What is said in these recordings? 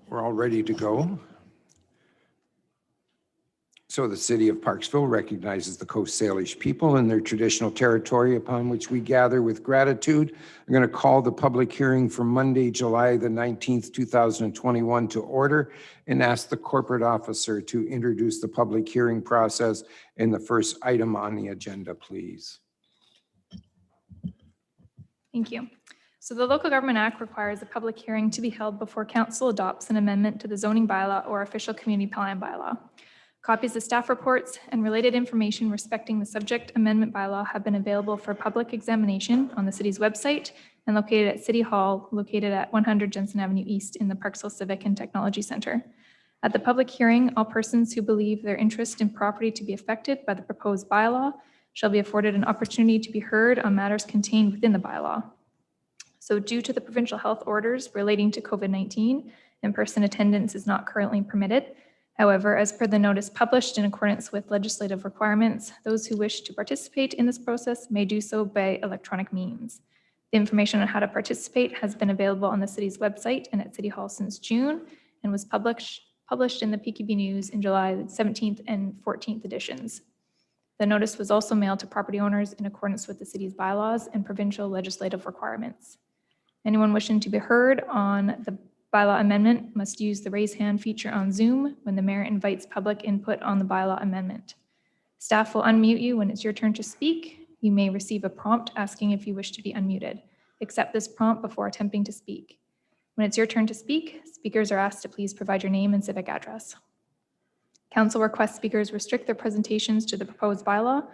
We're all ready to go. So the City of Parksville recognizes the Coast Salish people and their traditional territory upon which we gather with gratitude. I'm going to call the public hearing for Monday, July the 19th, 2021 to order and ask the corporate officer to introduce the public hearing process and the first item on the agenda, please. Thank you. So the Local Government Act requires a public hearing to be held before council adopts an amendment to the zoning bylaw or official community plan bylaw. Copies of staff reports and related information respecting the subject amendment bylaw have been available for public examination on the city's website and located at City Hall, located at 100 Jensen Avenue East in the Parksville Civic and Technology Center. At the public hearing, all persons who believe their interest in property to be affected by the proposed bylaw shall be afforded an opportunity to be heard on matters contained within the bylaw. So due to the provincial health orders relating to COVID-19, in-person attendance is not currently permitted. However, as per the notice published in accordance with legislative requirements, those who wish to participate in this process may do so by electronic means. The information on how to participate has been available on the city's website and at City Hall since June and was published in the PQB News in July 17th and 14th editions. The notice was also mailed to property owners in accordance with the city's bylaws and provincial legislative requirements. Anyone wishing to be heard on the bylaw amendment must use the raise hand feature on Zoom when the mayor invites public input on the bylaw amendment. Staff will unmute you when it's your turn to speak. You may receive a prompt asking if you wish to be unmuted. Accept this prompt before attempting to speak. When it's your turn to speak, speakers are asked to please provide your name and civic address. Council requests speakers restrict their presentations to the proposed bylaw.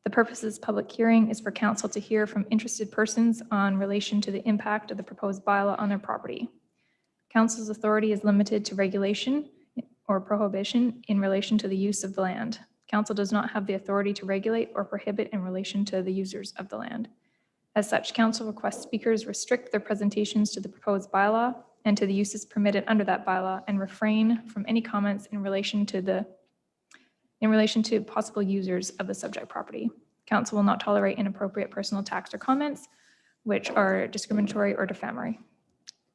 The purpose of this public hearing is for council to hear from interested persons on relation to the impact of the proposed bylaw on their property. Council's authority is limited to regulation or prohibition in relation to the use of the land. Council does not have the authority to regulate or prohibit in relation to the users of the land. As such, council requests speakers restrict their presentations to the proposed bylaw and to the uses permitted under that bylaw and refrain from any comments in relation to possible users of the subject property. Council will not tolerate inappropriate personal attacks or comments which are discriminatory or defamatory.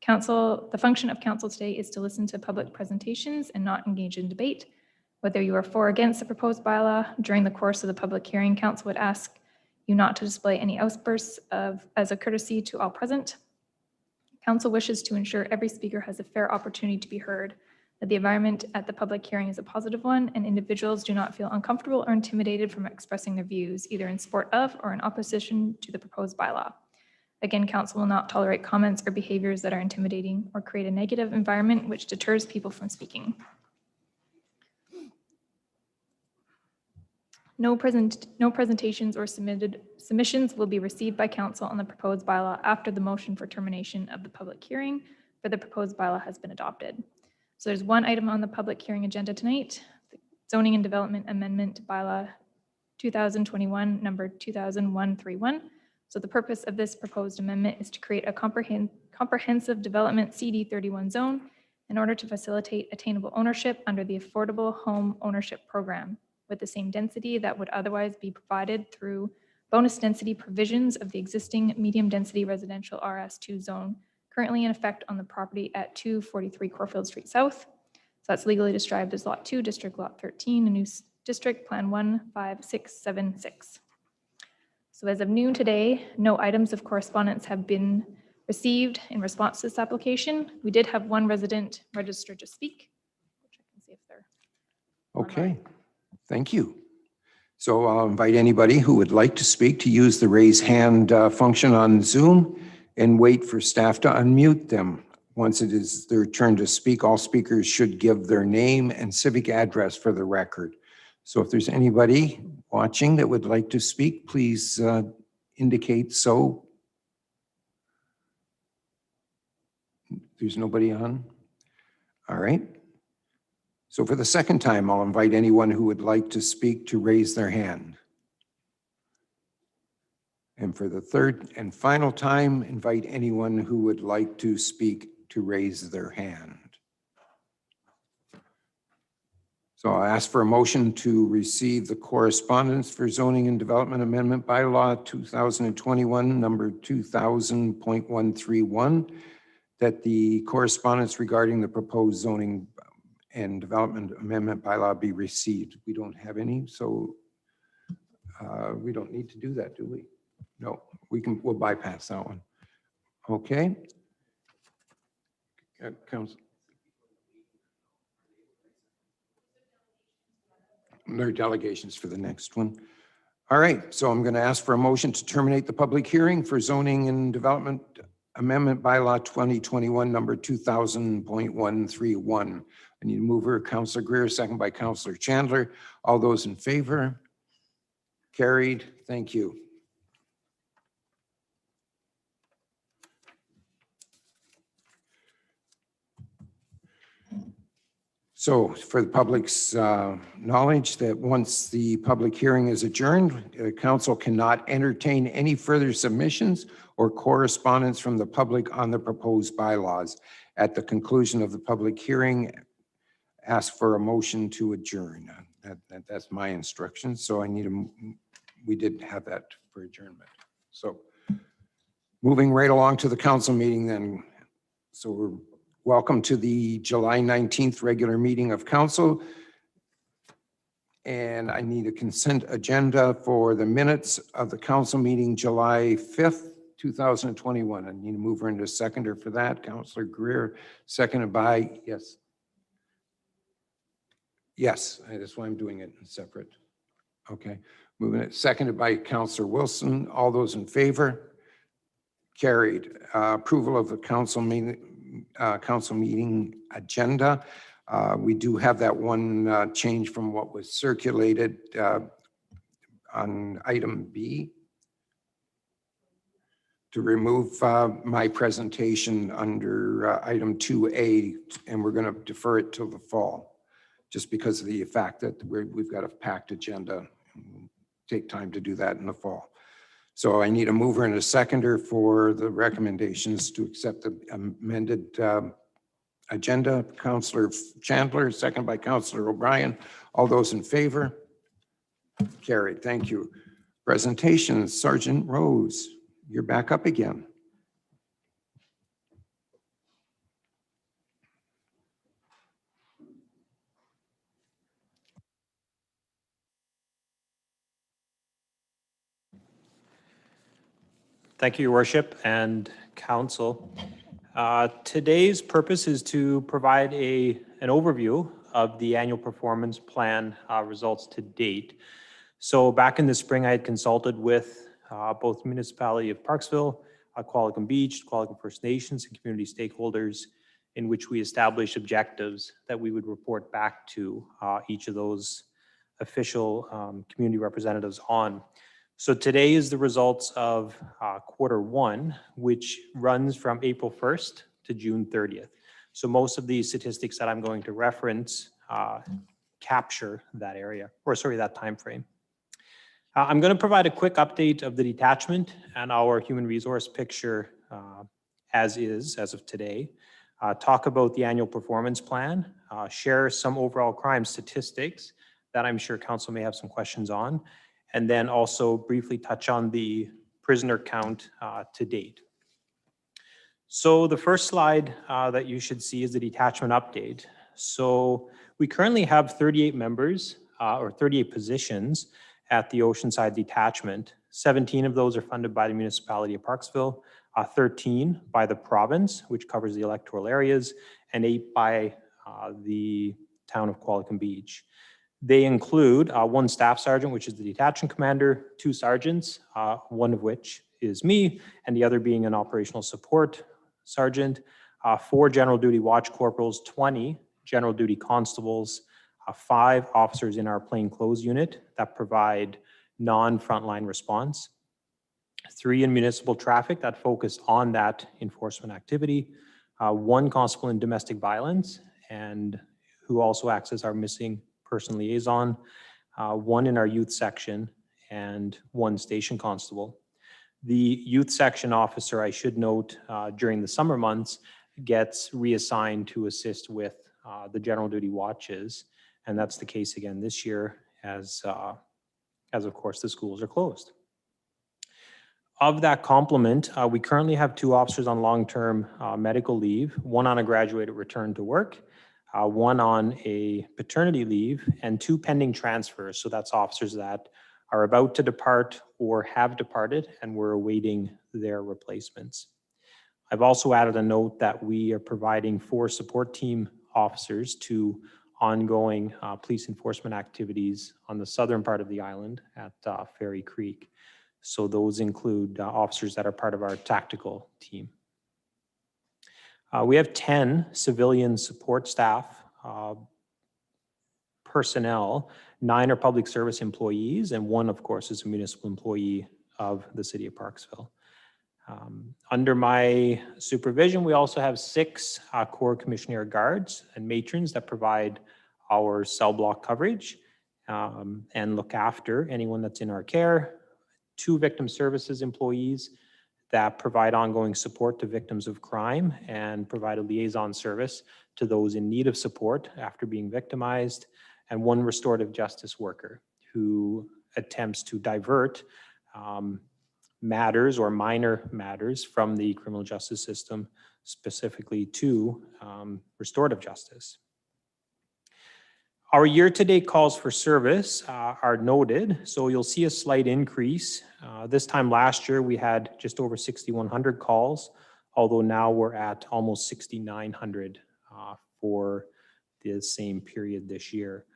The function of council today is to listen to public presentations and not engage in debate. Whether you are for or against the proposed bylaw, during the course of the public hearing, council would ask you not to display any outbursts as a courtesy to all present. Council wishes to ensure every speaker has a fair opportunity to be heard, that the environment at the public hearing is a positive one, and individuals do not feel uncomfortable or intimidated from expressing their views, either in support of or in opposition to the proposed bylaw. Again, council will not tolerate comments or behaviors that are intimidating or create a negative environment which deters people from speaking. No presentations or submissions will be received by council on the proposed bylaw after the motion for termination of the public hearing for the proposed bylaw has been adopted. So there's one item on the public hearing agenda tonight, the Zoning and Development Amendment Bylaw 2021, number 20131. So the purpose of this proposed amendment is to create a comprehensive development CD31 zone in order to facilitate attainable ownership under the Affordable Home Ownership Program with the same density that would otherwise be provided through bonus density provisions of the existing medium density residential RS2 zone currently in effect on the property at 243 Corfield Street South. So that's legally described as Lot 2, District Lot 13, a new District Plan 15676. So as of noon today, no items of correspondence have been received in response to this application. We did have one resident registered to speak, which I can see if they're Okay, online. thank you. So I'll invite anybody who would like to speak to use the raise hand function on Zoom and wait for staff to unmute them. Once it is their turn to speak, all speakers should give their name and civic address for the record. So if there's anybody watching that would like to speak, please indicate so. There's nobody on? All right. So for the second time, I'll invite anyone who would like to speak to raise their hand. And for the third and final time, invite anyone who would like to speak to raise their hand. So I'll ask for a motion to receive the correspondence for Zoning and Development Amendment Bylaw 2021, number 2000.131, that the correspondence regarding the proposed zoning and development amendment bylaw be received. We don't have any, so we don't need to do that, do we? No, we'll bypass that one. Okay. Council. There are delegations for the next one. All right, so I'm going to ask for a motion to terminate the public hearing for zoning and development amendment bylaw 2021 number 2000.131. I need a mover, Councillor Greer, second by Councillor Chandler. All those in favor? Carried. Thank you. So for the public's knowledge, that once the public hearing is adjourned, council cannot entertain any further submissions or correspondence from the public on the proposed bylaws. At the conclusion of the public hearing, ask for a motion to adjourn. That's my instruction. So we did have that for adjournment. So moving right along to the council meeting then. So we're welcome to the July 19th regular meeting of council. And I need a consent agenda for the minutes of the council meeting July 5th, 2021. I need a mover and a seconder for that. Councillor Greer, seconded by, yes. Yes, that's why I'm doing it separate. Okay, moving it, seconded by Councillor Wilson. All those in favor? Carried. Approval of the council meeting agenda. We do have that one change from what was circulated on item B to remove my presentation under item 2A, and we're going to defer it till the fall, just because of the fact that we've got a packed agenda. Take time to do that in the fall. So I need a mover and a seconder for the recommendations to accept the amended agenda. Councillor Chandler, second by Councillor O'Brien. All those in favor? Carried. Thank you. Presentations, Sergeant Rose, you're back up again. Thank you, Your Worship and Council. Today's purpose is to provide an overview of the annual performance plan results to date. So back in the spring, I had consulted with both the municipality of Parksville, Qualicum Beach, Qualicum First Nations, and community stakeholders, in which we established objectives that we would report back to each of those official community representatives on. So today is the results of Q1, which runs from April 1st to June 30th. So most of the statistics that I'm going to reference capture that area, or sorry, that time frame. I'm going to provide a quick update of the detachment and our human resource picture as of today. Talk about the annual performance plan, share some overall crime statistics that I'm sure council may have some questions on, and then also briefly touch on the prisoner count to date. So the first slide that you should see is the detachment update. So we currently have 38 members or 38 positions at the Oceanside Detachment. 17 of those are funded by the municipality of Parksville, 13 by the province, which covers the electoral areas, and 8 by the town of Qualicum Beach. They include one staff sergeant, which is the detachment commander, 2 sergeants, one of which is me, and the other being an operational support sergeant, 4 general duty watch corporals, 20 general duty constables, 5 officers in our plainclothes unit that provide non-frontline response, 3 in municipal traffic that focus on that enforcement activity, 1 constable in domestic violence, and who also acts as our missing person liaison, 1 in our youth section, and 1 station constable. The youth section officer, I should note, during the summer months, gets reassigned to assist with the general duty watches, and that's the case again this year as of course the schools are closed. Of that complement, we currently have 2 officers on long-term medical leave, one on a graduated return to work, one on a paternity leave, and 2 pending transfers. So that's officers that are about to depart or have departed, and we're awaiting their replacements. I've also added a note that we are providing 4 support team officers to ongoing police enforcement activities on the southern part of the island at Ferry Creek. So those include officers that are part of our tactical team. We have 10 civilian support staff personnel, 9 are public service employees, and 1, of course, is a municipal employee of the city of Parksville. Under my supervision, we also have 6 Corps Commissioner guards and matrons that provide our cell block coverage and look after anyone that's in our care. 2 victim services employees that provide ongoing support to victims of crime and provide a liaison service to those in need of support after being victimized, and 1 restorative justice worker who attempts to divert matters or minor matters from the criminal justice system, specifically to restorative justice. Our year-to-date calls for service are noted, so you'll see a slight increase. This time last year, we had just over 6,100 calls, although now we're at almost 6,900 for the same period this year.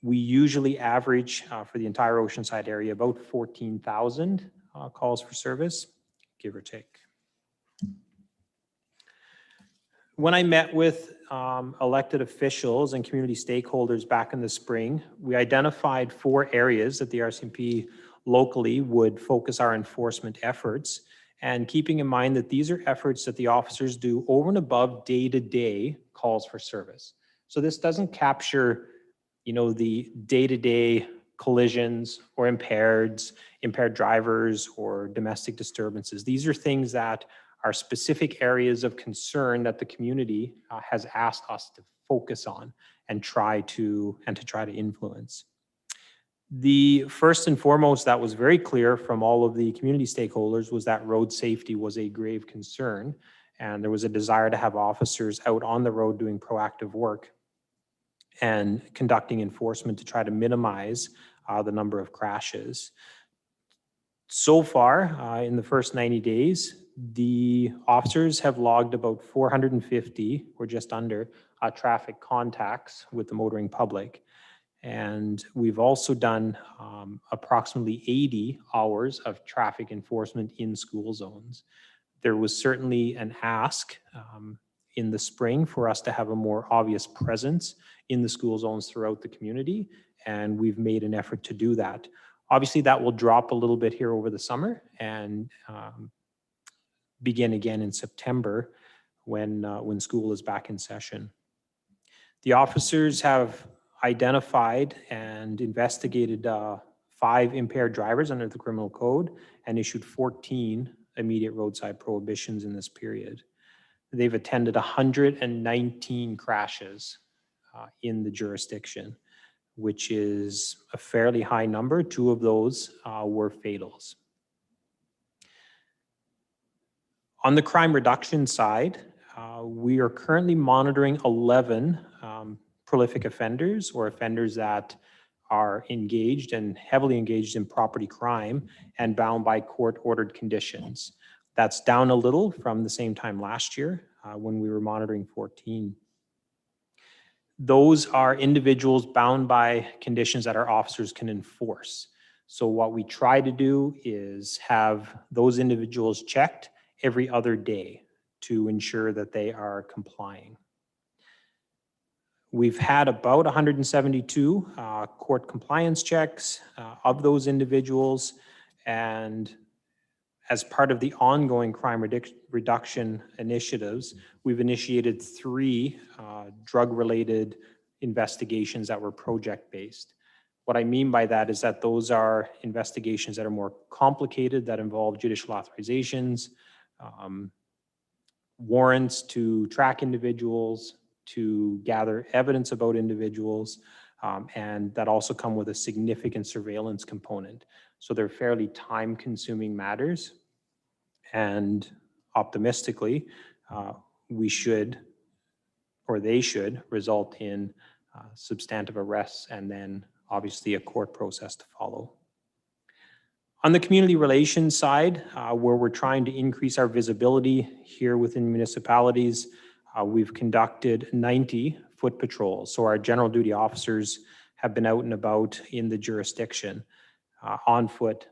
We usually average for the entire Oceanside area about 14,000 calls for service, give or take. When I met with elected officials and community stakeholders back in the spring, we identified 4 areas that the RCMP locally would focus our enforcement efforts, and keeping in mind that these are efforts that the officers do over and above day-to-day calls for service. So this doesn't capture, the day-to-day collisions or impaired drivers or domestic disturbances. These are things that are specific areas of concern that the community has asked us to focus on and try to influence. The first and foremost that was very clear from all of the community stakeholders was that road safety was a grave concern, and there was a desire to have officers out on the road doing proactive work and conducting enforcement to try to minimize the number of crashes. So far, in the first 90 days, the officers have logged about 450 or just under traffic contacts with the motoring public. And we've also done approximately 80 hours of traffic enforcement in school zones. There was certainly an ask in the spring for us to have a more obvious presence in the school zones throughout the community, and we've made an effort to do that. Obviously, that will drop a little bit here over the summer and begin again in September when school is back in session. The officers have identified and investigated 5 impaired drivers under the criminal code and issued 14 immediate roadside prohibitions in this period. They've attended 119 crashes in the jurisdiction, which is a fairly high number. 2 of those were fatals. On the crime reduction side, we are currently monitoring 11 prolific offenders or offenders that are engaged and heavily engaged in property crime and bound by court-ordered conditions. That's down a little from the same time last year when we were monitoring 14. Those are individuals bound by conditions that our officers can enforce. So what we try to do is have those individuals checked every other day to ensure that they are complying. We've had about 172 court compliance checks of those individuals, and as part of the ongoing crime reduction initiatives, we've initiated 3 drug-related investigations that were project-based. What I mean by that is that those are investigations that are more complicated, that involve judicial authorizations, warrants to track individuals, to gather evidence about individuals, and that also come with a significant surveillance component. So they're fairly time-consuming matters, And optimistically, we should, or they should, result in substantive arrests and then obviously a court process to follow. On the community relations side, where we're trying to increase our visibility here within municipalities, we've conducted 90 foot patrols. So our general duty officers have been out and about in the jurisdiction on foot,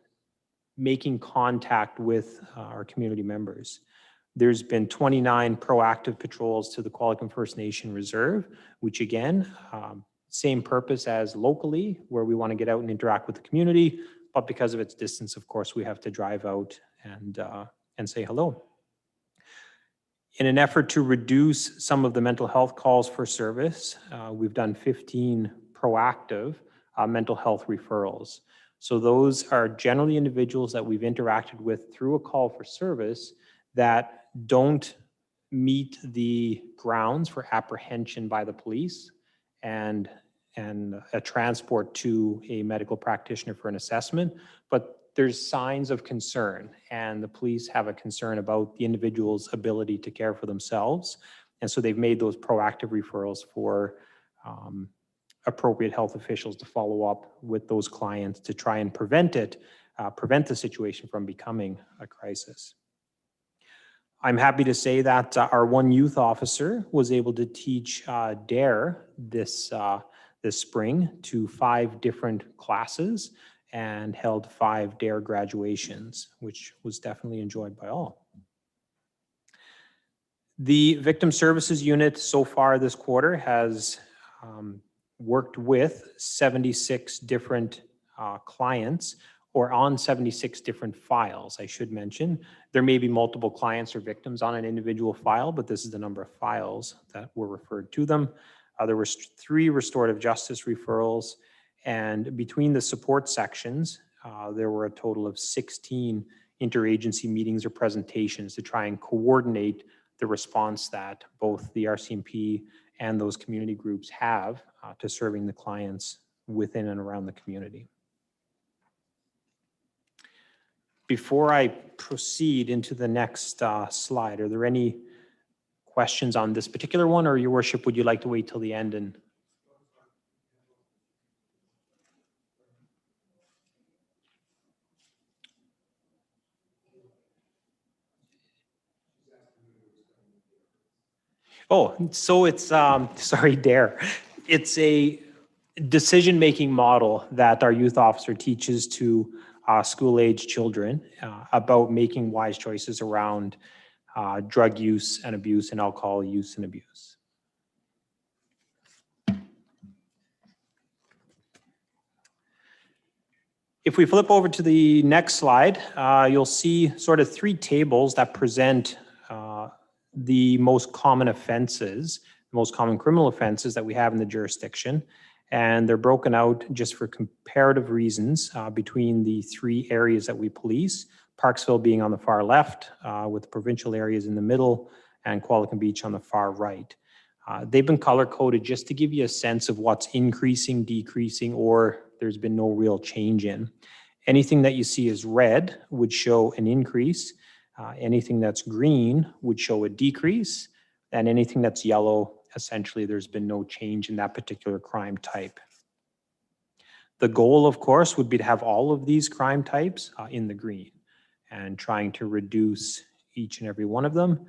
making contact with our community members. There's been 29 proactive patrols to the Qualicum First Nation Reserve, which again, same purpose as locally, where we want to get out and interact with the community, but because of its distance, of course, we have to drive out and say hello. In an effort to reduce some of the mental health calls for service, we've done 15 proactive mental health referrals. So those are generally individuals that we've interacted with through a call for service that don't meet the grounds for apprehension by the police and a transport to a medical practitioner for an assessment, but there's signs of concern and the police have a concern about the individual's ability to care for themselves. And so they've made those proactive referrals for appropriate health officials to follow up with those clients to try and prevent the situation from becoming a crisis. I'm happy to say that our one youth officer was able to teach DARE this spring to 5 different classes and held 5 DARE graduations, which was definitely enjoyed by all. The Victim Services Unit so far this quarter has worked with 76 different clients, or on 76 different files, I should mention. There may be multiple clients or victims on an individual file, but this is the number of files that were referred to them. There were 3 restorative justice referrals, and between the support sections, there were a total of 16 interagency meetings or presentations to try and coordinate the response that both the RCMP and those community groups have to serving the clients within and around the community. Before I proceed into the next slide, are there any questions on this particular one, or Your Worship, would you like to wait till the end and? Oh, so it's, sorry, DARE. It's a decision-making model that our youth officer teaches to school-age children about making wise choices around drug use and abuse and alcohol use and abuse. If we flip over to the next slide, you'll see sort of 3 tables that present the most common offenses, most common criminal offenses that we have in the jurisdiction. And they're broken out just for comparative reasons between the 3 areas that we police, Parksville being on the far left, with the provincial areas in the middle, and Qualicum Beach on the far right. They've been color-coded just to give you a sense of what's increasing, decreasing, or there's been no real change in. Anything that you see as red would show an increase. Anything that's green would show a decrease, and anything that's yellow, essentially there's been no change in that particular crime type. The goal, of course, would be to have all of these crime types in the green and trying to reduce each and every one of them.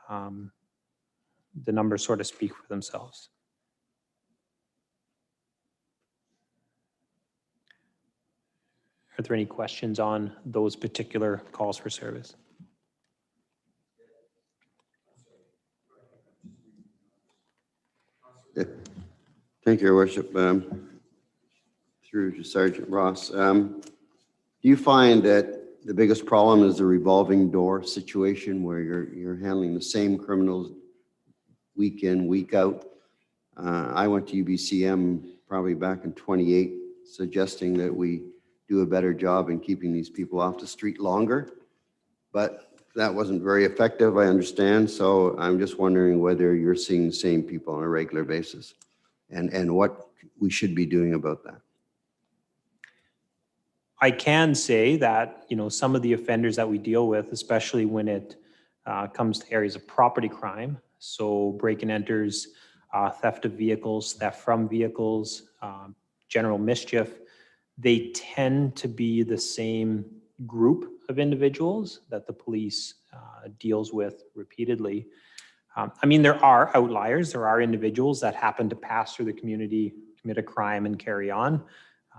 The numbers sort of speak for themselves. Are there any questions on those particular calls for service? Yeah. Thank you, Your Worship. Through to Sergeant Ross. Do you find that the biggest problem is the revolving door situation where you're handling the same criminals week in, week out? I went to UBCM probably back in 28, suggesting that we do a better job in keeping these people off the street longer, but that wasn't very effective, I understand. So I'm just wondering whether you're seeing the same people on a regular basis and what we should be doing about that. I can say that, some of the offenders that we deal with, especially when it comes to areas of property crime, so break and enters, theft of vehicles, theft from vehicles, general mischief, they tend to be the same group of individuals that the police deals with repeatedly. There are outliers. There are individuals that happen to pass through the community, commit a crime, and carry on.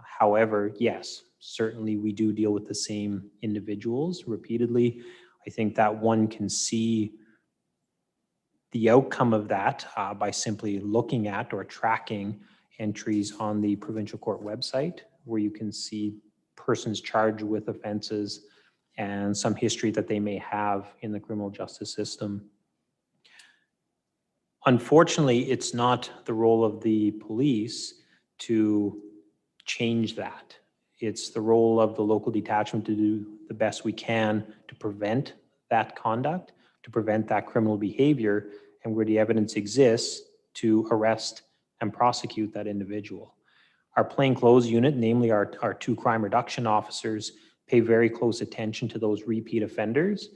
However, yes, certainly we do deal with the same individuals repeatedly. I think that one can see the outcome of that by simply looking at or tracking entries on the provincial court website, where you can see persons charged with offenses and some history that they may have in the criminal justice system. Unfortunately, it's not the role of the police to change that. It's the role of the local detachment to do the best we can to prevent that conduct, to prevent that criminal behavior, and where the evidence exists, to arrest and prosecute that individual. Our plainclothes unit, namely our 2 crime reduction officers, pay very close attention to those repeat offenders.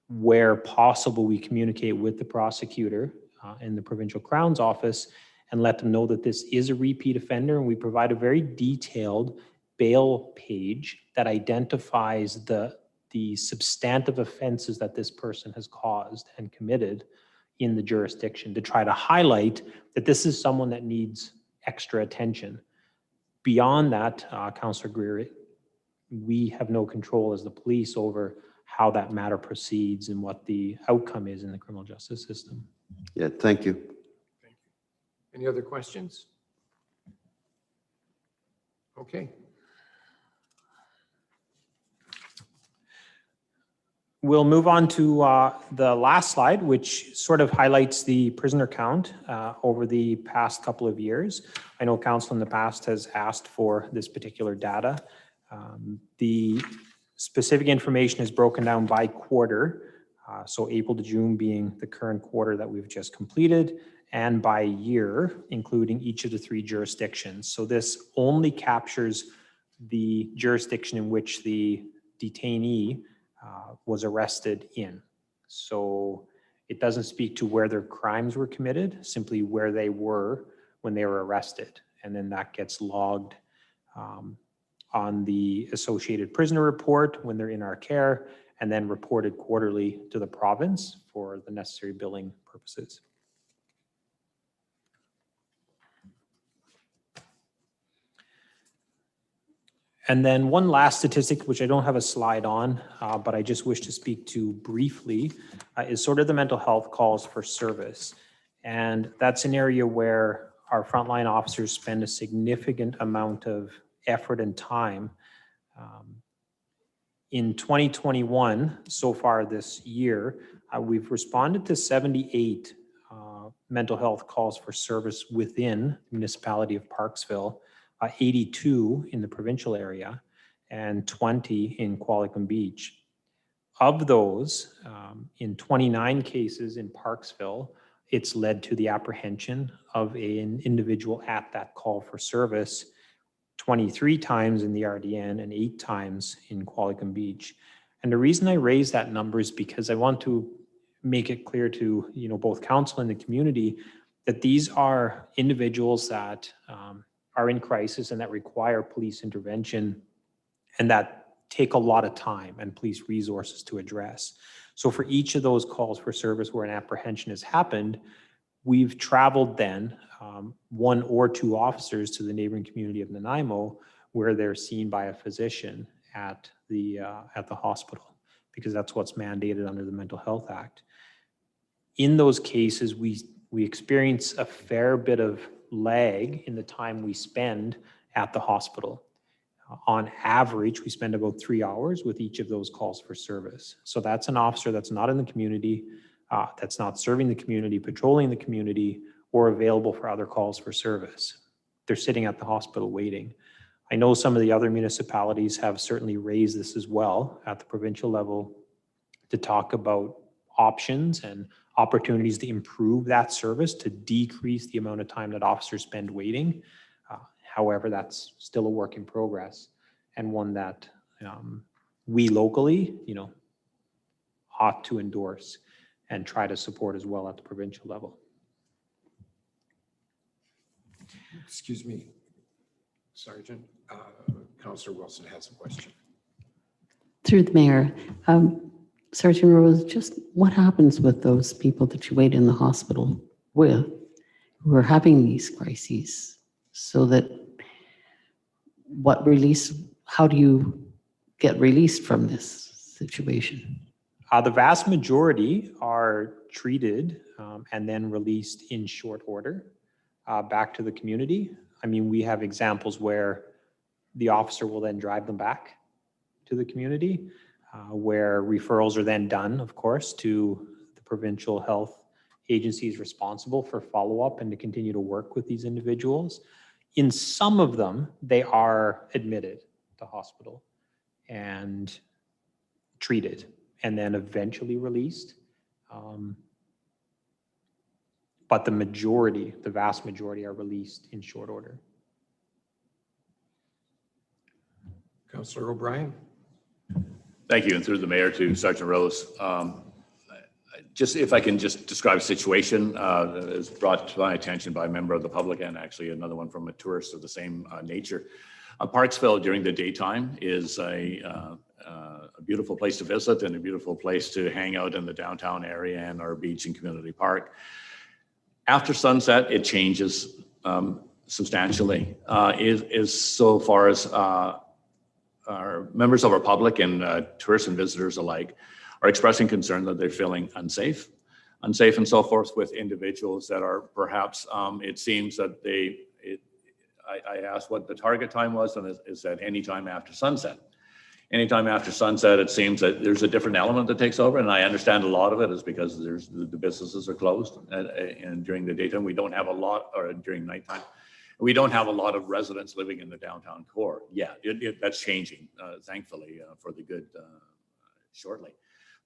Where possible, we communicate with the prosecutor in the provincial Crown's office and let them know that this is a repeat offender, and we provide a very detailed bail page that identifies the substantive offenses that this person has caused and committed in the jurisdiction, to try to highlight that this is someone that needs extra attention. Beyond that, Councillor Greer, we have no control as the police over how that matter proceeds and what the outcome is in the criminal justice system. Yeah, thank you. Any other questions? Okay. We'll move on to the last slide, which sort of highlights the prisoner count over the past couple of years. I know council in the past has asked for this particular data. The specific information is broken down by quarter, so April to June being the current quarter that we've just completed, and by year, including each of the 3 jurisdictions. So this only captures the jurisdiction in which the detainee was arrested in. So it doesn't speak to where their crimes were committed, simply where they were when they were arrested. And then that gets logged on the associated prisoner report when they're in our care, and then reported quarterly to the province for the necessary billing purposes. And then one last statistic, which I don't have a slide on, but I just wish to speak to briefly, is sort of the mental health calls for service. And that's an area where our frontline officers spend a significant amount of effort and time. In 2021, so far this year, we've responded to 78 mental health calls for service within the municipality of Parksville, 82 in the provincial area, and 20 in Qualicum Beach. Of those, in 29 cases in Parksville, it's led to the apprehension of an individual at that call for service, 23 times in the RDN and 8 times in Qualicum Beach. And the reason I raise that number is because I want to make it clear to both council and the community that these are individuals that are in crisis and that require police intervention and that take a lot of time and police resources to address. So for each of those calls for service where an apprehension has happened, we've traveled then 1 or 2 officers to the neighboring community of Nanaimo, where they're seen by a physician at the hospital, because that's what's mandated under the Mental Health Act. In those cases, we experience a fair bit of lag in the time we spend at the hospital. On average, we spend about 3 hours with each of those calls for service. So that's an officer that's not in the community, that's not serving the community, patrolling the community, or available for other calls for service. They're sitting at the hospital waiting. I know some of the other municipalities have certainly raised this as well at the provincial level to talk about options and opportunities to improve that service, to decrease the amount of time that officers spend waiting. However, that's still a work in progress. and one that we locally, ought to endorse and try to support as well at the provincial level. Excuse me, Sergeant. Councillor Wilson has a question. Through the mayor, Sergeant Rose, just what happens with those people that you wait in the hospital with who are having these crises? So that how do you get released from this situation? The vast majority are treated and then released in short order back to the community. I mean, we have examples where the officer will then drive them back to the community, where referrals are then done, of course, to the provincial health agencies responsible for follow-up and to continue to work with these individuals. In some of them, they are admitted to hospital and treated and then eventually released. But the vast majority are released in short order. Councillor O'Brien. Thank you, and through the mayor to Sergeant Rose. If I can just describe a situation that was brought to my attention by a member of the public and actually another one from a tourist of the same nature. Parksville during the daytime is a beautiful place to visit and a beautiful place to hang out in the downtown area and our beach and community park. After sunset, it changes substantially. So far as our members of our public and tourists and visitors alike are expressing concern that they're feeling unsafe and so forth with individuals that are perhaps, it seems that I asked what the target time was, and is that any time after sunset. Anytime after sunset, it seems that there's a different element that takes over, and I understand a lot of it is because the businesses are closed, and during the daytime we don't have a lot, or during nighttime, we don't have a lot of residents living in the downtown core. Yeah, that's changing, thankfully, for the good shortly.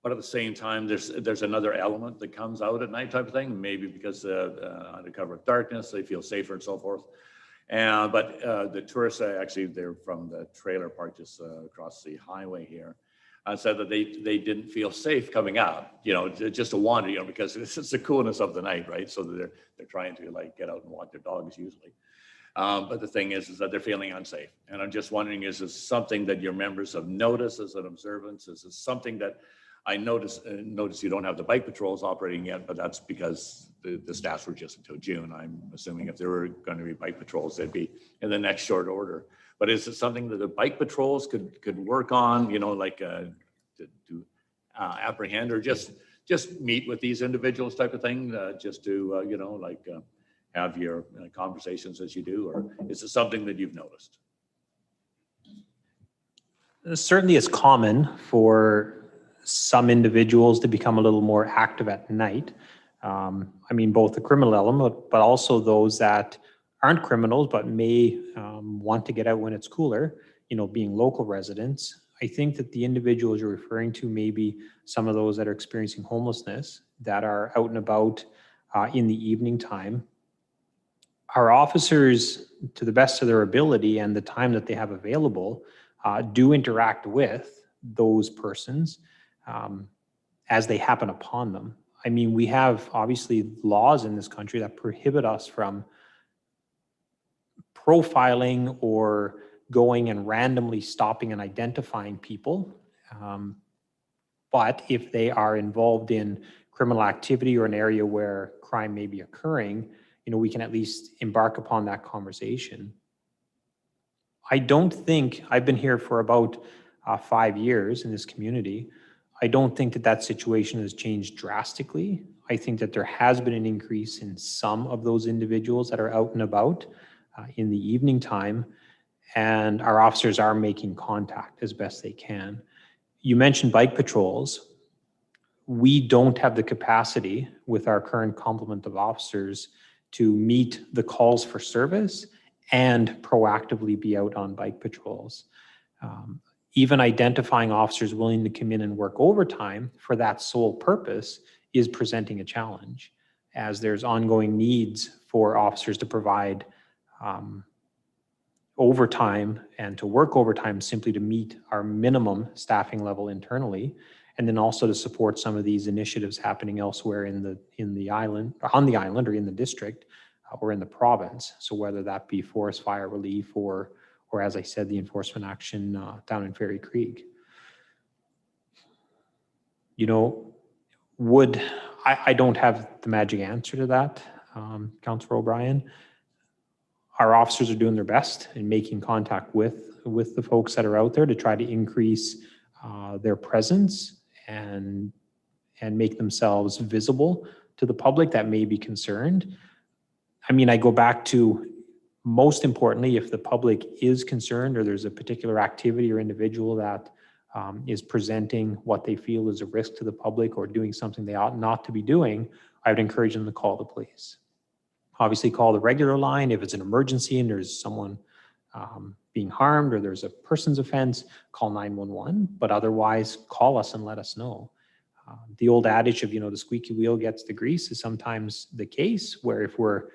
But at the same time, there's another element that comes out at night type of thing, maybe because under cover of darkness, they feel safer and so forth. But the tourists, actually, they're from the trailer park just across the highway here, said that they didn't feel safe coming out, just to wander, because it's the coolness of the night, right? So they're trying to get out and walk their dogs usually. But the thing is that they're feeling unsafe. And I'm just wondering, is this something that your members have noticed as an observance? Is this something that I notice you don't have the bike patrols operating yet, but that's because the staffs were just until June. I'm assuming if there were going to be bike patrols, they'd be in the next short order. But is it something that the bike patrols could work on, to apprehend or just meet with these individuals type of thing, just to, have your conversations as you do, or is it something that you've noticed? Certainly it's common for some individuals to become a little more active at night. Both the criminal element, but also those that aren't criminals, but may want to get out when it's cooler, being local residents. I think that the individuals you're referring to may be some of those that are experiencing homelessness that are out and about in the evening time. Our officers, to the best of their ability and the time that they have available, do interact with those persons as they happen upon them. We have obviously laws in this country that prohibit us from profiling or going and randomly stopping and identifying people. But if they are involved in criminal activity or an area where crime may be occurring, we can at least embark upon that conversation. I don't think, I've been here for about 5 years in this community. I don't think that situation has changed drastically. I think that there has been an increase in some of those individuals that are out and about in the evening time, and our officers are making contact as best they can. You mentioned bike patrols. We don't have the capacity with our current complement of officers to meet the calls for service and proactively be out on bike patrols. Even identifying officers willing to come in and work overtime for that sole purpose is presenting a challenge, as there's ongoing needs for officers to provide overtime and to work overtime simply to meet our minimum staffing level internally, and then also to support some of these initiatives happening elsewhere in the island, on the island, or in the district, or in the province. So whether that be forest fire relief or as I said, the enforcement action down in Fairy Creek. You know, I don't have the magic answer to that, Councillor O'Brien. Our officers are doing their best in making contact with the folks that are out there to try to increase their presence and make themselves visible to the public that may be concerned. I mean, I go back to, most importantly, if the public is concerned or there's a particular activity or individual that is presenting what they feel is a risk to the public or doing something they ought not to be doing, I would encourage them to call the police. Obviously, call the regular line. If it's an emergency and there's someone being harmed or there's a person's offense, call 911. But otherwise, call us and let us know. The old adage of, you know, the squeaky wheel gets the grease is sometimes the case, where if we're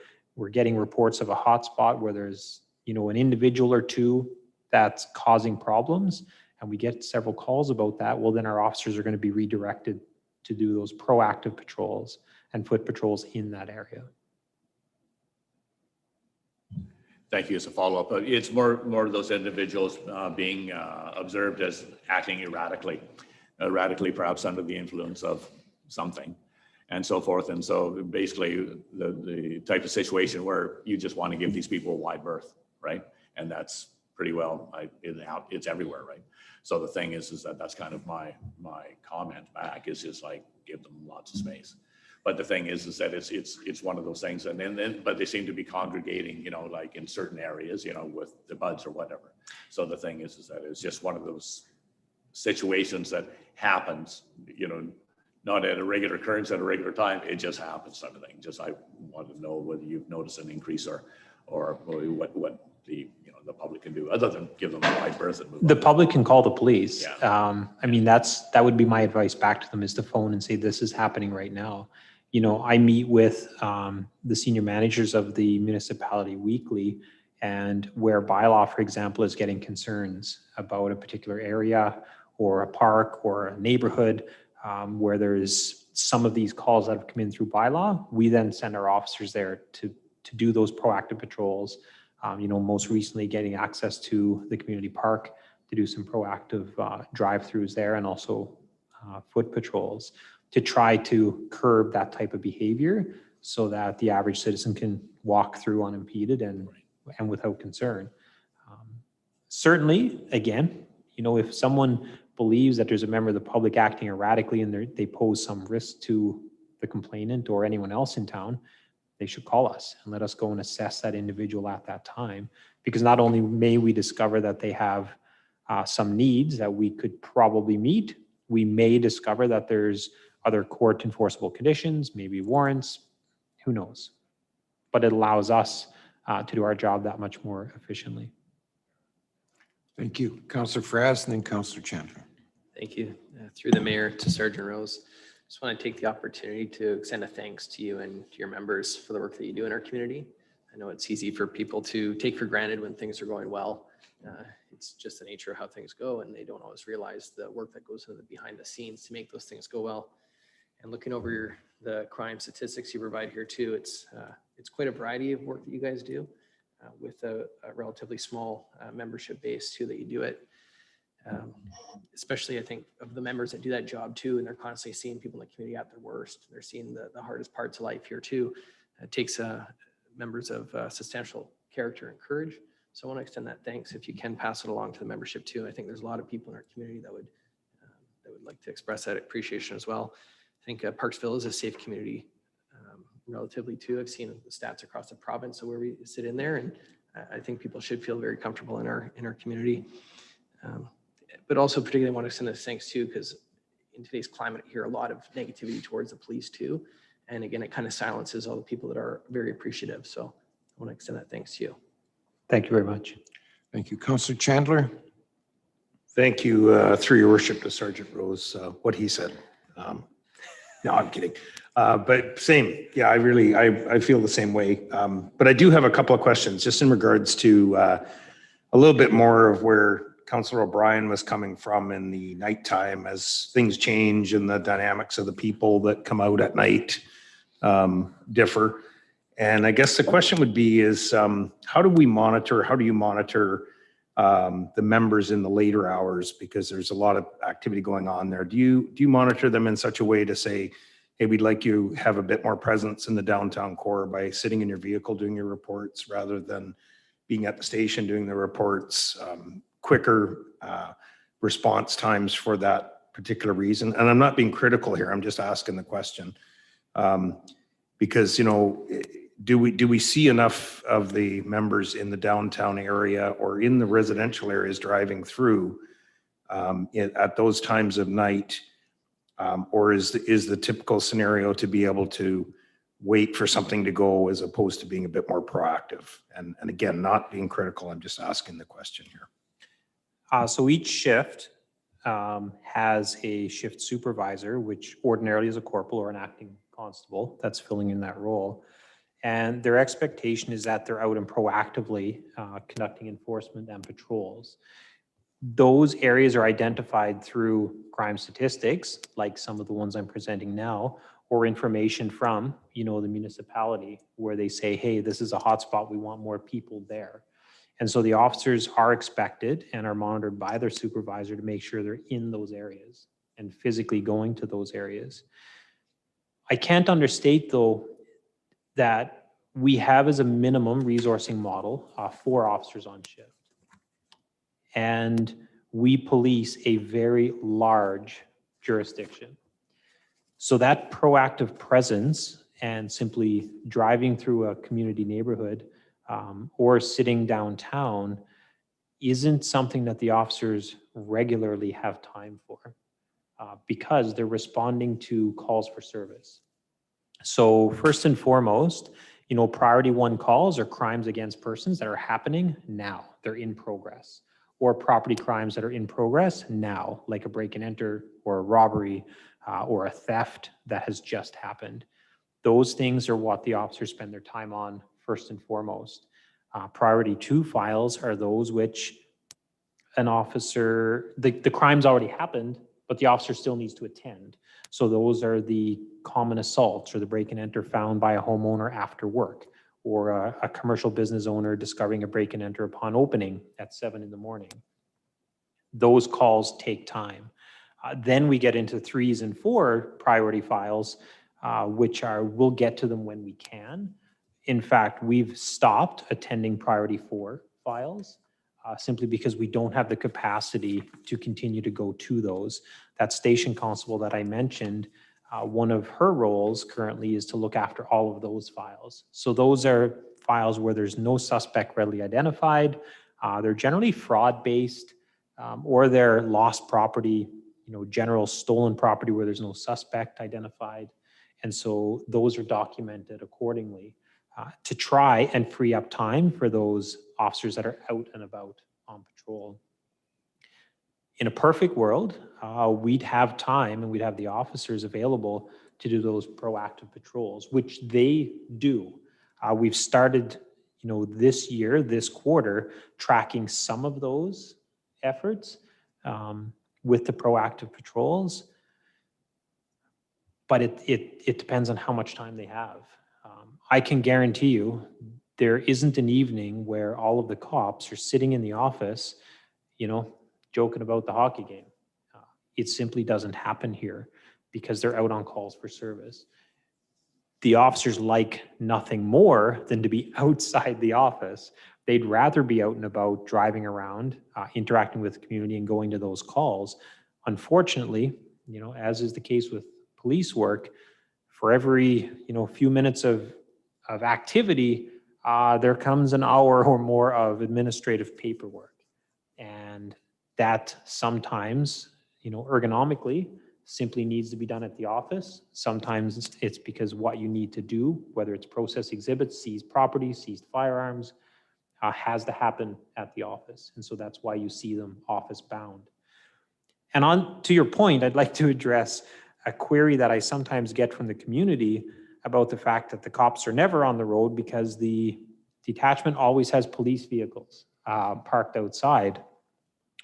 getting reports of a hotspot where there's, you know, an individual or two that's causing problems, and we get several calls about that, well, then our officers are going to be redirected to do those proactive patrols and foot patrols in that area. Thank you. As a follow-up, it's more of those individuals being observed as acting erratically perhaps under the influence of something and so forth. And so basically the type of situation where you just want to give these people a wide berth, right? And that's pretty well, it's everywhere, right? So the thing is that that's kind of my comment back is just like, give them lots of space. But the thing is that it's one of those things, and then but they seem to be congregating, you know, like in certain areas, you know, with the buds or whatever. So the thing is that it's just one of those situations that happens, you know, not at a regular occurrence at a regular time. It just happens, type of thing. Just I want to know whether you've noticed an increase or what the the public can do other than give them a wide berth and move The on. public can call the police. Yeah. I mean, that would be my advice back to them, is to phone and say, this is happening right now. You know, I meet with the senior managers of the municipality weekly, and where bylaw, for example, is getting concerns about a particular area or a park or a neighborhood where there's some of these calls that have come in through bylaw, we then send our officers there to do those proactive patrols. You know, most recently getting access to the community park to do some proactive drive-throughs there, and also foot patrols to try to curb that type of behavior so that the average citizen can walk through unimpeded and without concern. Certainly, again, you know, if someone believes that there's a member of the public acting erratically and they pose some risk to the complainant or anyone else in town, they should call us and let us go and assess that individual at that time. Because not only may we discover that they have some needs that we could probably meet, we may discover that there's other court enforceable conditions, maybe warrants, who knows? But it allows us to do our job that much more efficiently. Thank you. Councillor Fraz and then Councillor Chandler. Thank you. Through the mayor to Sergeant Rose. Just want to take the opportunity to extend a thanks to you and to your members for the work that you do in our community. I know it's easy for people to take for granted when things are going well. It's just the nature of how things go, and they don't always realize the work that goes into the behind the scenes to make those things go well. And looking over the crime statistics you provide here too, it's quite a variety of work that you guys do with a relatively small membership base too that you do it. Especially I think of the members that do that job too, and they're constantly seeing people in the community at their worst. They're seeing the hardest parts of life here too. It takes members of substantial character and courage. So I want to extend that thanks if you can pass it along to the membership too. I think there's a lot of people in our community that would like to express that appreciation as well. I think Parksville is a safe community relatively too. I've seen the stats across the province of where we sit in there, and I think people should feel very comfortable in our community. But also particularly want to extend this thanks too, because in today's climate, I hear a lot of negativity towards the police too. And again, it kind of silences all the people that are very appreciative. So I want to extend that thanks to you. Thank you very much. Thank you. Councillor Chandler. Thank you, through your worship, to Sergeant Rose, what he said. No, I'm kidding. But same, yeah, I feel the same way. But I do have a couple of questions just in regards to a little bit more of where Councillor O'Brien was coming from in the nighttime as things change and the dynamics of the people that come out at night differ. And I guess the question would be is how do you monitor the members in the later hours? Because there's a lot of activity going on there. Do you monitor them in such a way to say, hey, we'd like you to have a bit more presence in the downtown core by sitting in your vehicle doing your reports rather than being at the station doing the reports, quicker response times for that particular reason? And I'm not being critical here, I'm just asking the question. Because, do we see enough of the members in the downtown area or in the residential areas driving through at those times of night? Or is the typical scenario to be able to wait for something to go as opposed to being a bit more proactive? And again, not being critical, I'm just asking the question here. So each shift has a shift supervisor, which ordinarily is a corporal or an acting constable that's filling in that role. And their expectation is that they're out and proactively conducting enforcement and patrols. Those areas are identified through crime statistics, like some of the ones I'm presenting now, or information from, the municipality where they say, hey, this is a hotspot, we want more people there. And so the officers are expected and are monitored by their supervisor to make sure they're in those areas and physically going to those areas. I can't understate, though, that we have as a minimum resourcing model 4 officers on shift. And we police a very large jurisdiction. So that proactive presence and simply driving through a community neighborhood or sitting downtown isn't something that the officers regularly have time for because they're responding to calls for service. So first and foremost, priority 1 calls are crimes against persons that are happening now, they're in progress, or property crimes that are in progress now, like a break and enter or a robbery or a theft that has just happened. Those things are what the officers spend their time on first and foremost. Priority 2 files are those which an officer, the crime's already happened, but the officer still needs to attend. So those are the common assaults or the break and enter found by a homeowner after work, or a commercial business owner discovering a break and enter upon opening at 7 in the morning. Those calls take time. Then we get into 3s and 4 priority files, which we'll get to them when we can. In fact, we've stopped attending priority 4 files simply because we don't have the capacity to continue to go to those. That station constable that I mentioned, one of her roles currently is to look after all of those files. So those are files where there's no suspect readily identified. They're generally fraud-based or they're lost property, general stolen property where there's no suspect identified. And so those are documented accordingly to try and free up time for those officers that are out and about on patrol. In a perfect world, we'd have time and we'd have the officers available to do those proactive patrols, which they do. We've started, this year, this quarter, tracking some of those efforts with the proactive patrols, but it depends on how much time they have. I can guarantee you there isn't an evening where all of the cops are sitting in the office, joking about the hockey game. It simply doesn't happen here because they're out on calls for service. The officers like nothing more than to be outside the office. They'd rather be out and about, driving around, interacting with the community and going to those calls. Unfortunately, as is the case with police work, for every few minutes of activity, there comes an hour or more of administrative paperwork. And that sometimes, ergonomically, simply needs to be done at the office. Sometimes it's because what you need to do, whether it's process exhibits, seize property, seized firearms, has to happen at the office. And so that's why you see them office bound. And on to your point, I'd like to address a query that I sometimes get from the community about the fact that the cops are never on the road because the detachment always has police vehicles parked outside.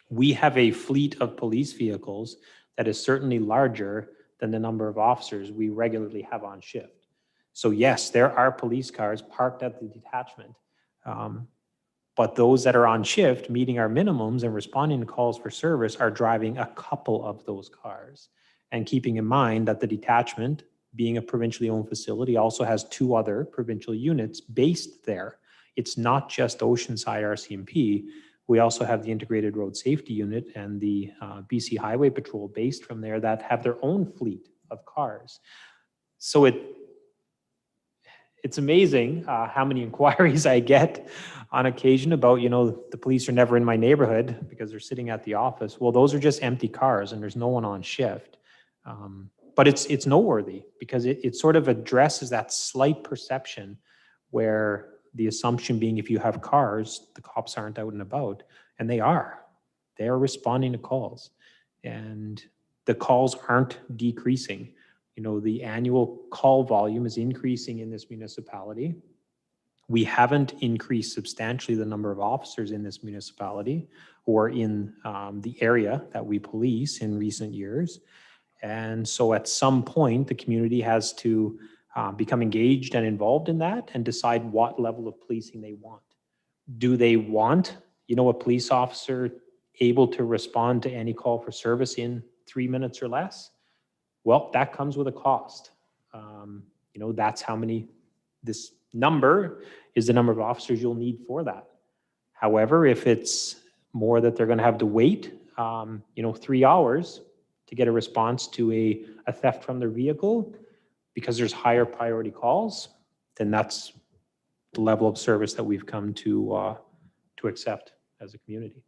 We have a fleet of police vehicles that is certainly larger than the number of officers we regularly have on shift. So yes, there are police cars parked at the detachment, but those that are on shift, meeting our minimums and responding to calls for service, are driving a couple of those cars. And keeping in mind that the detachment, being a provincially owned facility, also has 2 other provincial units based there. It's not just Oceanside RCMP. We also have the Integrated Road Safety Unit and the BC Highway Patrol based from there that have their own fleet of cars. So it's amazing how many inquiries I get on occasion about, the police are never in my neighborhood because they're sitting at the office. Well, those are just empty cars and there's no one on shift. But it's noteworthy because it sort of addresses that slight perception where the assumption being if you have cars, the cops aren't out and about, and they are. They are responding to calls, and the calls aren't decreasing. The annual call volume is increasing in this municipality. We haven't increased substantially the number of officers in this municipality or in the area that we police in recent years. And so at some point, the community has to become engaged and involved in that and decide what level of policing they want. Do they want, a police officer able to respond to any call for service in 3 minutes or less? Well, that comes with a cost. That's how many, this number is the number of officers you'll need for that. However, if it's more that they're going to have to wait, 3 hours to get a response to a theft from their vehicle because there's higher priority calls, then that's the level of service that we've come to accept as a community.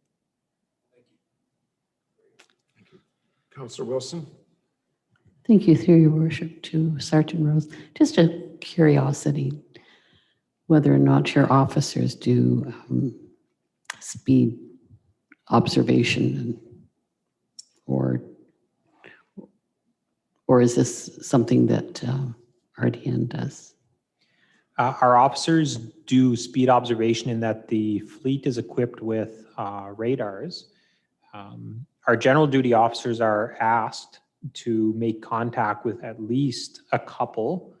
Councillor Wilson? Thank you, through your worship, to Sergeant Rose. Just a curiosity, whether or not your officers do speed observation or is this something that RDN does? Our officers do speed observation in that the fleet is equipped with radars. Our general duty officers are asked to make contact with at least a couple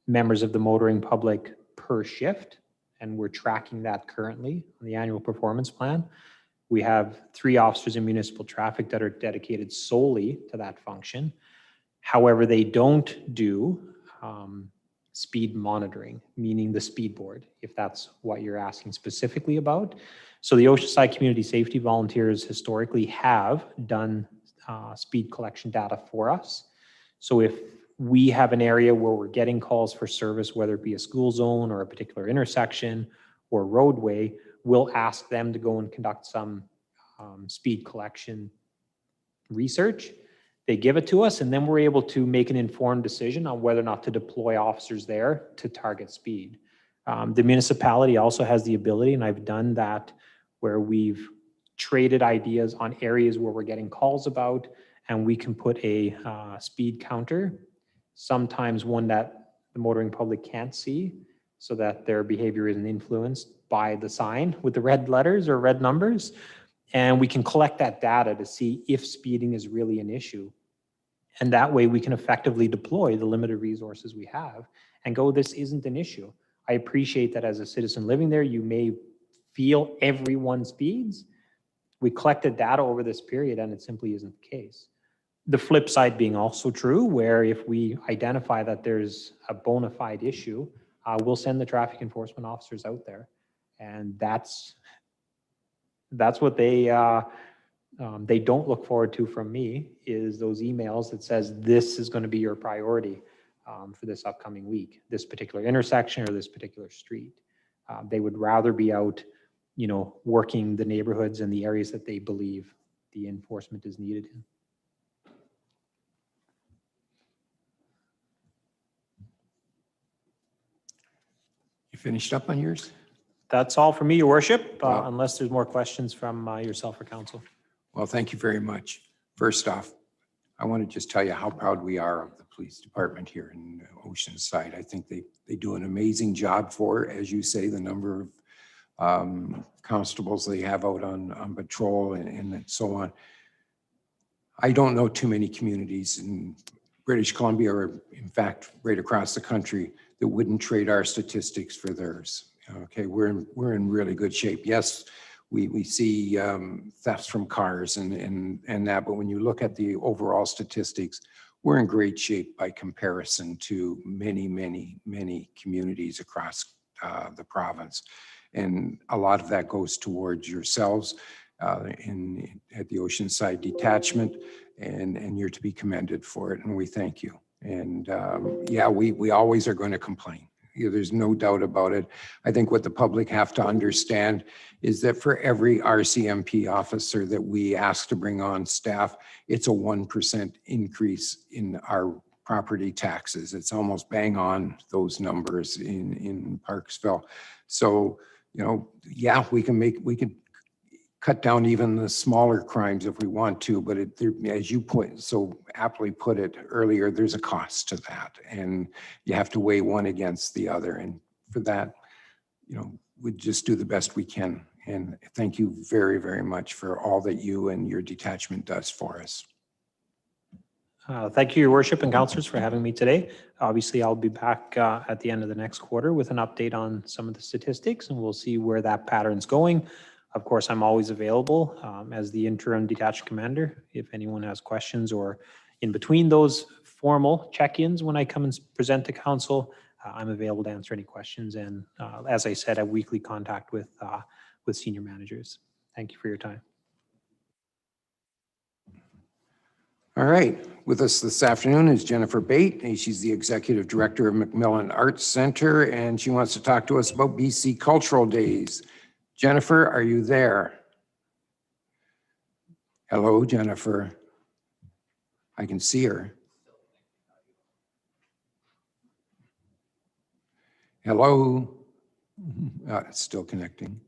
members of the motoring public per shift, and we're tracking that currently on the annual performance plan. We have 3 officers in municipal traffic that are dedicated solely to that function. However, they don't do speed monitoring, meaning the speed board, if that's what you're asking specifically about. So the Oceanside Community Safety Volunteers historically have done speed collection data for us. So if we have an area where we're getting calls for service, whether it be a school zone or a particular intersection or roadway, we'll ask them to go and conduct some speed collection research. They give it to us, and then we're able to make an informed decision on whether or not to deploy officers there to target speed. The municipality also has the ability, and I've done that, where we've traded ideas on areas where we're getting calls about, and we can put a speed counter, sometimes one that the motoring public can't see, so that their behavior isn't influenced by the sign with the red letters or red numbers. And we can collect that data to see if speeding is really an issue. And that way we can effectively deploy the limited resources we have and go, this isn't an issue. I appreciate that as a citizen living there, you may feel everyone speeds. We collected data over this period and it simply isn't the case. The flip side being also true, where if we identify that there's a bona fide issue, we'll send the traffic enforcement officers out there. And that's what they don't look forward to from me, is those emails that says this is going to be your priority for this upcoming week, this particular intersection or this particular street. They would rather be out, working the neighborhoods and the areas that they believe the enforcement is needed in. You finished up on yours? That's all for me, Your Worship, Wow. unless there's more questions from yourself or council. Well, thank you very much. First off, I want to just tell you how proud we are of the police department here in Oceanside. I think they do an amazing job for, as you say, the number constables they have out on patrol and so on. I don't know too many communities in British Columbia, or in fact, right across the country, that wouldn't trade our statistics for theirs. Okay, we're in really good shape. Yes, we see thefts from cars and that, but when you look at the overall statistics, we're in great shape by comparison to many communities across the province. And a lot of that goes towards yourselves at the Oceanside Detachment, and you're to be commended for it, and we thank you. And yeah, we always are going to complain. There's no doubt about it. I think what the public have to understand is that for every RCMP officer that we ask to bring on staff, it's a 1% increase in our property taxes. It's almost bang on those numbers in Parksville. So, you know, yeah, we can cut down even the smaller crimes if we want to, but as you so aptly put it earlier, there's a cost to that, and you have to weigh one against the other. And for that, you know, we just do the best we can. And thank you very much for all that you and your detachment does for us. Thank you, Your Worship and Councillors, for having me today. Obviously, I'll be back at the end of the next quarter with an update on some of the statistics, and we'll see where that pattern's going. Of course, I'm always available as the interim detached commander if anyone has questions, or in between those formal check-ins when I come and present to council, I'm available to answer any questions. And as I said, I have weekly contact with senior managers. Thank you for your time. All right, with us this afternoon is Jennifer Bate, and she's the Executive Director of McMillan Arts Centre, and she wants to talk to us about BC Cultural Days. Jennifer, are you there? Hello, Jennifer. I can see her. Hello. It's still connecting.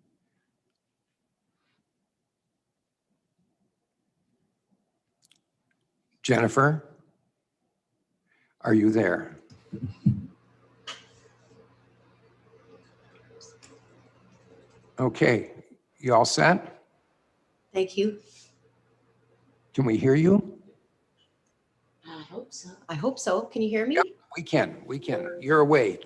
Jennifer, are you there? Okay, you all set? Thank you. Can we hear you? I hope so. I hope so. Can you hear me? Yep, we can. You're away.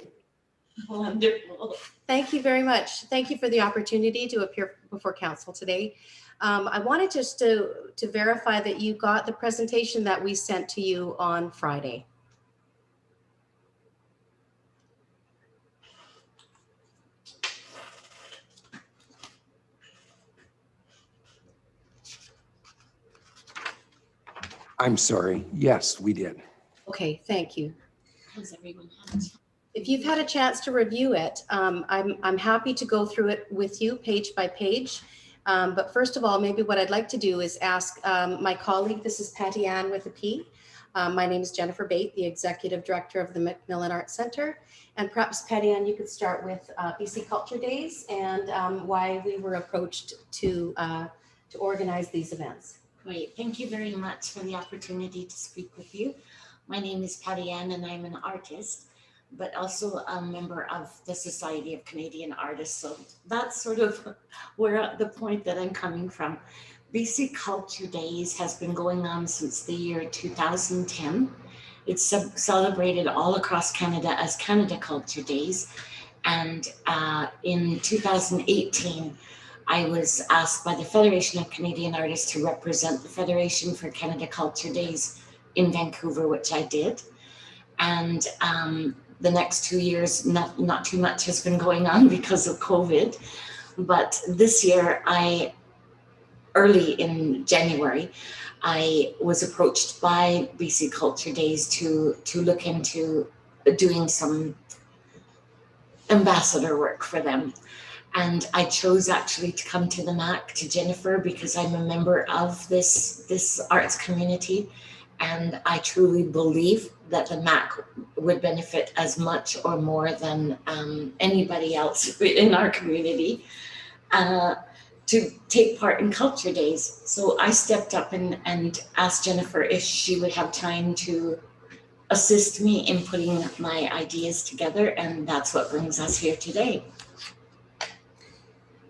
Wonderful. Thank you very much. Thank you for the opportunity to appear before council today. I wanted just to verify that you got the presentation that we sent to you on Friday. I'm sorry. Yes, we did. Okay, thank you. If you've had a chance to review it, I'm happy to go through it with you page by page. But first of all, maybe what I'd like to do is ask my colleague, this is Patty Ann with a P. My name is Jennifer Bate, the Executive Director of the McMillan Arts Centre. And perhaps Patty Ann, you could start with BC Culture Days and why we were approached to organize these events. Great. Thank you very much for the opportunity to speak with you. My name is Patty Ann and I'm an artist, but also a member of the Society of Canadian Artists. So that's sort of where the point that I'm coming from. BC Culture Days has been going on since the year 2010. It's celebrated all across Canada as Canada Culture Days. And in 2018, I was asked by the Federation of Canadian Artists to represent the Federation for Canada Culture Days in Vancouver, which I did. And the next 2 years, not too much has been going on because of COVID. But this year, early in January, I was approached by BC Culture Days to look into doing some ambassador work for them. And I chose actually to come to the MAC, to Jennifer, because I'm a member of this arts community. And I truly believe that the MAC would benefit as much or more than anybody else in our community to take part in Culture Days. So I stepped up and asked Jennifer if she would have time to assist me in putting my ideas together. And that's what brings us here today.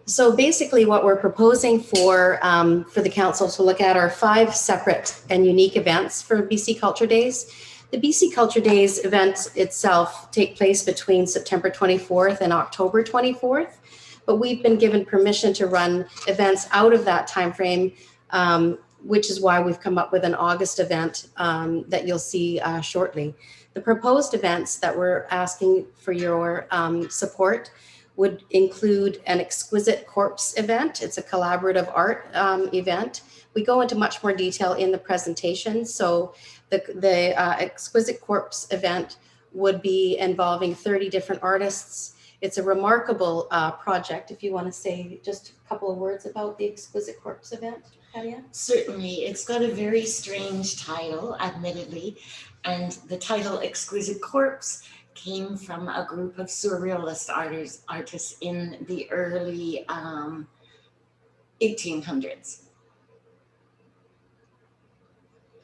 So basically what we're proposing for the council to look at are 5 separate and unique events for BC Culture Days. The BC Culture Days event itself take place between September 24th and October 24th, but we've been given permission to run events out of that timeframe, which is why we've come up with an August event that you'll see shortly. The proposed events that we're asking for your support would include an Exquisite Corpse event. It's a collaborative art event. We go into much more detail in the presentation. So the Exquisite Corpse event would be involving 30 different artists. It's a remarkable project. If you want to say just a couple of words about the Exquisite Corpse event, Katia? Certainly, it's got a very strange title, admittedly, and the title Exquisite Corpse came from a group of surrealist artists in the early 1800s.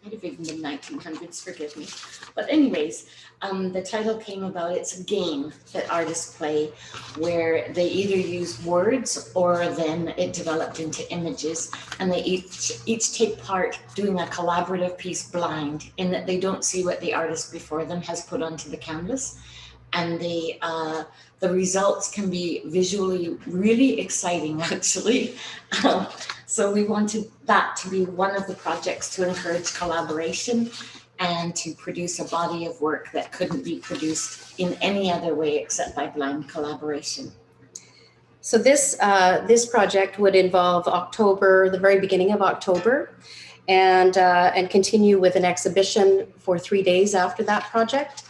Might have even been 1900s, forgive me. But anyways, the title came about, it's a game that artists play where they either use words or then it developed into images, and they each take part doing a collaborative piece blind, in that they don't see what the artist before them has put onto the canvas. And the results can be visually really exciting, actually. So we wanted that to be one of the projects to encourage collaboration and to produce a body of work that couldn't be produced in any other way except by blind collaboration. So this project would involve October, the very beginning of October, and continue with an exhibition for 3 days after that project.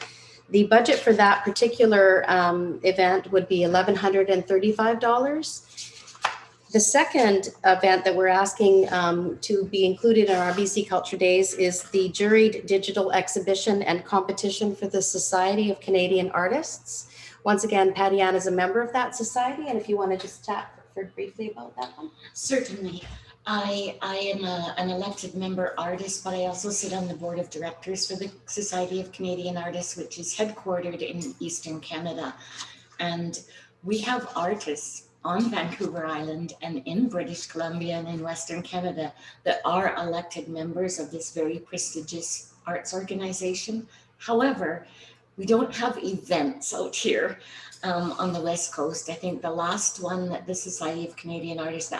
The budget for that particular event would be $1,135. The second event that we're asking to be included in our BC Culture Days is the juried digital exhibition and competition for the Society of Canadian Artists. Once again, Patty Ann is a member of that society, and if you want to just chat briefly about that one. Certainly. I am an elected member artist, but I also sit on the board of directors for the Society of Canadian Artists, which is headquartered in Eastern Canada. And we have artists on Vancouver Island and in British Columbia and in Western Canada that are elected members of this very prestigious arts organization. However, we don't have events out here on the West Coast. I think the last one that the Society of Canadian Artists, the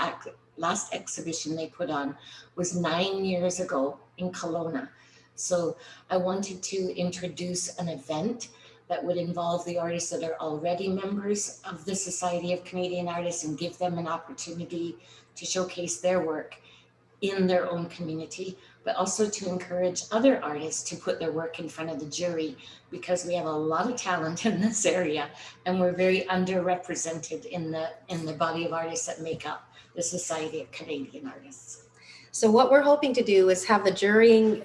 last exhibition they put on was 9 years ago in Kelowna. So I wanted to introduce an event that would involve the artists that are already members of the Society of Canadian Artists and give them an opportunity to showcase their work in their own community, but also to encourage other artists to put their work in front of the jury, because we have a lot of talent in this area and we're very underrepresented in the body of artists that make up the Society of Canadian Artists. So what we're hoping to do is have the jurying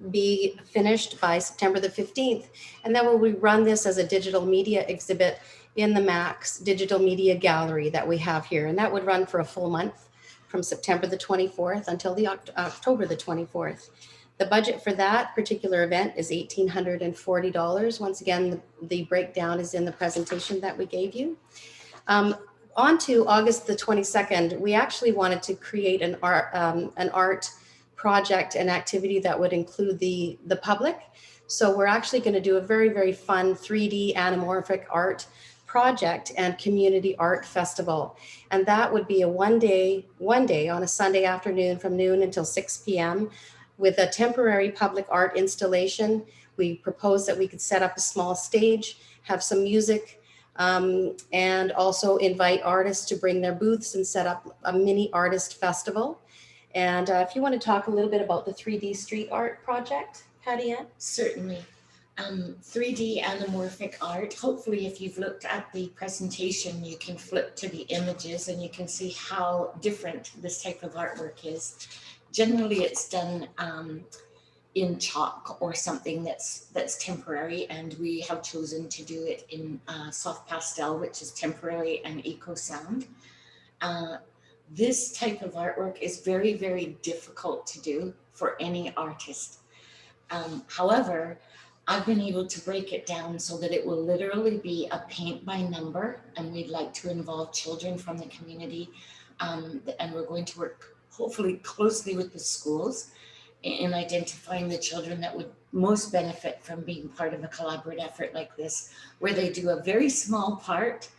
be finished by September the 15th, and then we run this as a digital media exhibit in the Max Digital Media Gallery that we have here, and that would run for a full month from September the 24th until the October the 24th. The budget for that particular event is $1,840. Once again, the breakdown is in the presentation that we gave you. On to August the 22nd, we actually wanted to create an art project and activity that would include the public. So we're actually going to do a very, very fun 3D anamorphic art project and community art festival. And that would be a one day on a Sunday afternoon from noon until 6 p.m. with a temporary public art installation. We proposed that we could set up a small stage, have some music, and also invite artists to bring their booths and set up a mini artist festival. And if you want to talk a little bit about the 3D street art project, Patty Ann? Certainly. 3D anamorphic art. Hopefully, if you've looked at the presentation, you can flip to the images and you can see how different this type of artwork is. Generally, it's done in chalk or something that's temporary, and we have chosen to do it in soft pastel, which is temporary and eco sound. This type of artwork is very, very difficult to do for any artist. However, I've been able to break it down so that it will literally be a paint by number, and we'd like to involve children from the community. And we're going to work hopefully closely with the schools in identifying the children that would most benefit from being part of a collaborative effort like this, where they do a very small part,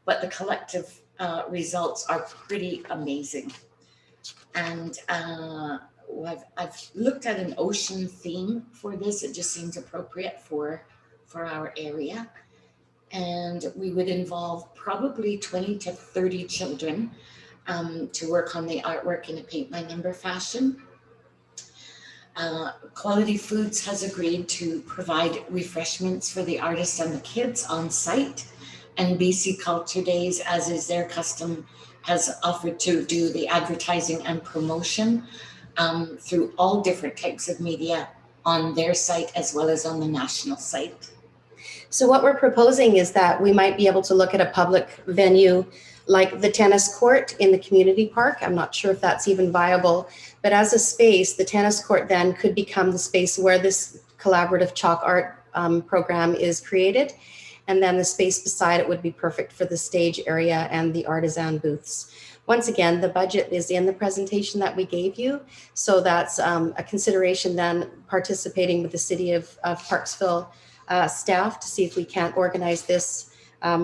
but the collective results are pretty amazing. And I've looked at an ocean theme for this. It just seems appropriate for our area. And we would involve probably 20 to 30 children to work on the artwork in a paint by number fashion. Quality Foods has agreed to provide refreshments for the artists and the kids on site. And BC Culture Days, as is their custom, has offered to do the advertising and promotion through all different types of media on their site as well as on the national site. So what we're proposing is that we might be able to look at a public venue like the tennis court in the community park. I'm not sure if that's even viable, but as a space, the tennis court then could become the space where this collaborative chalk art program is created. And then the space beside it would be perfect for the stage area and the artisan booths. Once again, the budget is in the presentation that we gave you. So that's a consideration then participating with the City of Parksville staff to see if we can't organize this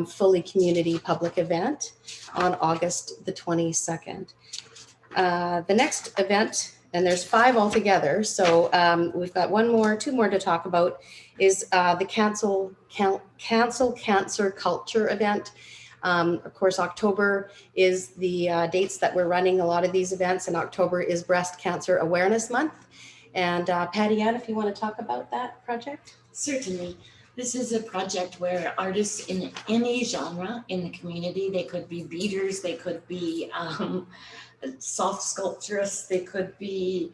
fully community public event on August the 22nd. The next event, and there's 5 altogether, so we've got two more to talk about, is the Cancel Cancer Culture event. Of course, October is the dates that we're running a lot of these events, and October is Breast Cancer Awareness Month. And Patty Ann, if you want to talk about that project. Certainly. This is a project where artists in any genre in the community, they could be beaders, they could be soft sculpturists, they could be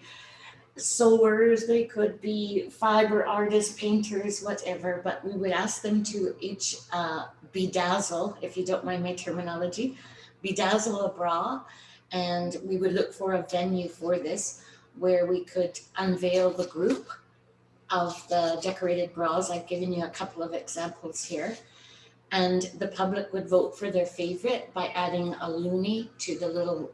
sewers, they could be fiber artists, painters, whatever, but we would ask them to each bedazzle, if you don't mind my terminology, bedazzle a bra, and we would look for a venue for this where we could unveil the group of the decorated bras. I've given you a couple of examples here. And the public would vote for their favorite by adding a loonie to the little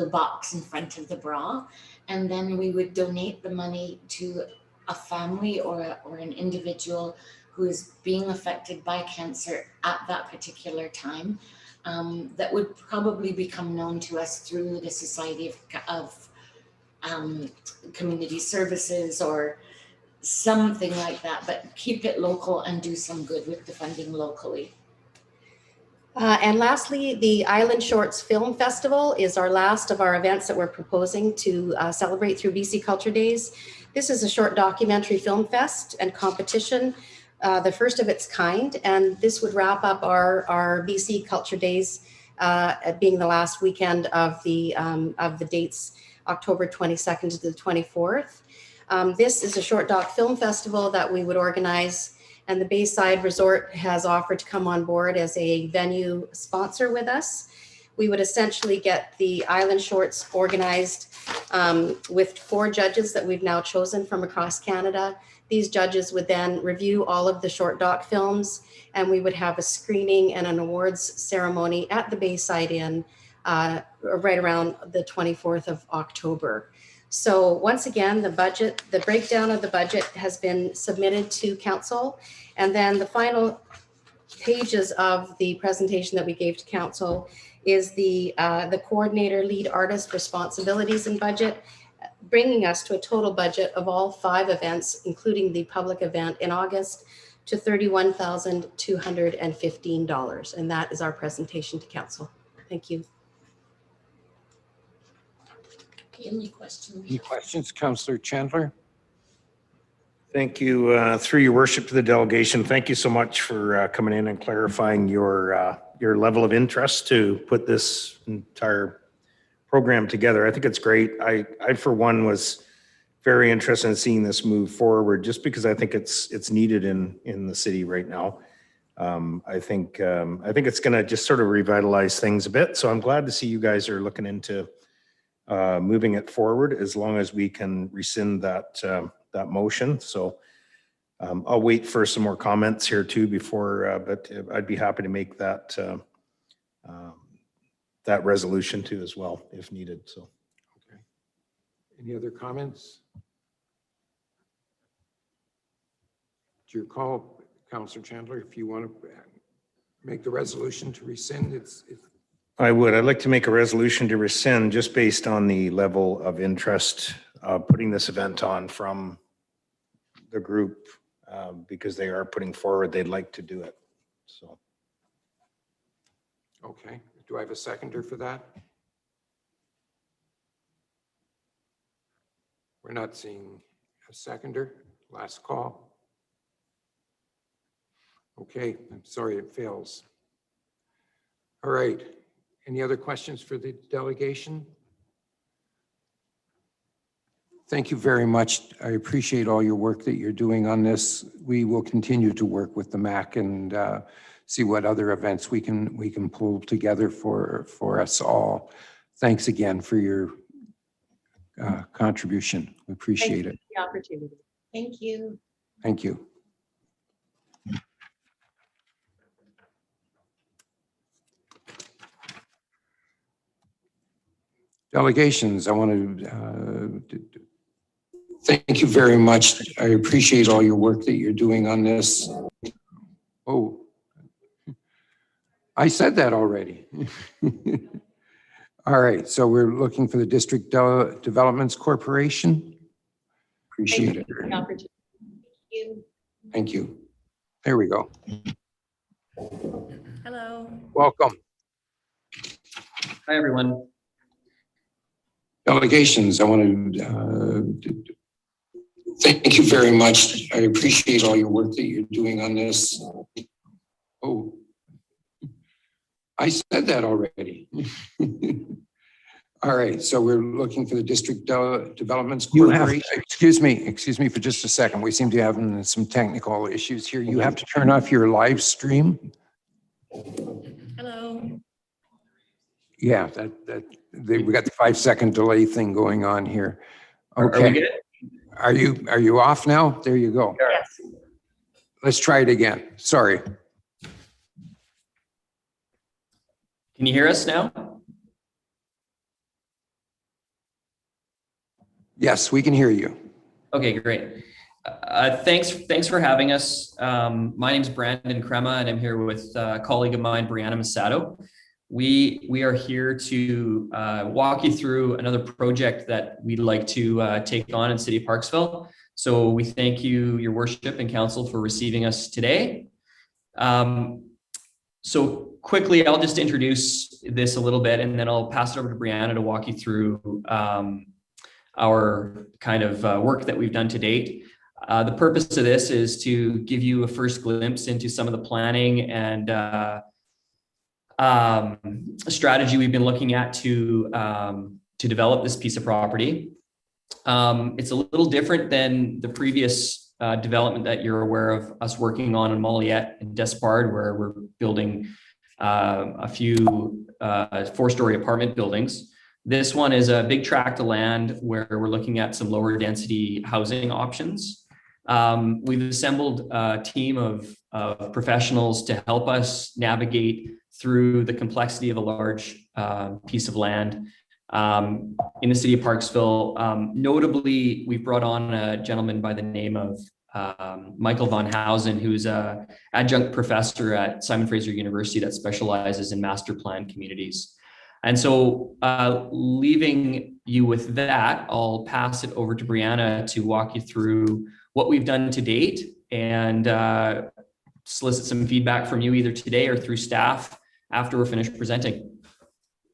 box in front of the bra. And then we would donate the money to a family or an individual who is being affected by cancer at that particular time. That would probably become known to us through the Society of Community Services or something like that, but keep it local and do some good with the funding locally. And lastly, the Island Shorts Film Festival is our last of our events that we're proposing to celebrate through BC Culture Days. This is a short documentary film fest and competition, the first of its kind, and this would wrap up our BC Culture Days being the last weekend of the dates, October 22nd to the 24th. This is a short doc film festival that we would organize, and the Bayside Resort has offered to come on board as a venue sponsor with us. We would essentially get the Island Shorts organized with 4 judges that we've now chosen from across Canada. These judges would then review all of the short doc films, and we would have a screening and an awards ceremony at the Bayside Inn right around the 24th of October. So once again, the breakdown of the budget has been submitted to council. And then the final pages of the presentation that we gave to council is the coordinator lead artist responsibilities and budget, bringing us to a total budget of all 5 events, including the public event in August, to $31,215. And that is our presentation to council. Thank you. Any questions? Any questions, Councillor Chandler? Thank you, through your worship to the delegation. Thank you so much for coming in and clarifying your level of interest to put this entire program together. I think it's great. I for one was very interested in seeing this move forward, just because I think it's needed in the city right now. I think it's going to just sort of revitalize things a bit. So I'm glad to see you guys are looking into moving it forward, as long as we can rescind that motion. So I'll wait for some more comments here too before, but I'd be happy to make that that resolution too as well if needed. So. Okay. Any other comments? It's your call, Councillor Chandler, if you want to make the resolution to rescind. I would. I'd like to make a resolution to rescind just based on the level of interest putting this event on from the group because they are putting forward they'd like to do it. So. Okay. Do I have a seconder for that? We're not seeing a seconder. Last call. Okay, I'm sorry, it fails. All right. Any other questions for the delegation? Thank you very much. I appreciate all your work that you're doing on this. We will continue to work with the MAC and see what other events we can pull together for us all. Thanks again for your contribution. We appreciate it. The opportunity. Thank you. Thank you. Delegations, I want to thank you very much. I appreciate all your work that you're doing on this. Oh, I said that already. All right, so we're looking for the District Developments Corporation. Appreciate it. Thank you. Thank you. There we go. Hello. Welcome. Hi, everyone. Delegations, I want to thank you very much. I appreciate all your work that you're doing on this. Oh, I said that already. All right, so we're looking for the District Developments Corporation. Excuse me for just a second. We seem to be having some technical issues here. You have to turn off your live stream. Hello. Yeah, we got the 5-second delay thing going on here. Okay. Are we good? Are you off now? There you go. Yes. Let's try it again. Sorry. Can you hear us now? Yes, we can hear you. Okay, great. Thanks for having us. My name is Brandon Crema, and I'm here with a colleague of mine, Brianna Mussatto. We are here to walk you through another project that we'd like to take on in City of Parksville. So we thank you, Your Worship and Council, for receiving us today. So quickly, I'll just introduce this a little bit, and then I'll pass it over to Brianna to walk you through our kind of work that we've done to date. The purpose of this is to give you a first glimpse into some of the planning and strategy we've been looking at to develop this piece of property. It's a little different than the previous development that you're aware of us working on in Molliet and Despard, where we're building a few 4-story apartment buildings. This one is a big tract of land where we're looking at some lower density housing options. We've assembled a team of professionals to help us navigate through the complexity of a large piece of land in the City of Parksville. Notably, we've brought on a gentleman by the name of Michael Von Hausen, who's an adjunct professor at Simon Fraser University that specializes in master plan communities. And so leaving you with that, I'll pass it over to Brianna to walk you through what we've done to date and solicit some feedback from you either today or through staff after we're finished presenting.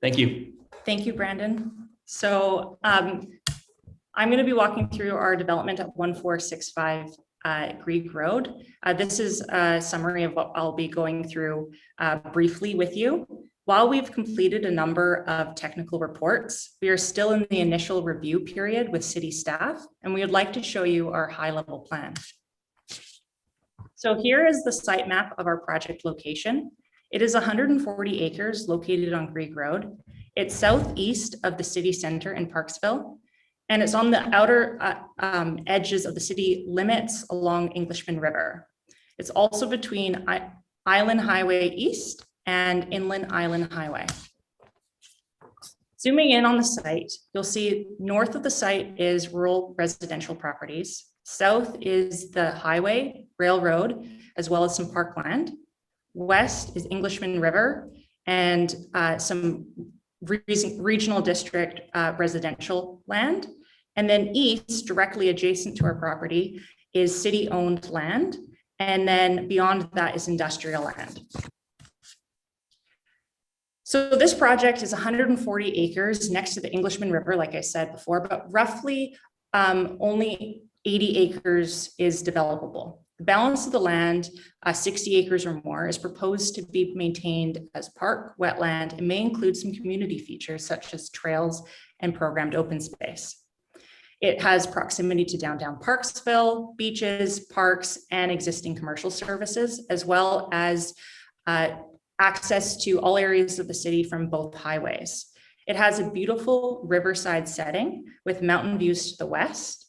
Thank you. Thank you, Brandon. So I'm going to be walking through our development at 1465 Greig Road. This is a summary of what I'll be going through briefly with you. While we've completed a number of technical reports, we are still in the initial review period with city staff, and we would like to show you our high-level plan. So here is the site map of our project location. It is 140 acres located on Greig Road. It's southeast of the city center in Parksville, and it's on the outer edges of the city limits along Englishman River. It's also between Island Highway East and Inland Island Highway. Zooming in on the site, you'll see north of the site is rural residential properties. South is the highway, railroad, as well as some parkland. West is Englishman River and some regional district residential land. And then east, directly adjacent to our property, is city-owned land. And then beyond that is industrial land. So this project is 140 acres next to the Englishman River, like I said before, but roughly only 80 acres is developable. The balance of the land, 60 acres or more, is proposed to be maintained as park, wetland, and may include some community features such as trails and programmed open space. It has proximity to downtown Parksville, beaches, parks, and existing commercial services, as well as access to all areas of the city from both highways. It has a beautiful riverside setting with mountain views to the west.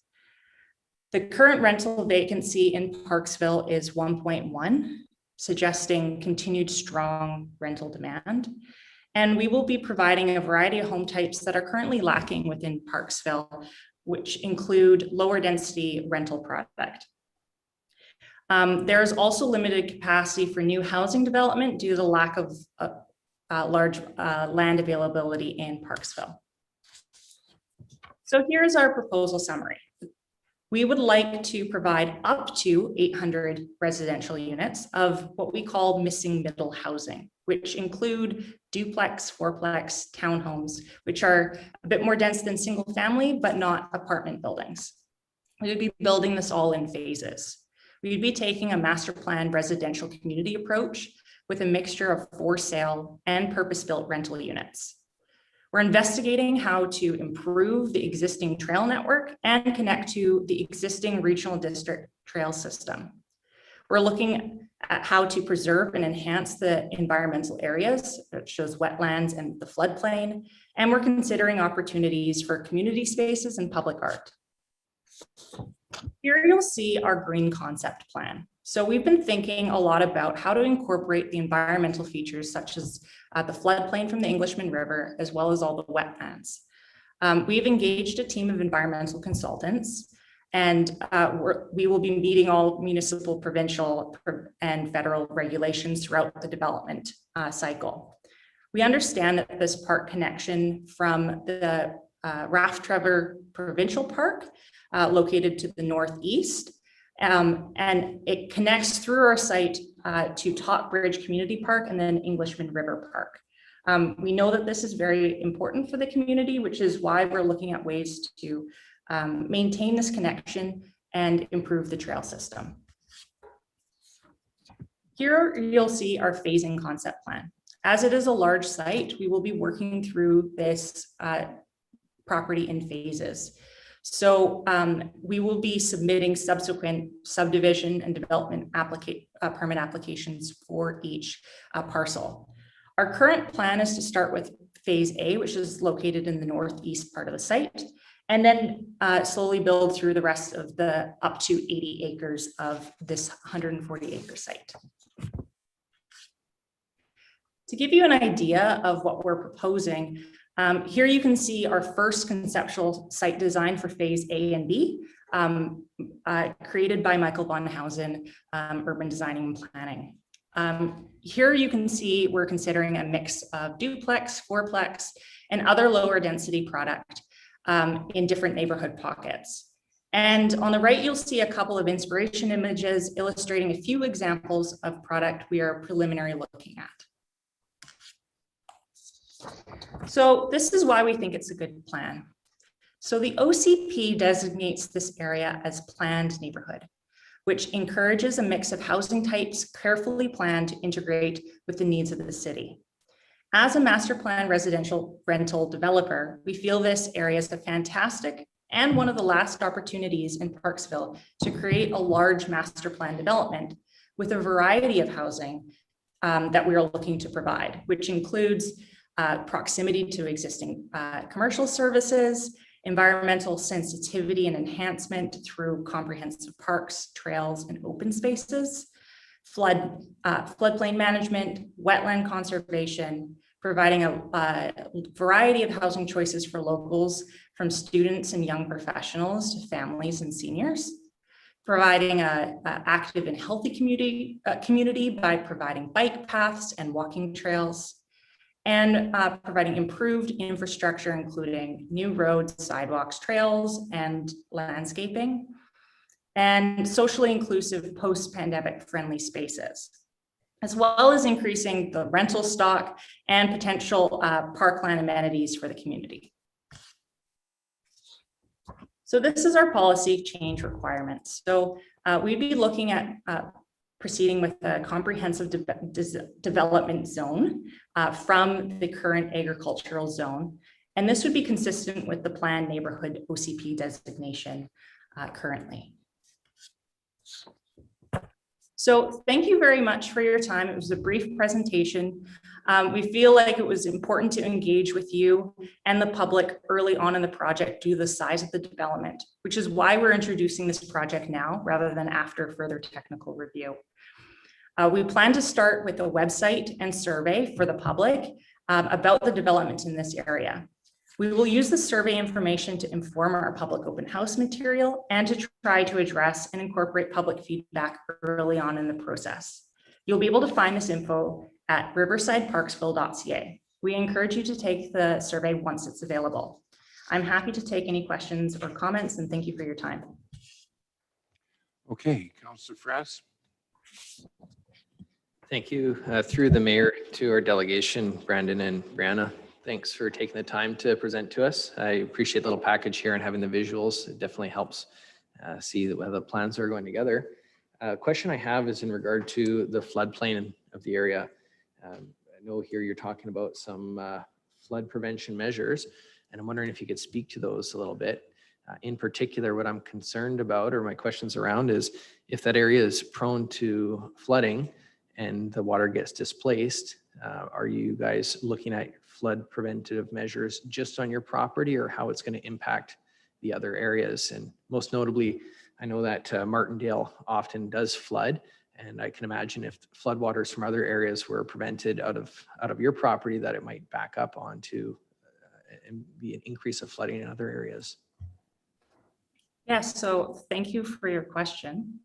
The current rental vacancy in Parksville is 1.1, suggesting continued strong rental demand. And we will be providing a variety of home types that are currently lacking within Parksville, which include lower density rental product. There's also limited capacity for new housing development due to the lack of large land availability in Parksville. So here's our proposal summary. We would like to provide up to 800 residential units of what we call missing middle housing, which include duplex, fourplex, townhomes, which are a bit more dense than single family, but not apartment buildings. We would be building this all in phases. We'd be taking a master plan residential community approach with a mixture of for sale and purpose-built rental units. We're investigating how to improve the existing trail network and connect to the existing regional district trail system. We're looking at how to preserve and enhance the environmental areas, such as wetlands and the floodplain, and we're considering opportunities for community spaces and public art. Here you'll see our green concept plan. So we've been thinking a lot about how to incorporate the environmental features such as the floodplain from the Englishman River, as well as all the wetlands. We've engaged a team of environmental consultants, and we will be meeting all municipal, provincial, and federal regulations throughout the development cycle. We understand that this park connection from the Raft Trevor Provincial Park, located to the northeast, and it connects through our site to Top Bridge Community Park and then Englishman River Park. We know that this is very important for the community, which is why we're looking at ways to maintain this connection and improve the trail system. Here you'll see our phasing concept plan. As it is a large site, we will be working through this property in phases. So we will be submitting subsequent subdivision and development permit applications for each parcel. Our current plan is to start with phase A, which is located in the northeast part of the site, and then slowly build through the rest of the up to 80 acres of this 140 acre site. To give you an idea of what we're proposing, here you can see our first conceptual site design for phase A and B, created by Michael Bonhausen, Urban Designing and Planning. Here you can see we're considering a mix of duplex, fourplex, and other lower density product in different neighborhood pockets. And on the right, you'll see a couple of inspiration images illustrating a few examples of product we are preliminary looking at. So this is why we think it's a good plan. So the OCP designates this area as planned neighborhood, which encourages a mix of housing types carefully planned to integrate with the needs of the city. As a master plan residential rental developer, we feel this area is a fantastic and one of the last opportunities in Parksville to create a large master plan development with a variety of housing that we are looking to provide, which includes proximity to existing commercial services environmental sensitivity and enhancement through comprehensive parks, trails, and open spaces, floodplain management, wetland conservation, providing a variety of housing choices for locals, from students and young professionals to families and seniors, providing a active and healthy community by providing bike paths and walking trails, and providing improved infrastructure, including new roads, sidewalks, trails, and landscaping, and socially inclusive post-pandemic friendly spaces, as well as increasing the rental stock and potential parkland amenities for the community. So this is our policy change requirements. So we'd be looking at proceeding with a comprehensive development zone from the current agricultural zone. And this would be consistent with the planned neighborhood OCP designation currently. So thank you very much for your time. It was a brief presentation. We feel like it was important to engage with you and the public early on in the project due to the size of the development, which is why we're introducing this project now rather than after further technical review. We plan to start with a website and survey for the public about the development in this area. We will use the survey information to inform our public open house material and to try to address and incorporate public feedback early on in the process. You'll be able to find this info at riversideparksville.ca. We encourage you to take the survey once it's available. I'm happy to take any questions or comments, and thank you for your time. Okay, Councillor Frass. Thank you. Through the mayor to our delegation, Brandon and Brianna, thanks for taking the time to present to us. I appreciate the little package here and having the visuals. It definitely helps see how the plans are going together. Question I have is in regard to the floodplain of the area. I know here you're talking about some flood prevention measures, and I'm wondering if you could speak to those a little bit. In particular, what I'm concerned about, or my questions around, is if that area is prone to flooding and the water gets displaced, are you guys looking at flood preventative measures just on your property, or how it's going to impact the other areas? And most notably, I know that Martindale often does flood, and I can imagine if floodwaters from other areas were prevented out of your property, that it might back up onto and be an increase of flooding in other areas. Yes, so thank you for your question.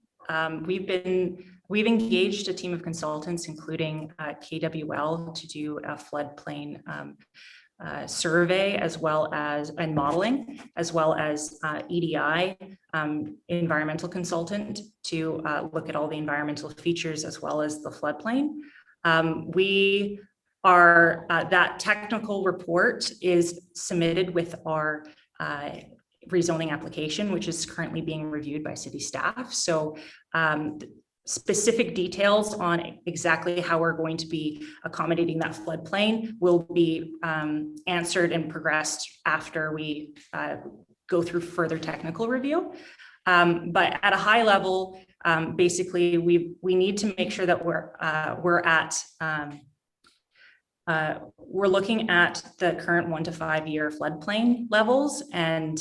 We've engaged a team of consultants, including KWL, to do a floodplain survey, as well as and modeling, as well as EDI, environmental consultant, to look at all the environmental features as well as the floodplain. We are that technical report is submitted with our rezoning application, which is currently being reviewed by city staff. So specific details on exactly how we're going to be accommodating that floodplain will be answered and progressed after we go through further technical review. But at a high level, basically, we need to make sure that we're looking at the current 1 to 5 year floodplain levels, and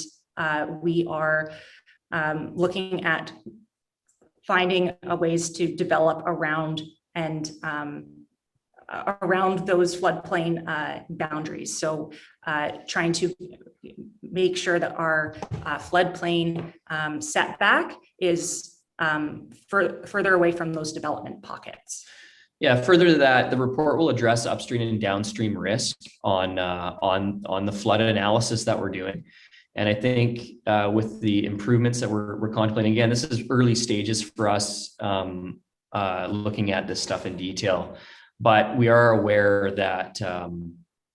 we are looking at finding ways to develop around and around those floodplain boundaries. So trying to make sure that our floodplain setback is further away from those development pockets. Yeah, further to that, the report will address upstream and downstream risk on the flood analysis that we're doing. And I think with the improvements that we're contemplating, again, this is early stages for us looking at this stuff in detail, but we are aware that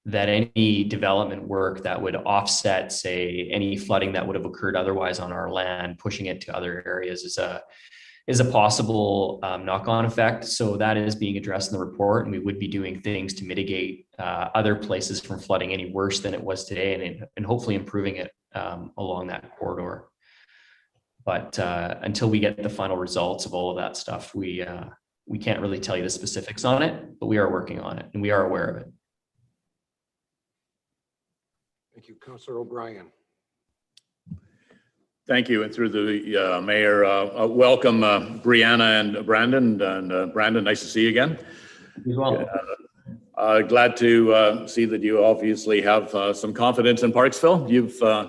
that any development work that would offset, say, any flooding that would have occurred otherwise on our land, pushing it to other areas is a possible knock-on effect. So that is being addressed in the report, and we would be doing things to mitigate other places from flooding any worse than it was today, and hopefully improving it along that corridor. But until we get the final results of all of that stuff, we can't really tell you the specifics on it, but we are working on it and we are aware of it. Thank you, Councillor O'Brien. Thank you, and through the mayor, welcome Brianna and Brandon. And Brandon, nice to see you again. As well. Glad to see that you obviously have some confidence in Parksville.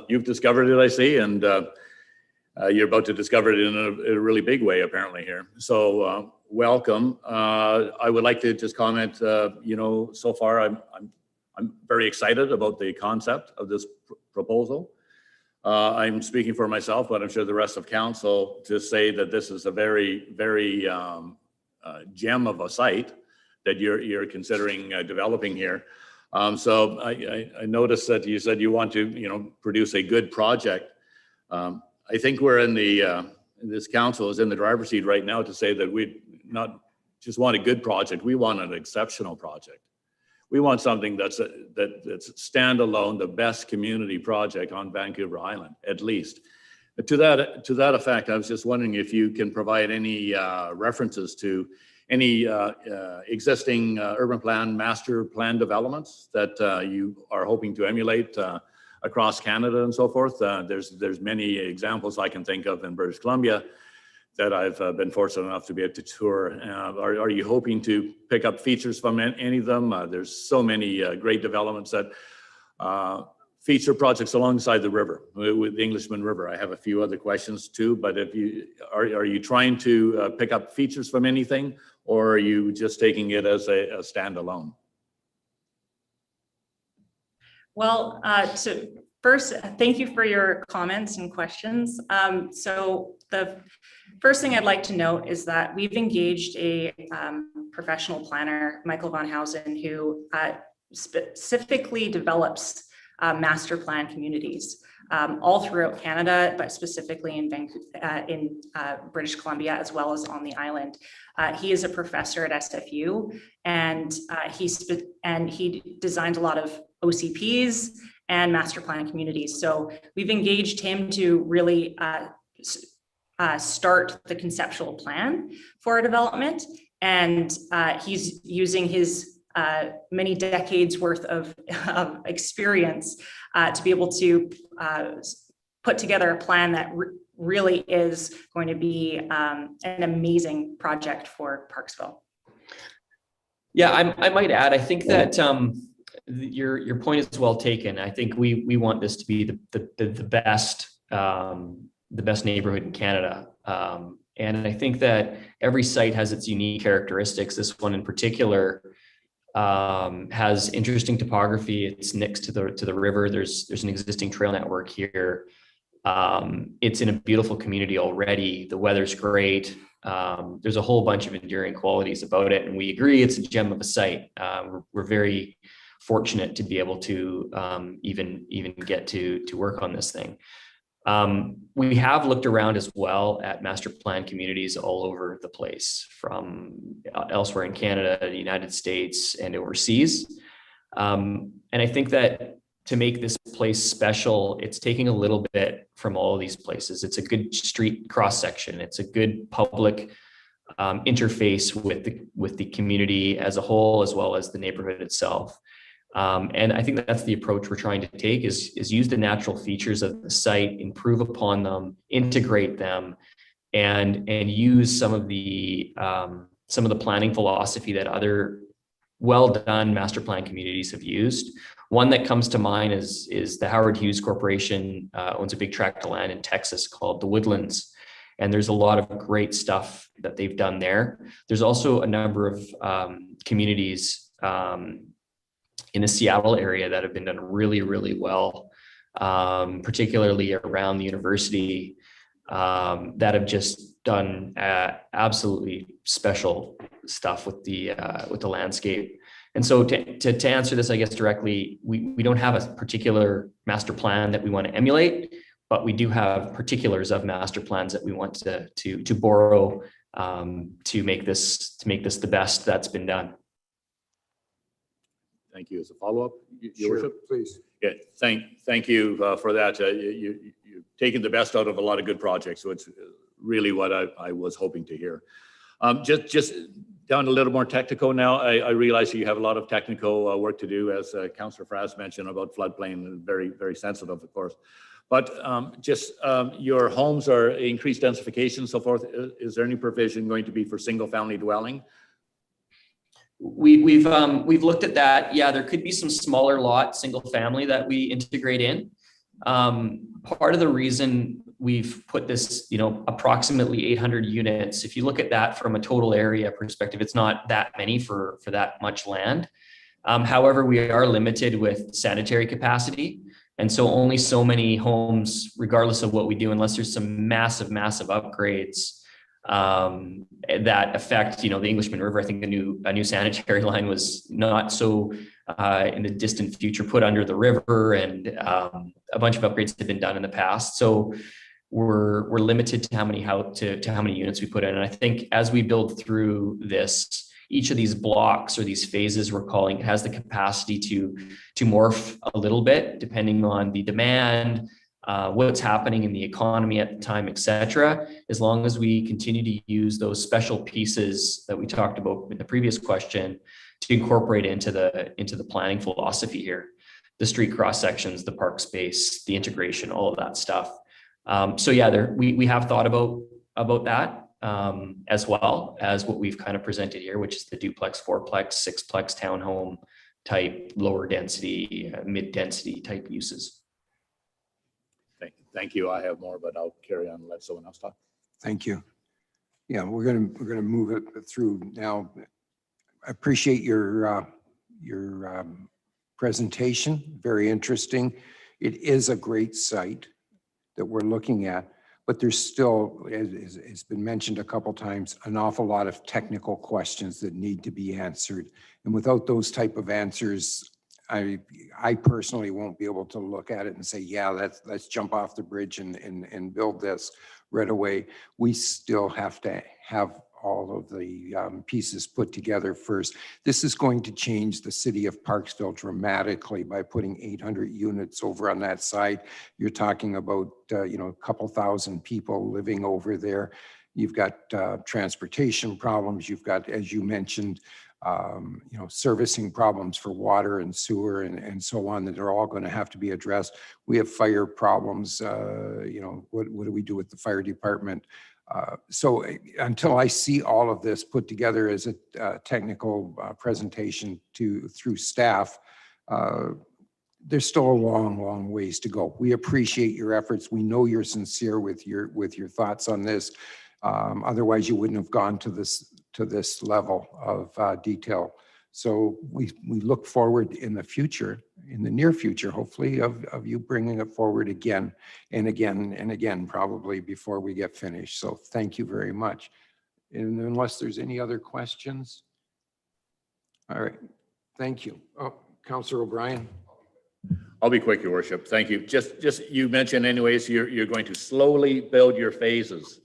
You've discovered it, I see, and you're about to discover it in a really big way, apparently here. So welcome. I would like to just comment. So far I'm very excited about the concept of this proposal. I'm speaking for myself, but I'm sure the rest of council to say that this is a very, very gem of a site that you're considering developing here. So I noticed that you said you want to, produce a good project. I think we're in this council is in the driver's seat right now to say that we not just want a good project, we want an exceptional project. We want something that's standalone, the best community project on Vancouver Island, at least. To that effect, I was just wondering if you can provide any references to any existing urban plan, master plan developments that you are hoping to emulate across Canada and so forth. There's many examples I can think of in British Columbia that I've been fortunate enough to be able to tour. Are you hoping to pick up features from any of them? There's so many great developments that feature projects alongside the river, with the Englishman River. I have a few other questions too, but if you are you trying to pick up features from anything, or are you just taking it as a standalone? Well, first, thank you for your comments and questions. So the first thing I'd like to note is that we've engaged a professional planner, Michael Van Housen, who specifically develops master plan communities all throughout Canada, but specifically in British Columbia, as well as on the island. He is a professor at SFU, and he designed a lot of OCPs and master plan communities. So we've engaged him to really start the conceptual plan for our development. And he's using his many decades worth of experience to be able to put together a plan that really is going to be an amazing project for Parksville. Yeah, I might add, I think that your point is well taken. I think we want this to be the best neighborhood in Canada. And I think that every site has its unique characteristics. This one in particular has interesting topography. It's next to the river. There's an existing trail network here. It's in a beautiful community already. The weather's great. There's a whole bunch of enduring qualities about it, and we agree it's a gem of a site. We're very fortunate to be able to even get to work on this thing. We have looked around as well at master plan communities all over the place, from elsewhere in Canada, the United States, and overseas. And I think that to make this place special, it's taking a little bit from all of these places. It's a good street cross section. It's a good public interface with the community as a whole, as well as the neighborhood itself. And I think that's the approach we're trying to take is use the natural features of the site, improve upon them, integrate them, and use some of the planning philosophy that other well-done master plan communities have used. One that comes to mind is the Howard Hughes Corporation owns a big tract of land in Texas called the Woodlands. And there's a lot of great stuff that they've done there. There's also a number of communities in the Seattle area that have been done really, really well, particularly around the university, that have just done absolutely special stuff with the landscape. And so to answer this, I guess directly, we don't have a particular master plan that we want to emulate, but we do have particulars of master plans that we want to borrow to make this the best that's been done. Thank you. As a follow-up, Your Sure, Worship? please. Yeah, thank you for that. You've taken the best out of a lot of good projects, so it's really what I was hoping to hear. Just down a little more technical now. I realize you have a lot of technical work to do, as Councillor Frass mentioned about floodplain, and very, very sensitive, of course. But your homes are increased densification and so forth. Is there any provision going to be for single-family dwelling? We've looked at that. Yeah, there could be some smaller lot, single family that we integrate in. Part of the reason we've put this, approximately 800 units, if you look at that from a total area perspective, it's not that many for that much land. However, we are limited with sanitary capacity. And so only so many homes, regardless of what we do, unless there's some massive upgrades that affect, the Englishman River. I think a new sanitary line was not so in the distant future put under the river, and a bunch of upgrades have been done in the past. So we're limited to how many units we put in. And I think as we build through this, each of these blocks or these phases we're calling has the capacity to morph a little bit depending on the demand, what's happening in the economy at the time, et cetera, as long as we continue to use those special pieces that we talked about in the previous question to incorporate into the planning philosophy here, the street cross sections, the park space, the integration, all of that stuff. So yeah, we have thought about that as well as what we've kind of presented here, which is the duplex, fourplex, sixplex townhome type, lower density, mid density type uses. Thank you. I have more, but I'll carry on and let someone else talk. Thank you. Yeah, we're gonna move it through now. I appreciate your presentation. Very interesting. It is a great site that we're looking at, but there's still, as it's been mentioned a couple times, an awful lot of technical questions that need to be answered. And without those type of answers, I personally won't be able to look at it and say, yeah, let's jump off the bridge and build this right away. We still have to have all of the pieces put together first. This is going to change the city of Parksville dramatically by putting 800 units over on that side. You're talking about, a couple thousand people living over there. You've got transportation problems. You've got, as you mentioned, servicing problems for water and sewer and so on that are all going to have to be addressed. We have fire problems. What do we do with the fire department? So until I see all of this put together as a technical presentation through staff, there's still a long ways to go. We appreciate your efforts. We know you're sincere with your thoughts on this. Otherwise, you wouldn't have gone to this level of detail. So we look forward in the near future, hopefully, of you bringing it forward again and again and again, probably before we get finished. So thank you very much. And unless there's any other questions. All right, thank you. Oh, Councillor O'Brien. I'll be quick, Your Worship. Thank you. Just you mentioned anyways, you're going to slowly build your phases.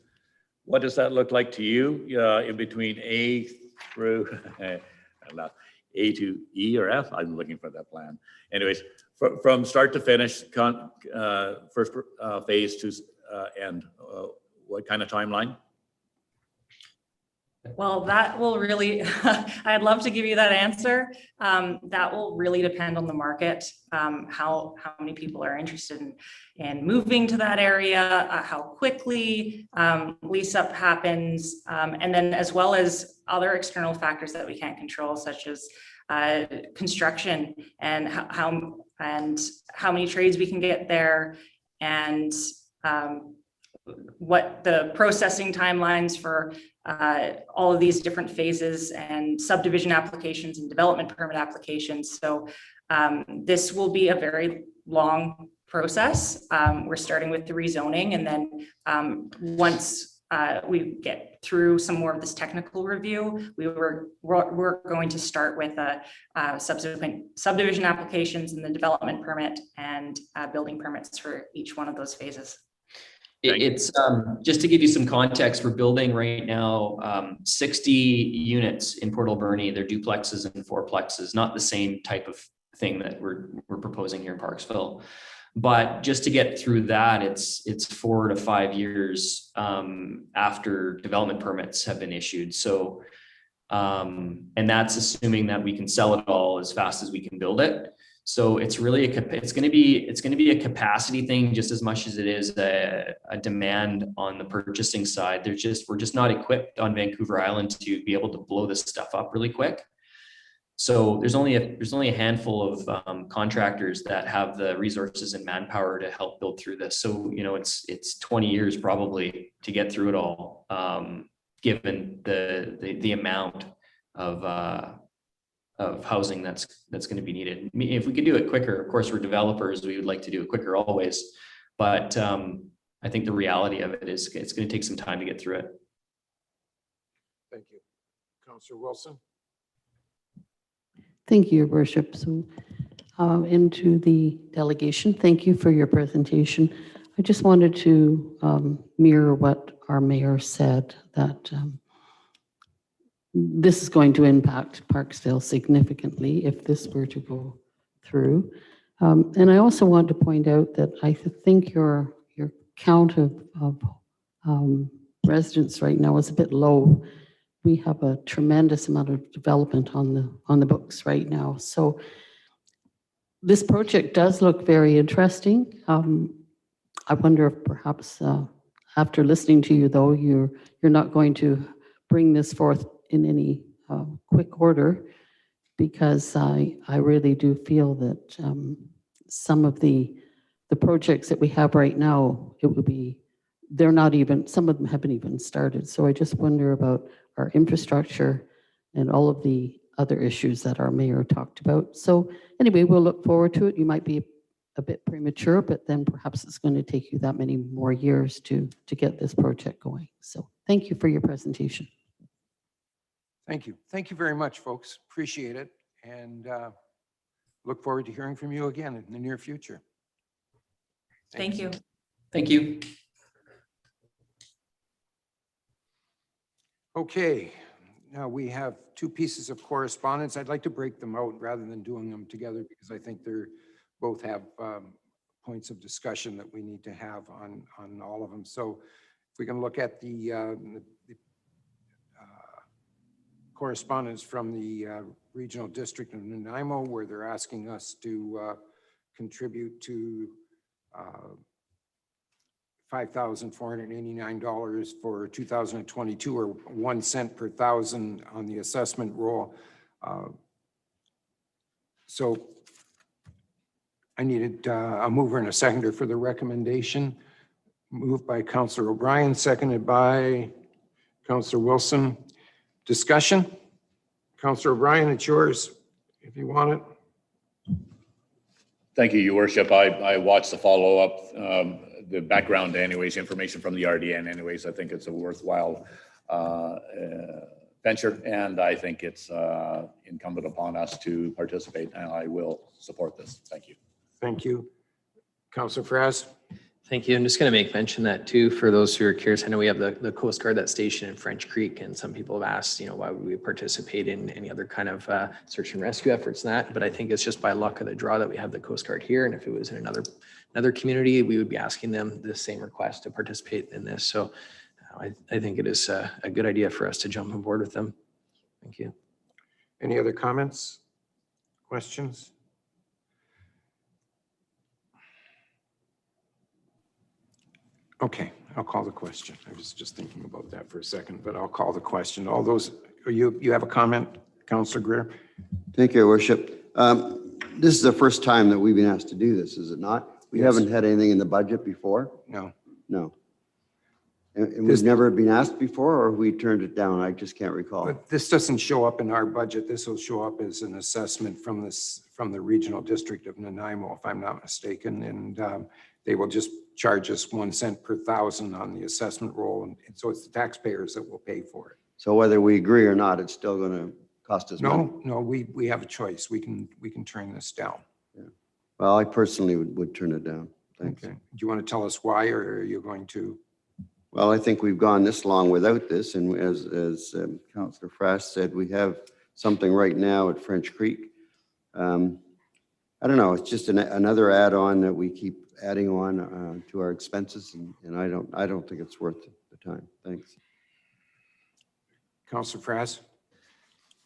What does that look like to you in between A through A to E or F? I'm looking for that plan. Anyways, from start to finish, first phase to end, what kind of timeline? Well, that will really, I'd love to give you that answer. That will really depend on the market, how many people are interested in moving to that area, how quickly lease up happens, and then as well as other external factors that we can't control, such as construction and how many trades we can get there, and what the processing timelines for all of these different phases and subdivision applications and development permit applications. So this will be a very long process. We're starting with the rezoning, and then once we get through some more of this technical review, we're going to start with subsequent subdivision applications and the development permit and building permits for each one of those phases. It's just to give you some context, we're building right now 60 units in Port Alberni. They're duplexes and fourplexes, not the same type of thing that we're proposing here in Parksville. But just to get through that, it's 4 to 5 years after development permits have been issued. So, and that's assuming that we can sell it all as fast as we can build it. So it's really it's going to be a capacity thing just as much as it is a demand on the purchasing side. We're just not equipped on Vancouver Island to be able to blow this stuff up really quick. So there's only a handful of contractors that have the resources and manpower to help build through this. So, you know, it's 20 years probably to get through it all, given the amount of housing that's going to be needed. I mean, if we could do it quicker, of course, we're developers, we would like to do it quicker always. But I think the reality of it is it's going to take some time to get through it. Thank you. Councillor Wilson? Thank you, Your Worship. So into the delegation, thank you for your presentation. I just wanted to mirror what our mayor said, that this is going to impact Parksville significantly if this were to go through. And I also want to point out that I think your count of residents right now is a bit low. We have a tremendous amount of development on the books right now. So this project does look very interesting. I wonder if perhaps after listening to you, though, you're not going to bring this forth in any quick order, because I really do feel that some of the projects that we have right now, they're not even, some of them haven't even started. So I just wonder about our infrastructure and all of the other issues that our mayor talked about. So anyway, we'll look forward to it. You might be a bit premature, but then perhaps it's going to take you that many more years to get this project going. So thank you for your presentation. Thank you. Thank you very much, folks. Appreciate it. And look forward to hearing from you again in the near future. Thank you. Thank you. Okay, now we have two pieces of correspondence. I'd like to break them out rather than doing them together, because I think they're both have points of discussion that we need to have on all of them. So if we can look at the correspondence from the Regional District of Nanaimo, where they're asking us to contribute to $5,489 for 2022, or 1 cent per thousand on the assessment roll. So I needed a mover and a seconder for the recommendation. Moved by Councillor O'Brien, seconded by Councillor Wilson. Discussion? Councillor O'Brien, it's yours if you want it. Thank you, Your Worship. I watched the follow-up, the background anyways, information from the RDN anyways. I think it's a worthwhile venture, and I think it's incumbent upon us to participate, and I will support this. Thank you. Thank you. Councillor Fraz? Thank you. I'm just going to make mention that too, for those who are curious. I know we have the Coast Guard that's stationed in French Creek, and some people have asked, why would we participate in any other kind of search and rescue efforts and that. But I think it's just by luck of the draw that we have the Coast Guard here. And if it was in another community, we would be asking them the same request to participate in this. So I think it is a good idea for us to jump on board with them. Thank you. Any other comments, questions? Okay, I'll call the question. I was just thinking about that for a second, but I'll call the question. All those, you have a comment, Councillor Greer? Thank you, Your Worship. This is the first time that we've been asked to do this, is it not? We Yes. haven't had anything in the budget before? No. No. And we've never been asked before, or we turned it down? I just can't recall. But this doesn't show up in our budget. This will show up as an assessment from the Regional District of Nanaimo, if I'm not mistaken. And they will just charge us 1 cent per thousand on the assessment roll. And so it's the taxpayers that will pay for it. So whether we agree or not, it's still going to cost us money? No, we have a choice. We can turn this down. Yeah. Well, I personally would turn it down. Thanks. Okay. Do you want to tell us why, or are you going to? Well, I think we've gone this long without this, and as Councillor Frost said, we have something right now at French Creek. I don't know, it's just another add-on that we keep adding on to our expenses, and I don't think it's worth the time. Thanks. Councillor Fraz?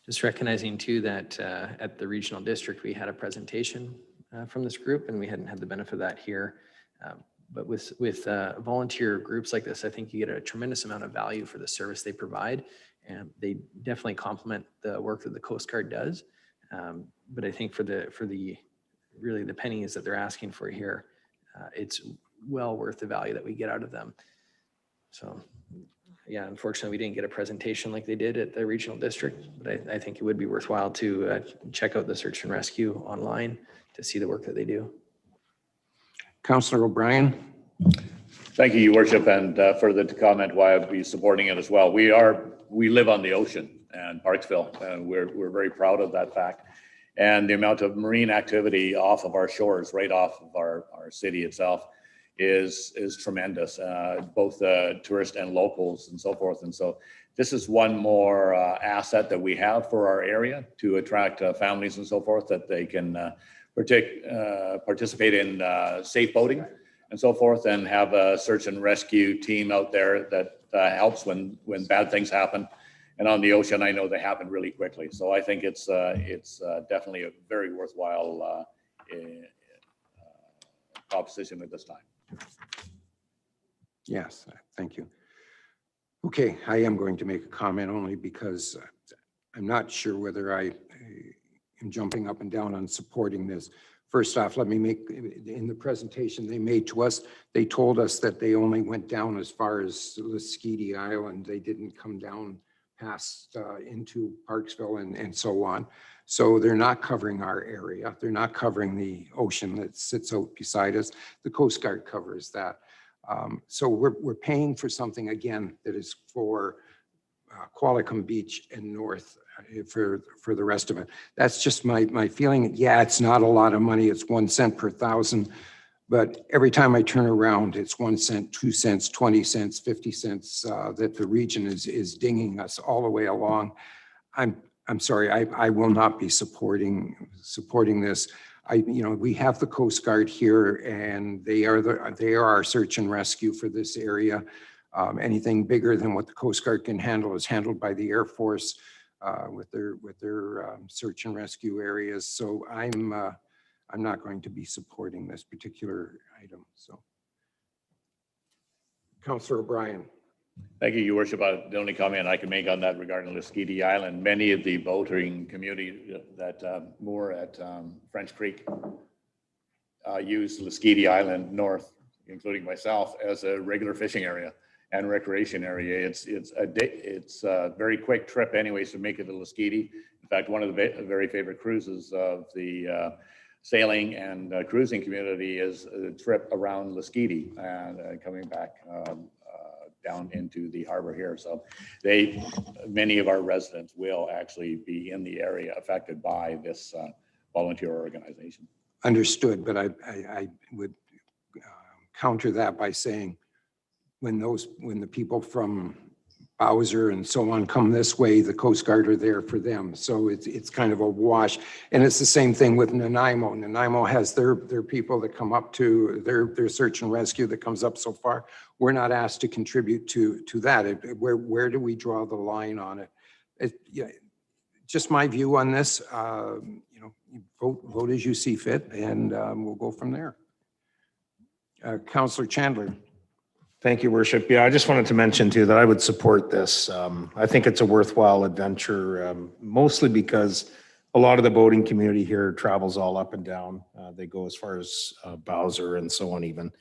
Just recognizing too that at the regional district, we had a presentation from this group, and we hadn't had the benefit of that here. But with volunteer groups like this, I think you get a tremendous amount of value for the service they provide, and they definitely complement the work that the Coast Guard does. But I think for the really the pennies that they're asking for here, it's well worth the value that we get out of them. So yeah, unfortunately, we didn't get a presentation like they did at the regional district, but I think it would be worthwhile to check out the search and rescue online to see the work that they do. Councillor O'Brien. Thank you, Your Worship, and further to comment why I'd be supporting it as well. We live on the ocean and Parksville, and we're very proud of that fact. And the amount of marine activity off of our shores, right off of our city itself, is tremendous, both tourists and locals and so forth. And so this is one more asset that we have for our area to attract families and so forth, that they can participate in safe boating and so forth, and have a search and rescue team out there that helps when bad things happen. And on the ocean, I know they happen really quickly. So I think it's definitely a very worthwhile proposition at this time. Yes, thank you. Okay, I am going to make a comment only because I'm not sure whether I am jumping up and down on supporting this. First off, let me make, in the presentation they made to us, they told us that they only went down as far as Lasqueti Island. They didn't come down past into Parksville and so on. So they're not covering our area. They're not covering the ocean that sits out beside us. The Coast Guard covers that. So we're paying for something, again, that is for Qualicum Beach and north for the rest of it. That's just my feeling. Yeah, it's not a lot of money. It's 1 cent per thousand. But every time I turn around, it's 1 cent, 2 cents, 20 cents, 50 cents that the region is dinging us all the way along. I'm sorry, I will not be supporting this. We have the Coast Guard here, and they are our search and rescue for this area. Anything bigger than what the Coast Guard can handle is handled by the Air Force with their search and rescue areas. So I'm not going to be supporting this particular item. So, Councillor O'Brien. Thank you, Your Worship. The only comment I can make on that regarding Lasqueti Island, many of the boating community that moor at French Creek use Lasqueti Island north, including myself, as a regular fishing area and recreation area. It's a very quick trip anyways to make it to Lasqueti. In fact, one of the very favorite cruises of the sailing and cruising community is a trip around Lasqueti and coming back down into the harbor here. So many of our residents will actually be in the area affected by this volunteer organization. Understood, but I would counter that by saying when the people from Bowser and so on come this way, the Coast Guard are there for them. So it's kind of a wash. And it's the same thing with Nanaimo. Nanaimo has their people that come up to their search and rescue that comes up so far. We're not asked to contribute to that. Where do we draw the line on it? Just my view on this. Vote as you see fit, and we'll go from there. Councillor Chandler. Thank you, Worship. Yeah, I just wanted to mention too that I would support this. I think it's a worthwhile adventure, mostly because a lot of the boating community here travels all up and down. They go as far as Bowser and so on even.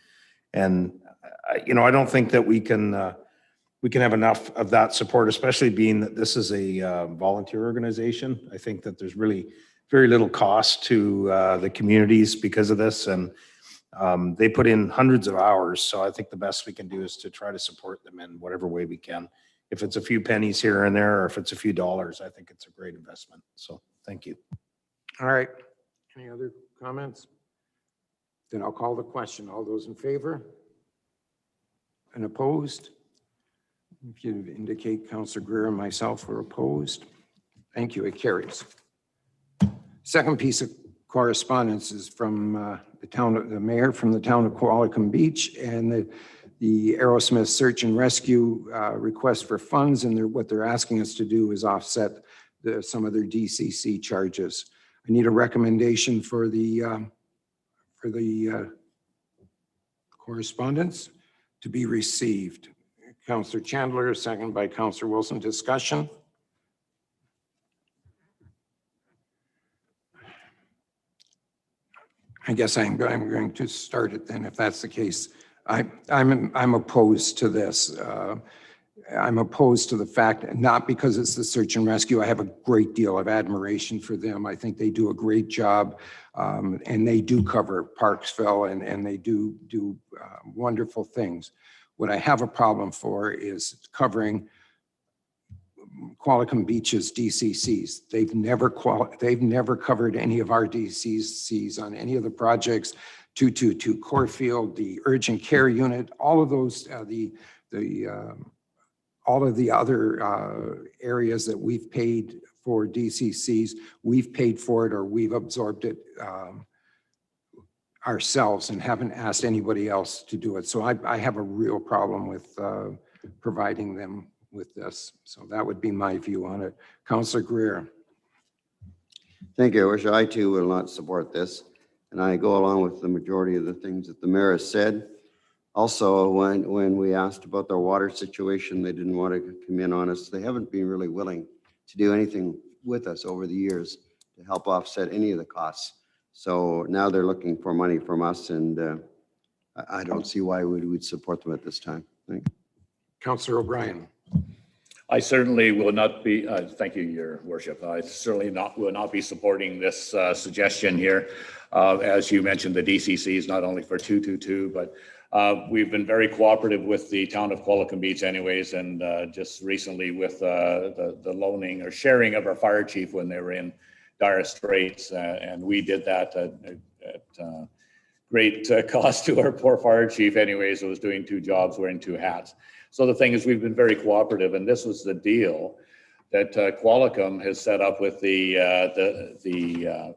And, I don't think that we can have enough of that support, especially being that this is a volunteer organization. I think that there's really very little cost to the communities because of this. And they put in hundreds of hours. So I think the best we can do is to try to support them in whatever way we can. If it's a few pennies here and there, or if it's a few dollars, I think it's a great investment. So thank you. All right. Any other comments? Then I'll call the question. All those in favor? And opposed? If you indicate Councillor Greer and myself are opposed. Thank you. It carries. Second piece of correspondence is from the mayor from the town of Qualicum Beach, and the Aerosmith search and rescue request for funds, and what they're asking us to do is offset some of their DCC charges. I need a recommendation for the for the correspondence to be received. Councillor Chandler, second by Councillor Wilson. Discussion? I guess I'm going to start it then, if that's the case. I'm opposed to this. I'm opposed to the fact, not because it's the search and rescue. I have a great deal of admiration for them. I think they do a great job, and they do cover Parksville, and they do wonderful things. What I have a problem for is covering Qualicum Beach's DCCs. They've never covered any of our DCCs on any of the projects. 222 Corfield, the urgent care unit, all of those, all of the other areas that we've paid for DCCs, we've paid for it or we've absorbed it ourselves and haven't asked anybody else to do it. So I have a real problem with providing them with this. So that would be my view on it. Councillor Greer. Thank you, Your Worship. I too will not support this. And I go along with the majority of the things that the mayor has said. Also, when we asked about their water situation, they didn't want to come in on us. They haven't been really willing to do anything with us over the years to help offset any of the costs. So now they're looking for money from us, and I don't see why we would support them at this time. Thank you. Councillor O'Brien. I certainly will not be, thank you, Your Worship. I certainly will not be supporting this suggestion here. As you mentioned, the DCC is not only for 222, but we've been very cooperative with the town of Qualicum Beach anyways, and just recently with the loaning or sharing of our fire chief when they were in dire straits, and we did that at great cost to our poor fire chief anyways, who was doing two jobs wearing two hats. So the thing is, we've been very cooperative, and this was the deal that Qualicum has set up with the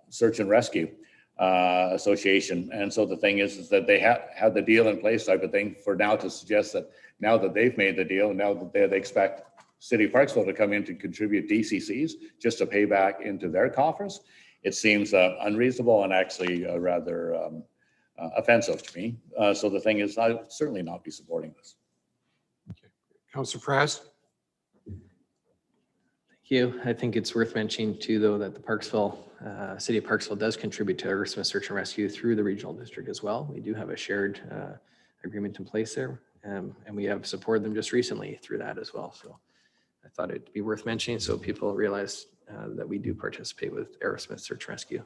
Search and Rescue Association. And so the thing is that they had the deal in place type of thing for now to suggest that now that they've made the deal, now that they expect City of Parksville to come in to contribute DCCs just to pay back into their coffers, it seems unreasonable and actually rather offensive to me. So the thing is, I'll certainly not be supporting this. Councillor Frass. Thank you. I think it's worth mentioning too, though, that the Parksville, City of Parksville does contribute to Erskine Search and Rescue through the regional district as well. We do have a shared agreement in place there, and we have supported them just recently through that as well. So I thought it'd be worth mentioning so people realize that we do participate with Aerosmith Search and Rescue.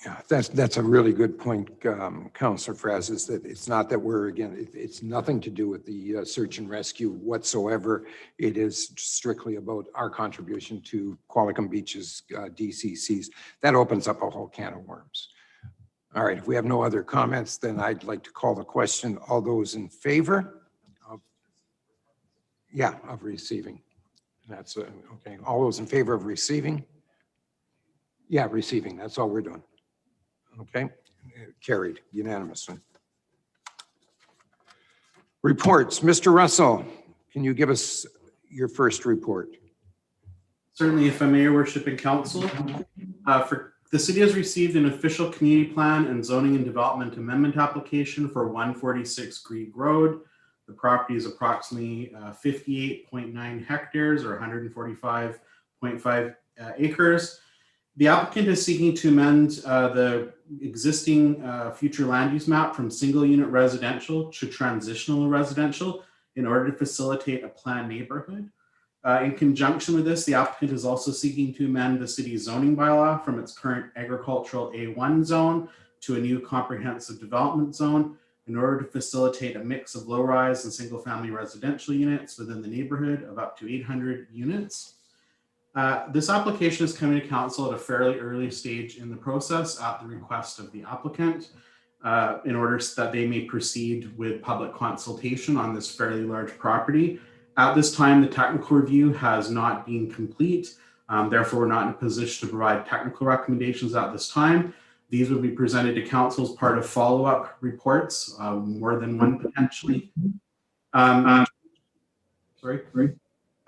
Yeah, that's a really good point, Councillor Frass, is that it's not that we're, again, it's nothing to do with the search and rescue whatsoever. It is strictly about our contribution to Qualicum Beach's DCCs. That opens up a whole can of worms. All right, if we have no other comments, then I'd like to call the question. All those in favor of, of receiving. That's okay. All those in favor of receiving? Yeah, receiving. That's all we're doing. Okay, carried unanimously. Reports. Mr. Russell, can you give us your first report? Certainly, if I may, Your Worship and Council. For the city has received an official community plan and zoning and development amendment application for 146 Greig Road. The property is approximately 58.9 hectares or 145.5 acres. The applicant is seeking to amend the existing future land use map from single unit residential to transitional residential in order to facilitate a planned neighborhood. In conjunction with this, the applicant is also seeking to amend the city's zoning bylaw from its current agricultural A1 zone to a new comprehensive development zone in order to facilitate a mix of low-rise and single-family residential units within the neighborhood of up to 800 units. This application is coming to council at a fairly early stage in the process at the request of the applicant in order that they may proceed with public consultation on this fairly large property. At this time, the technical review has not been complete. Therefore, we're not in a position to provide technical recommendations at this time. These will be presented to council as part of follow-up reports, more than one potentially.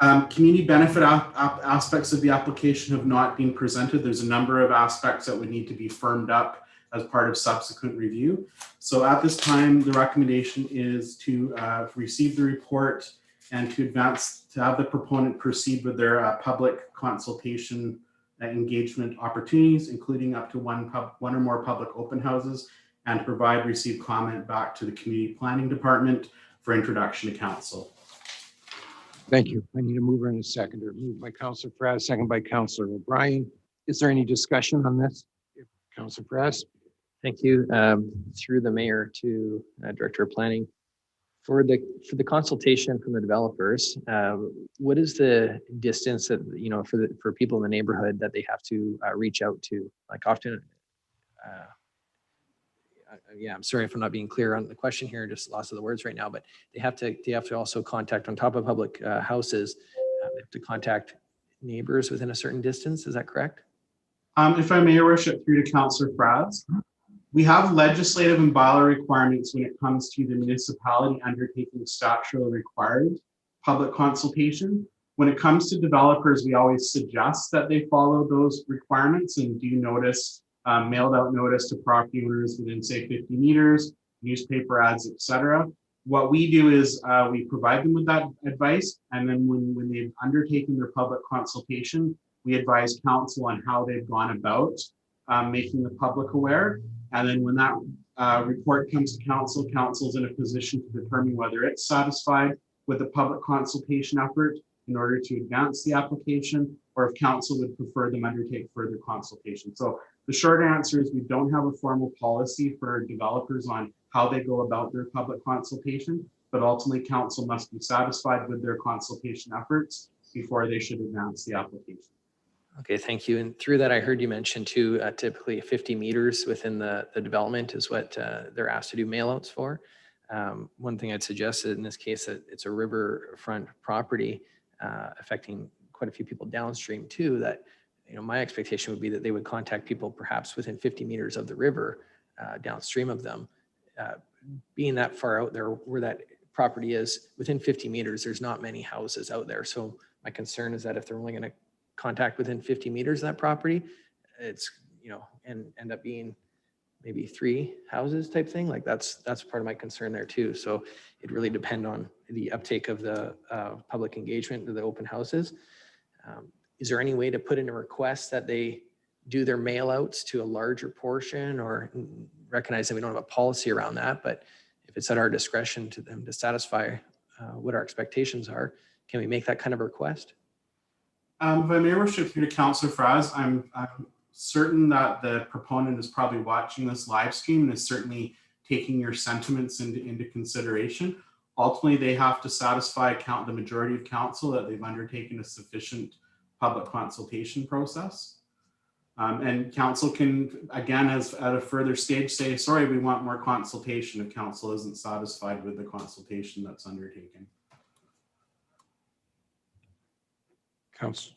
Community benefit aspects of the application have not been presented. There's a number of aspects that would need to be firmed up as part of subsequent review. So at this time, the recommendation is to receive the report and to have the proponent proceed with their public consultation engagement opportunities, including up to one or more public open houses, and receive comment back to the community planning department for introduction to council. Thank you. I need a mover and a seconder. Moved by Councillor Perez, second by Councillor O'Brien. Is there any discussion on this? Councillor Perez? Thank you. Through the mayor to Director of Planning. For the consultation from the developers, what is the distance that, for people in the neighborhood that they have to reach out to? Like often, yeah, I'm sorry if I'm not being clear on the question here, just lost of the words right now, but they have to also contact, on top of public houses, they have to contact neighbors within a certain distance. Is that correct? If I may, Your Worship, through to Councillor Franz, we have legislative and bylaw requirements when it comes to the municipality undertaking statutorily required public consultation. When it comes to developers, we always suggest that they follow those requirements and do notice, mailed out notice to property owners within, say, 50 meters, newspaper ads, etc. What we do is we provide them with that advice, and then when they've undertaken their public consultation, we advise council on how they've gone about making the public aware. And then when that report comes to council, council's in a position to determine whether it's satisfied with the public consultation effort in order to advance the application, or if council would prefer them undertake further consultation. So the short answer is we don't have a formal policy for developers on how they go about their public consultation, but ultimately council must be satisfied with their consultation efforts before they should advance the application. Okay, thank you. And through that, I heard you mention too, typically 50 meters within the development is what they're asked to do mailouts for. One thing I'd suggest in this case that it's a riverfront property affecting quite a few people downstream too, that my expectation would be that they would contact people perhaps within 50 meters of the river downstream of them. Being that far out there where that property is, within 50 meters, there's not many houses out there. So my concern is that if they're only going to contact within 50 meters of that property, it's, and end up being maybe 3 houses type thing. Like that's part of my concern there too. So it really depend on the uptake of the public engagement to the open houses. Is there any way to put in a request that they do their mail outs to a larger portion, or recognize that we don't have a policy around that, but if it's at our discretion to them to satisfy what our expectations are, can we make that kind of a request? If I may, Worship, through to Councillor Franz, I'm certain that the proponent is probably watching this live stream and is certainly taking your sentiments into consideration. Ultimately, they have to satisfy the majority of council that they've undertaken a sufficient public consultation process. And council can, again, as at a further stage, say, sorry, we want more consultation if council isn't satisfied with the consultation that's undertaken. Councillor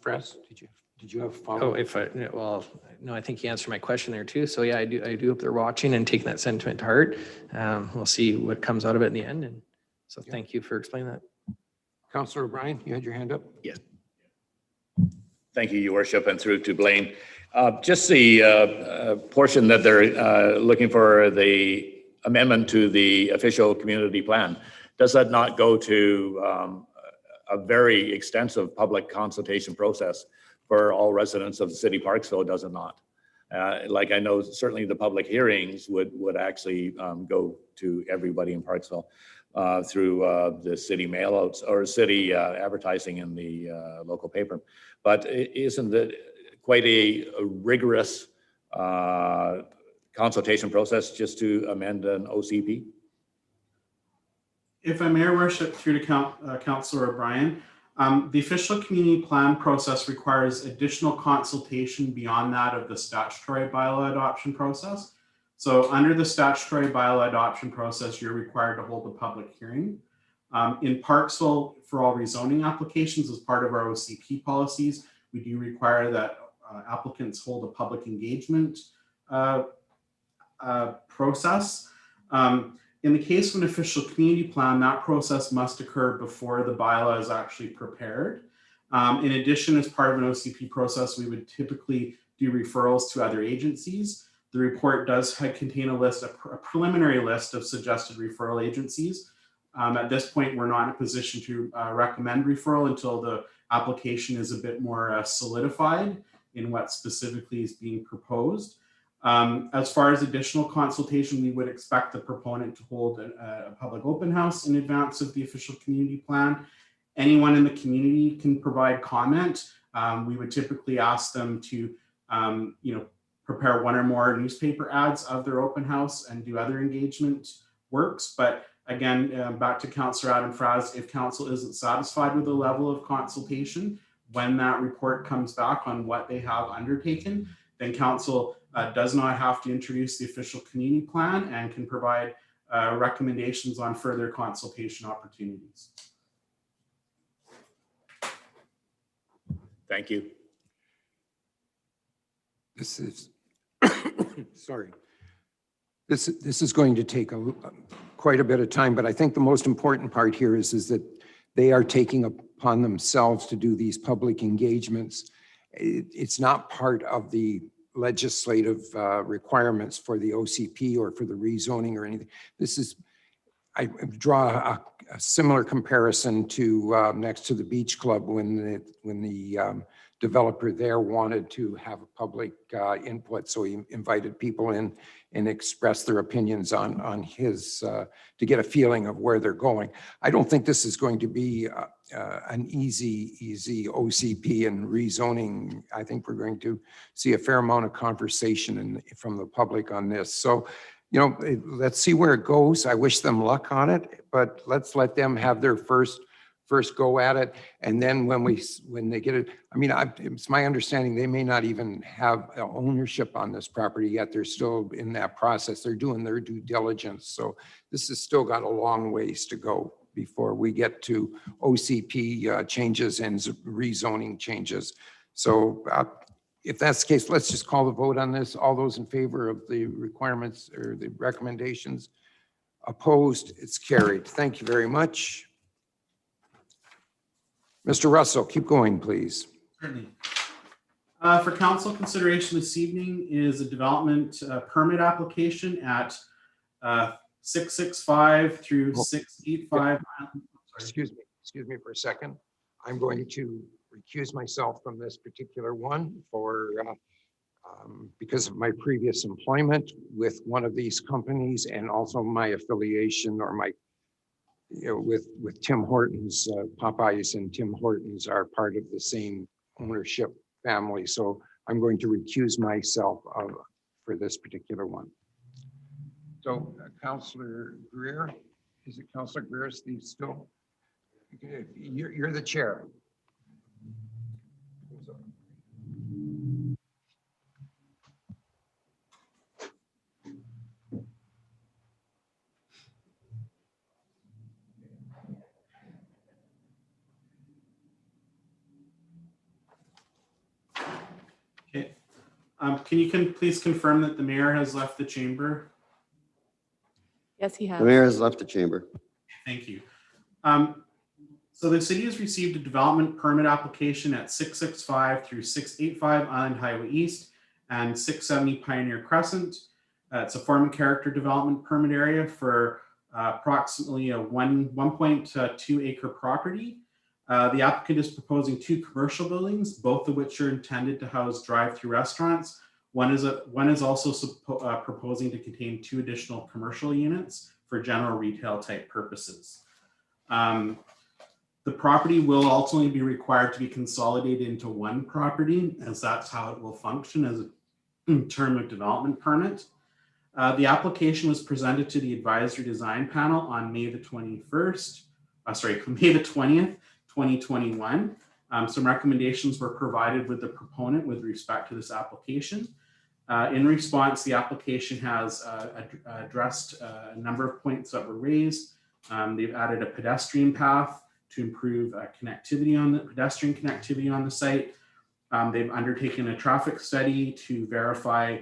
Perez, did you have a follow-up? Oh, no, I think you answered my question there too. So yeah, I do hope they're watching and taking that sentiment to heart. We'll see what comes out of it in the end. And so thank you for explaining that. Councillor O'Brien, you had your hand up? Yes. Thank you, Your Worship, and through to Blaine. Just the portion that they're looking for the amendment to the official community plan, does that not go to a very extensive public consultation process for all residents of the city of Parksville? Does it not? Like I know certainly the public hearings would actually go to everybody in Parksville through the city mailouts or city advertising in the local paper. But isn't it quite a rigorous consultation process just to amend an OCP? If I may, Your Worship, through to Councillor O'Brien, the official community plan process requires additional consultation beyond that of the statutory bylaw adoption process. So under the statutory bylaw adoption process, you're required to hold a public hearing. In Parksville, for all rezoning applications, as part of our OCP policies, we do require that applicants hold a public engagement process. In the case of an official community plan, that process must occur before the bylaw is actually prepared. In addition, as part of an OCP process, we would typically do referrals to other agencies. The report does contain a preliminary list of suggested referral agencies. At this point, we're not in a position to recommend referral until the application is a bit more solidified in what specifically is being proposed. As far as additional consultation, we would expect the proponent to hold a public open house in advance of the official community plan. Anyone in the community can provide comment. We would typically ask them to, prepare one or more newspaper ads of their open house and do other engagement works. But again, back to Councillor Adam Fraz, if council isn't satisfied with the level of consultation, when that report comes back on what they have undertaken, then council does not have to introduce the official community plan and can provide recommendations on further consultation opportunities. Thank you. This is, sorry. This is going to take quite a bit of time, but I think the most important part here is that they are taking upon themselves to do these public engagements. It's not part of the legislative requirements for the OCP or for the rezoning or anything. This is, I draw a similar comparison to next to the Beach Club when the developer there wanted to have a public input. So he invited people in and expressed their opinions on his, to get a feeling of where they're going. I don't think this is going to be an easy OCP and rezoning. I think we're going to see a fair amount of conversation from the public on this. So, let's see where it goes. I wish them luck on it, but let's let them have their first go at it. And then when they get it, it's my understanding they may not even have ownership on this property yet. They're still in that process. They're doing their due diligence. So this has still got a long ways to go before we get to OCP changes and rezoning changes. So if that's the case, let's just call the vote on this. All those in favor of the requirements or the recommendations? Opposed? It's carried. Thank you very much. Mr. Russell, keep going, please. Certainly. For council consideration this evening is a development permit application at 665 through 685. Excuse me for a second. I'm going to recuse myself from this particular one because of my previous employment with one of these companies and also my affiliation or my with Tim Hortons. Popeyes and Tim Hortons are part of the same ownership family. So I'm going to recuse myself for this particular one. So Councillor Greer, is it Councillor Greer still? You're the chair. Okay. Can you please confirm that the mayor has left the chamber? Yes, he has. The mayor has left the chamber. Thank you. So the city has received a development permit application at 665 through 685 Island Highway East and 670 Pioneer Crescent. It's a form and character development permit area for approximately a 1.2 acre property. The applicant is proposing 2 commercial buildings, both of which are intended to house drive-through restaurants. One is also proposing to contain 2 additional commercial units for general retail type purposes. The property will ultimately be required to be consolidated into one property, as that's how it will function as a term of development permit. The application was presented to the advisory design panel on May the 20th, 2021. Some recommendations were provided with the proponent with respect to this application. In response, the application has addressed a number of points that were raised. They've added a pedestrian path to improve pedestrian connectivity on the site. They've undertaken a traffic study to verify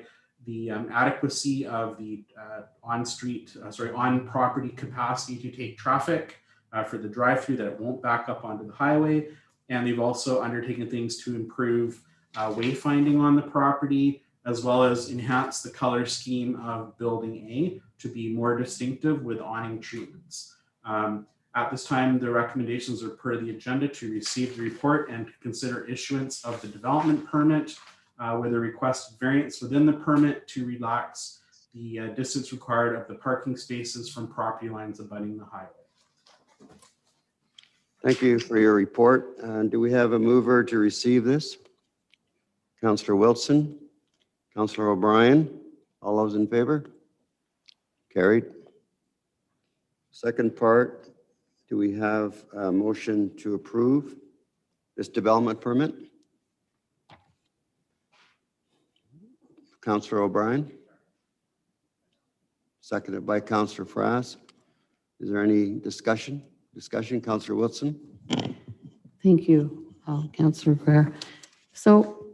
the adequacy of the on-property capacity to take traffic for the drive-through, that it won't back up onto the highway. And they've also undertaken things to improve wayfinding on the property, as well as enhance the color scheme of Building A to be more distinctive with awning treatments. At this time, the recommendations are per the agenda to receive the report and to consider issuance of the development permit with a requested variance within the permit to relax the distance required of the parking spaces from property lines abutting the highway. Thank you for your report. Do we have a mover to receive this? Councillor Wilson, Councillor O'Brien, all those in favor? Carried. Second part, do we have a motion to approve this development permit? Councillor O'Brien. Seconded by Councillor Frass. Is there any discussion? Councillor Wilson. Thank you, Councillor Greer. So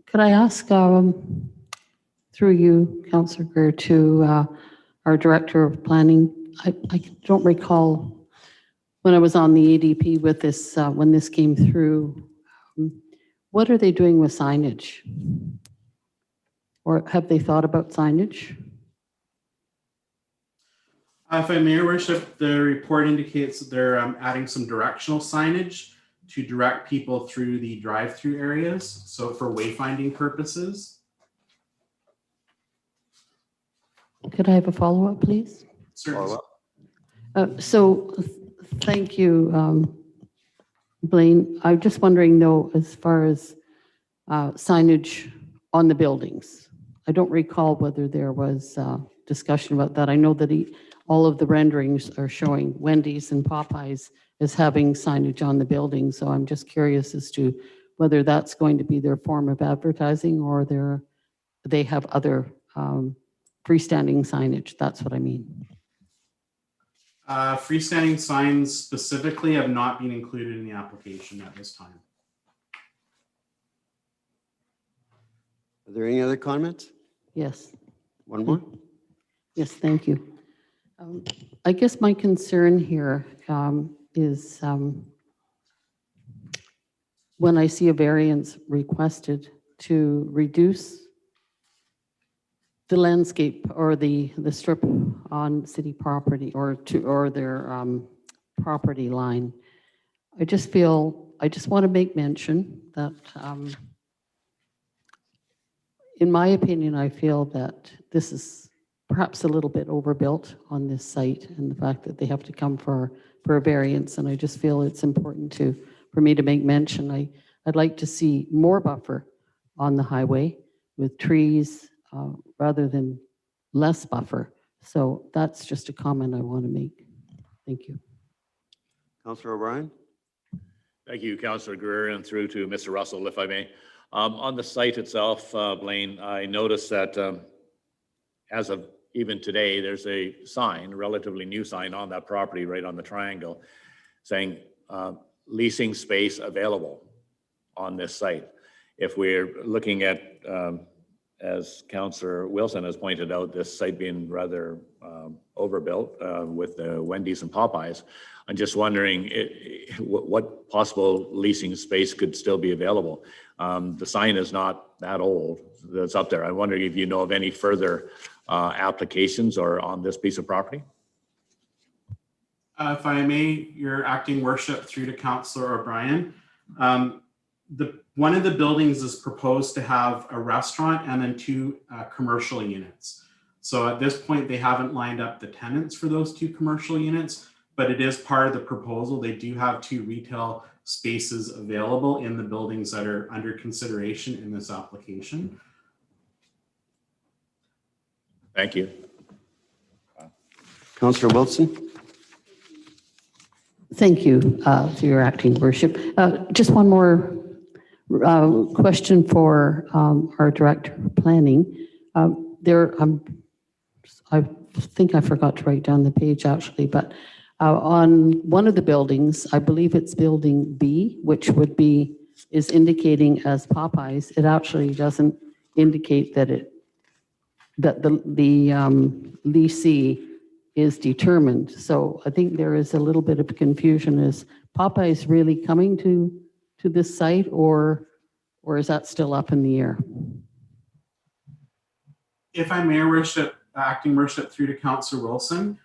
could I ask through you, Councillor Greer, to our Director of Planning? I don't recall when I was on the ADP with this, when this came through, what are they doing with signage? Or have they thought about signage? If I may, Your Worship, the report indicates that they're adding some directional signage to direct people through the drive-through areas, so for wayfinding purposes. Could I have a follow-up, please? Certainly. So thank you, Blaine. I'm just wondering though, as far as signage on the buildings, I don't recall whether there was discussion about that. I know that all of the renderings are showing Wendy's and Popeyes as having signage on the building. So I'm just curious as to whether that's going to be their form of advertising or they have other freestanding signage. That's what I mean. Freestanding signs specifically have not been included in the application at this time. Are there any other comments? Yes. One more? Yes, thank you. I guess my concern here is when I see a variance requested to reduce the landscape or the strip on city property or their property line. I just want to make mention that in my opinion, I feel that this is perhaps a little bit overbuilt on this site, and the fact that they have to come for a variance. And I just feel it's important for me to make mention. I'd like to see more buffer on the highway with trees rather than less buffer. So that's just a comment I want to make. Thank you. Councillor O'Brien. Thank you, Councillor Greer, and through to Mr. Russell, if I may. On the site itself, Blaine, I noticed that as of even today, there's a sign, a relatively new sign on that property right on the triangle saying leasing space available on this site. If we're looking at, as Councillor Wilson has pointed out, this site being rather overbuilt with the Wendy's and Popeyes, I'm just wondering what possible leasing space could still be available. The sign is not that old that's up there. I'm wondering if you know of any further applications or on this piece of property? If I may, your acting worship through to Councillor O'Brien. One of the buildings is proposed to have a restaurant and then two commercial units. So at this point, they haven't lined up the tenants for those two commercial units, but it is part of the proposal. They do have two retail spaces available in the buildings that are under consideration in this application. Thank you. Councillor Wilson. Thank you, to your acting worship. Just one more question for our Director of Planning. I think I forgot to write down the page actually, but on one of the buildings, I believe it's building B, which is indicating as Popeyes. It actually doesn't indicate that it that the leasee is determined. So I think there is a little bit of confusion. Is Popeye's really coming to this site, or is that still up in the air? If I may, Your Worship, acting worship through to Councillor Wilson,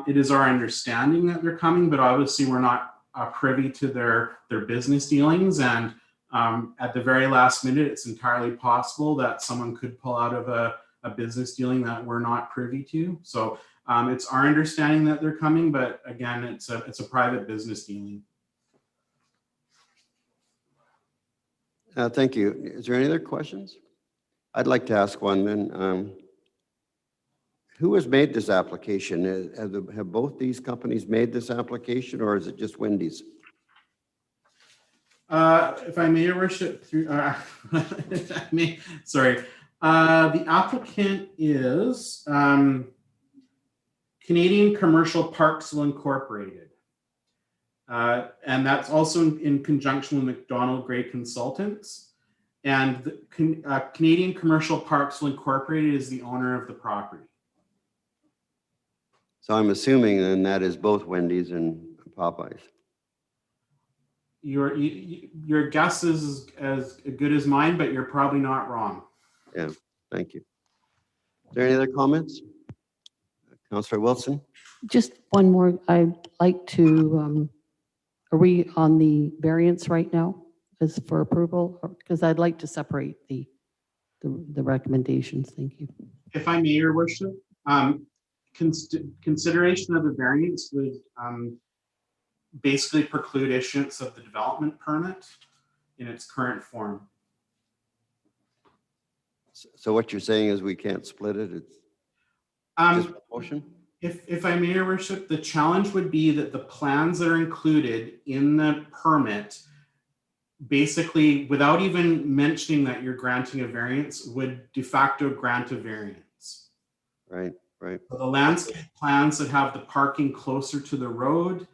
it is our understanding that they're coming, but obviously we're not privy to their business dealings. And at the very last minute, it's entirely possible that someone could pull out of a business dealing that we're not privy to. So it's our understanding that they're coming, but again, it's a private business dealing. Thank you. Is there any other questions? I'd like to ask one then. Who has made this application? Have both these companies made this application, or is it just Wendy's? If I may, Your Worship, through, if I may, sorry. The applicant is Canadian Commercial Parksville Incorporated. And that's also in conjunction with McDonald Gray Consultants. And the Canadian Commercial Parksville Incorporated is the owner of the property. So I'm assuming then that is both Wendy's and Popeyes. Your guess is as good as mine, but you're probably not wrong. Yeah, thank you. Is there any other comments? Councillor Wilson? Just one more. I'd like to, are we on the variance right now as for approval? Because I'd like to separate the recommendations. Thank you. If I may, Your Worship, consideration of the variance would basically preclude issuance of the development permit in its current form. So what you're saying is we can't split it? It's just a motion? If I may, Your Worship, the challenge would be that the plans that are included in the permit, basically, without even mentioning that you're granting a variance, would de facto grant a variance. Right, right. So the landscape plans that have the parking closer to the road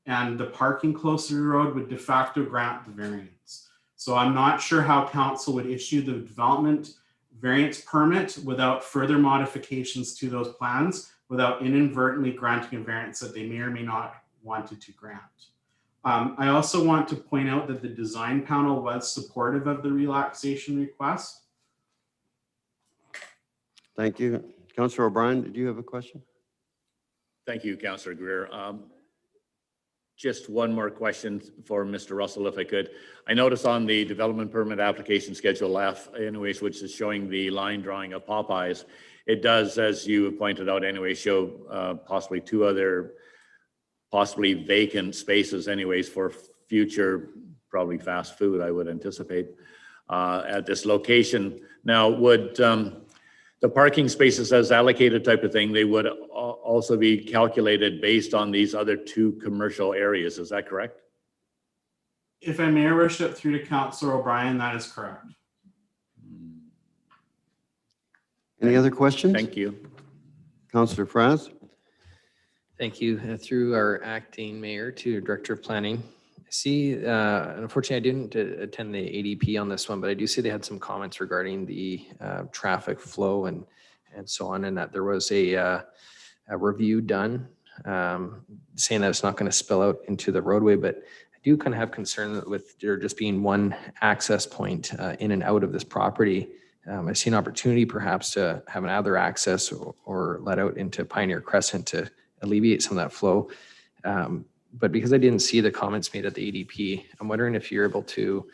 and the parking closer to the road would de facto grant the variance. So I'm not sure how council would issue the development variance permit without further modifications to those plans, without inadvertently granting a variance that they may or may not wanted to grant. I also want to point out that the design panel was supportive of the relaxation request. Thank you. Councillor O'Brien, did you have a question? Thank you, Councillor Greer. Just one more question for Mr. Russell, if I could. I noticed on the development permit application Schedule F, anyways, which is showing the line drawing of Popeyes, it does, as you pointed out anyway, show possibly two other possibly vacant spaces anyways for future, probably fast food, I would anticipate, at this location. Now, would the parking spaces as allocated type of thing, they would also be calculated based on these other two commercial areas, is that correct? If I may, Your Worship, through to Councillor O'Brien, that is correct. Any other questions? Thank you. Councillor Franz? Thank you. Through our acting mayor to Director of Planning. I see, unfortunately, I didn't attend the ADP on this one, but I do see they had some comments regarding the traffic flow and so on, and that there was a review done saying that it's not going to spill out into the roadway, but I do kind of have concern with there just being one access point in and out of this property. I see an opportunity perhaps to have another access or let out into Pioneer Crescent to alleviate some of that flow. But because I didn't see the comments made at the ADP, I'm wondering if you're able to,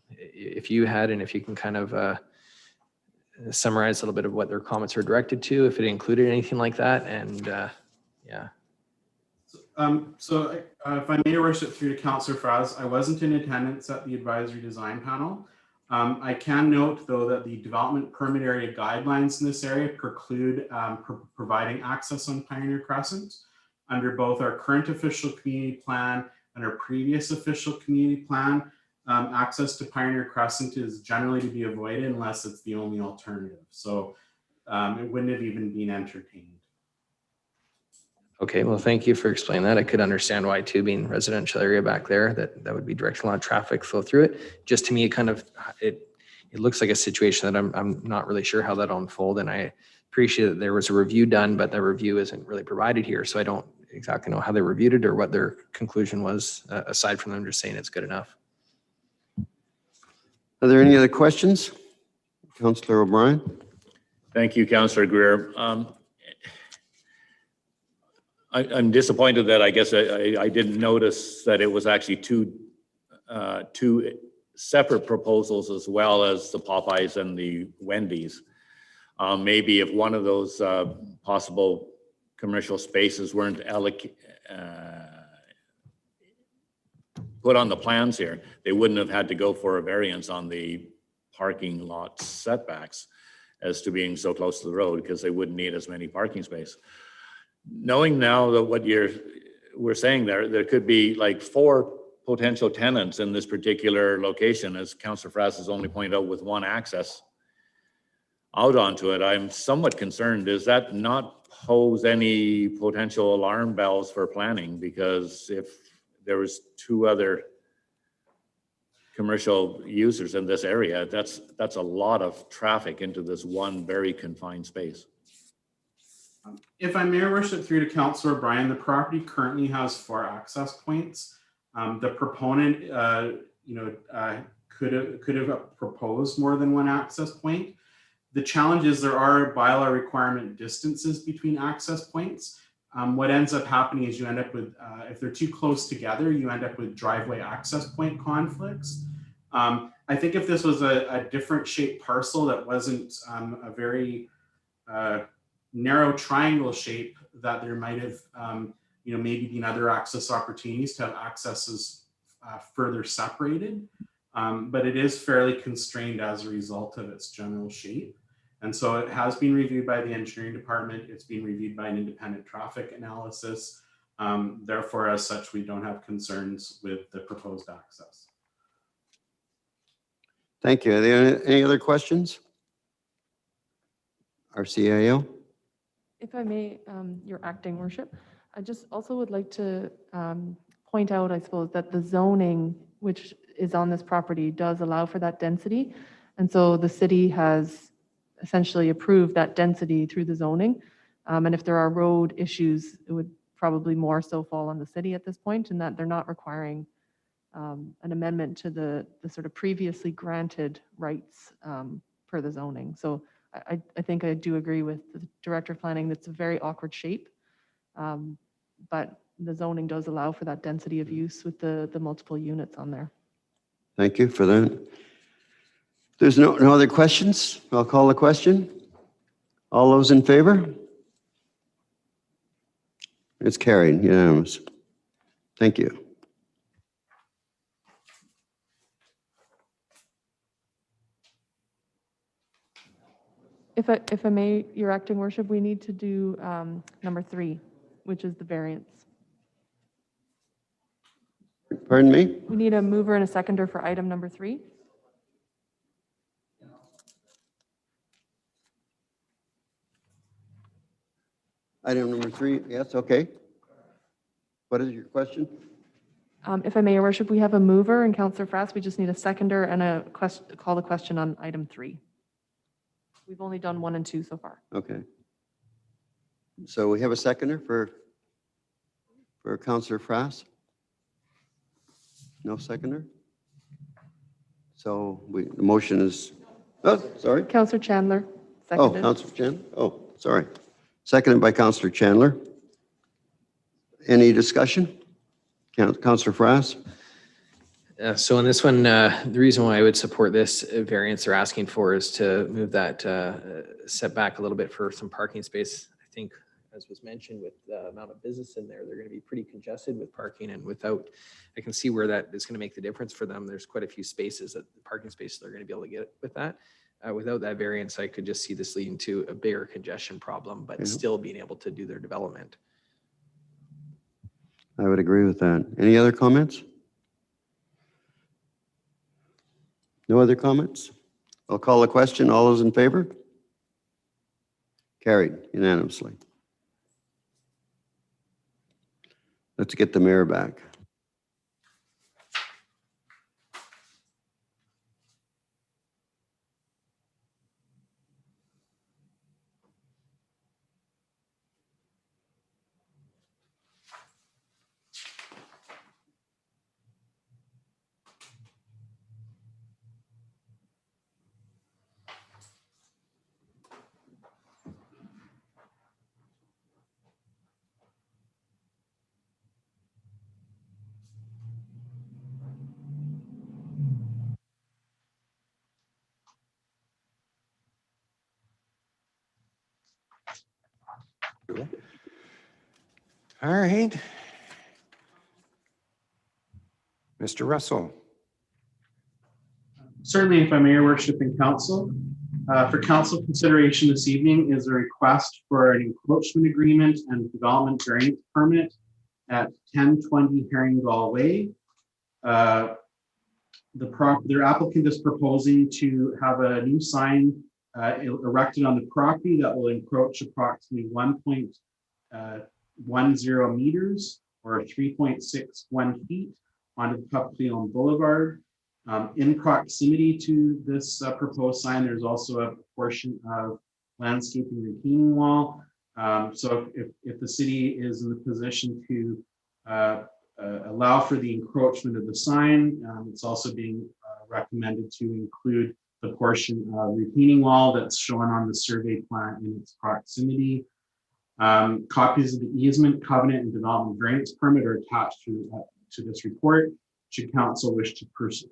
if you had, and if you can kind of summarize a little bit of what their comments are directed to, if it included anything like that, and yeah. So if I may, Your Worship, through to Councillor Franz, I wasn't in attendance at the advisory design panel. I can note, though, that the development permit area guidelines in this area preclude providing access on Pioneer Crescent. Under both our current official community plan and our previous official community plan, access to Pioneer Crescent is generally to be avoided unless it's the only alternative. So it wouldn't have even been entertained. Okay, well, thank you for explaining that. I could understand why too, being residential area back there, that would be directional on traffic flow through it. Just to me, it kind of, it it looks like a situation that I'm not really sure how that'll unfold. And I appreciate that there was a review done, but the review isn't really provided here. So I don't exactly know how they reviewed it or what their conclusion was, aside from them just saying it's good enough. Are there any other questions? Councillor O'Brien? Thank you, Councillor Greer. I'm disappointed that I guess I didn't notice that it was actually two separate proposals as well as the Popeyes and the Wendy's. Maybe if one of those possible commercial spaces weren't put on the plans here, they wouldn't have had to go for a variance on the parking lot setbacks as to being so close to the road, because they wouldn't need as many parking spaces. Knowing now that what we're saying there could be like 4 potential tenants in this particular location, as Councillor Frass has only pointed out, with one access out onto it. I'm somewhat concerned. Does that not pose any potential alarm bells for planning? Because if there was 2 other commercial users in this area, that's a lot of traffic into this one very confined space. If I may, Your Worship, through to Councillor O'Brien, the property currently has 4 access points. The proponent, could have proposed more than 1 access point. The challenge is there are bylaw requirement distances between access points. What ends up happening is you end up with, if they're too close together, you end up with driveway access point conflicts. I think if this was a different shaped parcel that wasn't a very narrow triangle shape, that there might have, maybe been other access opportunities to have accesses further separated. But it is fairly constrained as a result of its general shape. And so it has been reviewed by the engineering department. It's been reviewed by an independent traffic analysis. Therefore, as such, we don't have concerns with the proposed access. Thank you. Are there any other questions? RCAO? If I may, Your Acting Worship, I just also would like to point out, I suppose, that the zoning which is on this property does allow for that density. And so the city has essentially approved that density through the zoning. And if there are road issues, it would probably more so fall on the city at this point, in that they're not requiring an amendment to the sort of previously granted rights per the zoning. So I think I do agree with the Director of Planning. That's a very awkward shape, but the zoning does allow for that density of use with the multiple units on there. Thank you for that. There's no other questions. I'll call the question. All those in favor? It's carried, unanimous. Thank you. If I may, Your Acting Worship, we need to do number 3, which is the variance. Pardon me? We need a mover and a seconder for item number 3. Item number 3, yes, okay. What is your question? If I may, Your Worship, we have a mover and Councillor Frass. We just need a seconder and a call the question on item 3. We've only done 1 and 2 so far. Okay. So we have a seconder for Councillor Frass? No seconder? So the motion is, oh, sorry. Councillor Chandler, Oh, seconded. Councillor Chandler. Oh, sorry. Seconded by Councillor Chandler. Any discussion? Councillor Frass? So on this one, the reason why I would support this variance they're asking for is to move that setback a little bit for some parking space. I think, as was mentioned, with the amount of business in there, they're going to be pretty congested with parking, and without, I can see where that is going to make the difference for them. There's quite a few spaces, parking spaces they're going to be able to get with that. Without that variance, I could just see this leading to a bigger congestion problem, but still being able to do their development. I would agree with that. Any other comments? No other comments? I'll call the question. All those in favor? Carried unanimously. Let's get the mayor back. All right. Mr. Russell. Certainly, if I may, Your Worship and Council, for council consideration this evening is a request for an encroachment agreement and development variance permit at 1020 Herringball Way. Their applicant is proposing to have a new sign erected on the property that will encroach approximately 1.10 meters or 3.61 feet onto the publicly owned boulevard. In proximity to this proposed sign, there's also a portion of landscaping retaining wall. So if the city is in the position to allow for the encroachment of the sign, it's also being recommended to include the portion of retaining wall that's shown on the survey plan in its proximity. Copies of the easement, covenant, and development variance permit are attached to this report. Should council wish to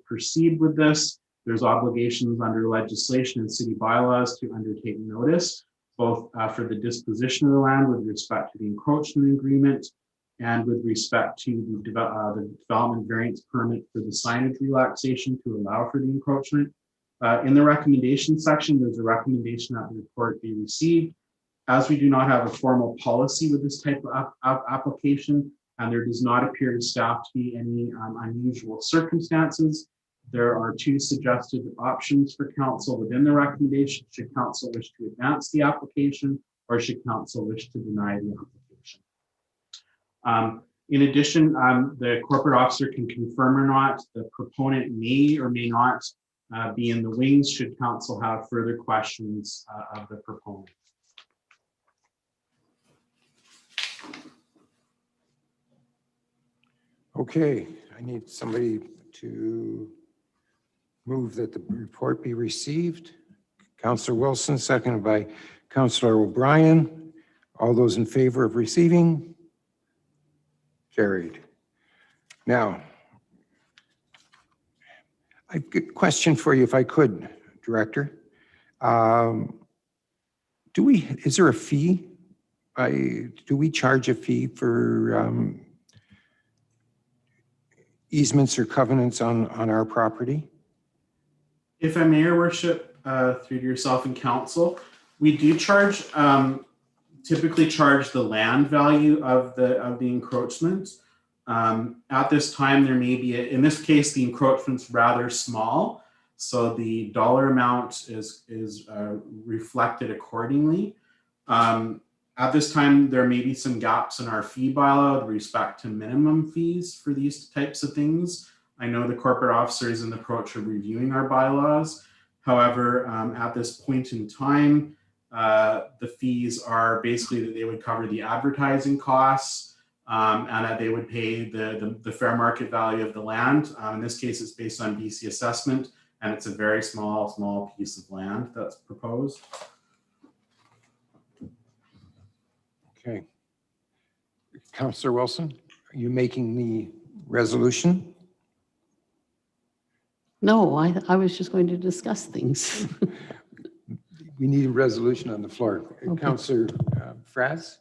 proceed with this, there's obligations under legislation and city bylaws to undertake notice, both for the disposition of the land with respect to the encroachment agreement and with respect to the development variance permit for the signage relaxation to allow for the encroachment. In the recommendation section, there's a recommendation that the report be received. As we do not have a formal policy with this type of application, and there does not appear to staff to be any unusual circumstances, there are two suggested options for council within the recommendation. Should council wish to advance the application, or should council wish to deny the application? In addition, the corporate officer can confirm or not. The proponent may or may not be in the wings should council have further questions of the proponent. Okay, I need somebody to move that the report be received. Councillor Wilson, seconded by Councillor O'Brien. All those in favor of receiving? Carried. Now, I've got a question for you, if I could, Director. Is there a fee? Do we charge a fee for easements or covenants on our property? If I may, Your Worship, through to yourself and council, we do charge, typically charge the land value of the encroachment. At this time, there may be, in this case, the encroachment's rather small, so the dollar amount is reflected accordingly. At this time, there may be some gaps in our fee bylaw with respect to minimum fees for these types of things. I know the corporate officer is in the approach of reviewing our bylaws. However, at this point in time, the fees are basically that they would cover the advertising costs and that they would pay the fair market value of the land. In this case, it's based on BC assessment, and it's a very small piece of land that's proposed. Okay. Councillor Wilson, are you making the resolution? No, I was just going to discuss things. We need a resolution on the floor. Okay. Councillor Fraz,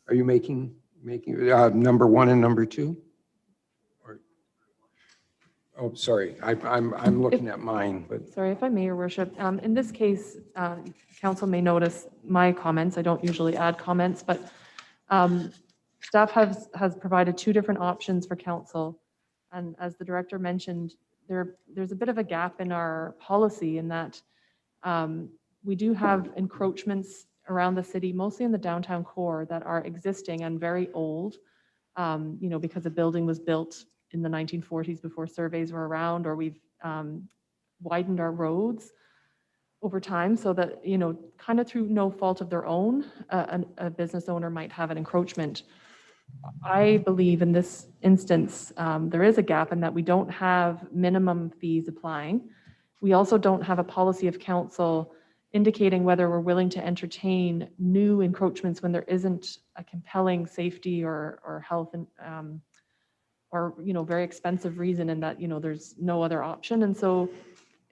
are you making number 1 and number 2? Or, oh, sorry, I'm looking at mine, but Sorry, if I may, Your Worship. In this case, council may notice my comments. I don't usually add comments, but staff has provided 2 different options for council. And as the director mentioned, there's a bit of a gap in our policy in that we do have encroachments around the city, mostly in the downtown core, that are existing and very old, because the building was built in the 1940s before surveys were around, or we've widened our roads over time so that, kind of through no fault of their own, a business owner might have an encroachment. I believe in this instance, there is a gap in that we don't have minimum fees applying. We also don't have a policy of council indicating whether we're willing to entertain new encroachments when there isn't a compelling safety or health and or very expensive reason, and that there's no other option. And so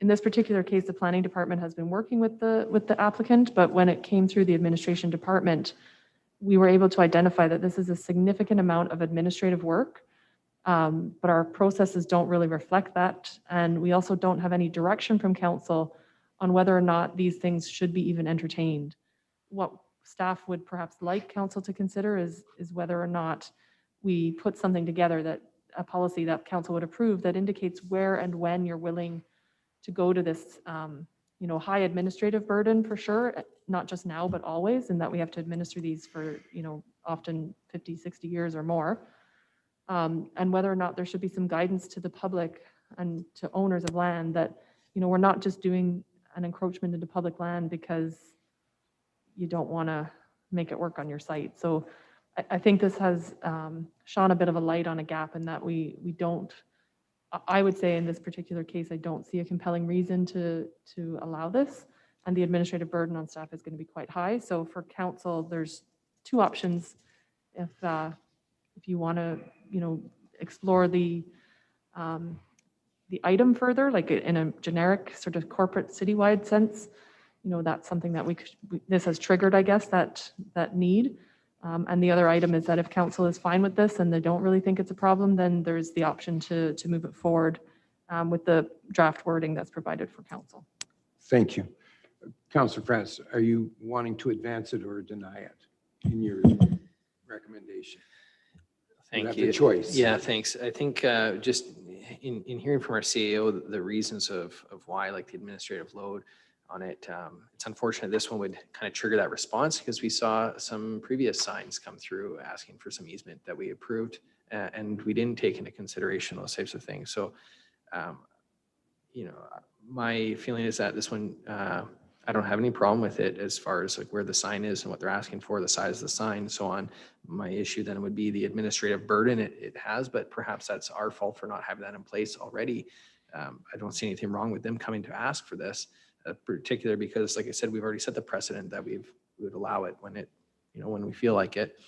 in this particular case, the planning department has been working with the applicant, but when it came through the administration department, we were able to identify that this is a significant amount of administrative work, but our processes don't really reflect that. And we also don't have any direction from council on whether or not these things should be even entertained. What staff would perhaps like council to consider is whether or not we put something together, that a policy that council would approve, that indicates where and when you're willing to go to this high administrative burden, for sure, not just now, but always, and that we have to administer these for, often 50, 60 years or more. And whether or not there should be some guidance to the public and to owners of land that, we're not just doing an encroachment into public land because you don't want to make it work on your site. So I think this has shone a bit of a light on a gap in that we don't, I would say in this particular case, I don't see a compelling reason to allow this, and the administrative burden on staff is going to be quite high. So for council, there's two options. If you want to, explore the item further, like in a generic sort of corporate citywide sense, that's something that this has triggered, I guess, that need. And the other item is that if council is fine with this and they don't really think it's a problem, then there's the option to move it forward with the draft wording that's provided for council. Thank you. Councillor France, are you wanting to advance it or deny it in your recommendation? Thank have you. the choice. Yeah, thanks. I think just in hearing from our CEO, the reasons of why, like the administrative load on it, it's unfortunate this one would kind of trigger that response, because we saw some previous signs come through asking for some easement that we approved, and we didn't take into consideration those types of things. So, my feeling is that this one, I don't have any problem with it as far as like where the sign is and what they're asking for, the size of the sign and so on. My issue then would be the administrative burden it has, but perhaps that's our fault for not having that in place already. I don't see anything wrong with them coming to ask for this, particularly because, like I said, we've already set the precedent that we would allow it when when we feel like it.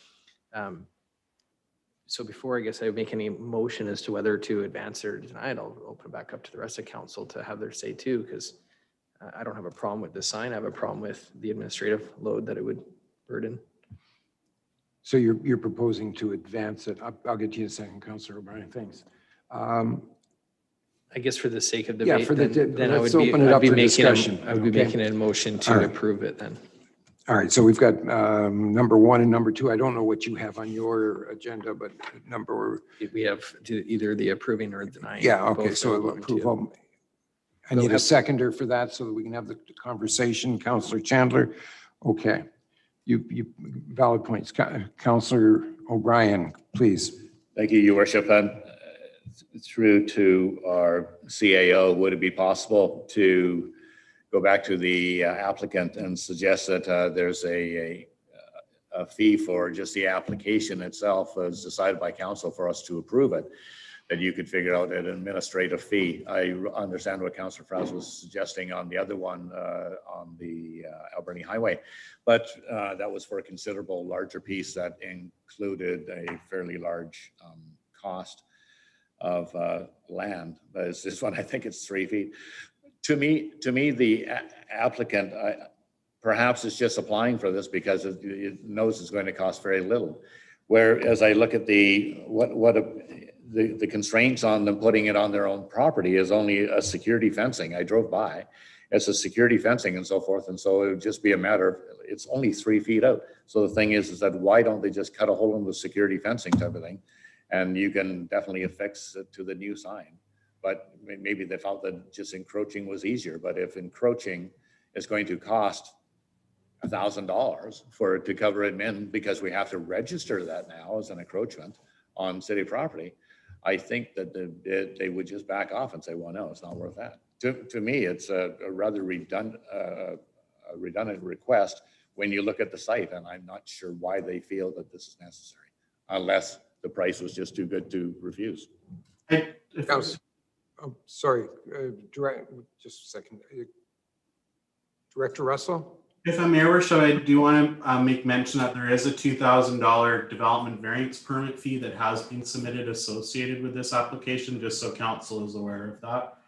So before I guess I make any motion as to whether to advance or deny it, I'll open it back up to the rest of council to have their say too, because I don't have a problem with the sign. I have a problem with the administrative load that it would burden. So you're proposing to advance it. I'll get to you in a second, Councillor O'Brien. Thanks. I guess for the sake of debate, for then I would let's open it up for discussion. I would be Okay. making a motion to All right. approve it then. All right, so we've got number 1 and number 2. I don't know what you have on your agenda, but We have either the approving or denying. yeah, okay, Both so are one and two. approval. I need a seconder for that so that we can have the conversation. Councillor Chandler, okay. You valid points. Councillor O'Brien, please. Thank you, Your Worship. And through to our CAO, would it be possible to go back to the applicant and suggest that there's a fee for just the application itself as decided by council for us to approve it, that you could figure out an administrative fee? I understand what Councillor Franz was suggesting on the other one on the Alberni Highway, but that was for a considerable larger piece that included a fairly large cost of land. This one, I think it's 3 feet. To me, the applicant perhaps is just applying for this because it knows it's going to cost very little. Whereas I look at the constraints on them putting it on their own property is only a security fencing. I drove by, it's a security fencing and so forth, and so it would just be a matter of it's only 3 feet out. So the thing is that why don't they just cut a hole in the security fencing type of thing, and you can definitely affix it to the new sign. But maybe they felt that just encroaching was easier. But if encroaching is going to cost $1,000 to cover admin, because we have to register that now as an encroachment on city property, I think that they would just back off and say, well, no, it's not worth that. To me, it's a rather redundant request when you look at the site, and I'm not sure why they feel that this is necessary, unless the price was just too good to refuse. Oh, sorry, just a second. Director Russell? If I may, Your Worship, I do want to make mention that there is a $2,000 development variance permit fee that has been submitted associated with this application, just so council is aware of that.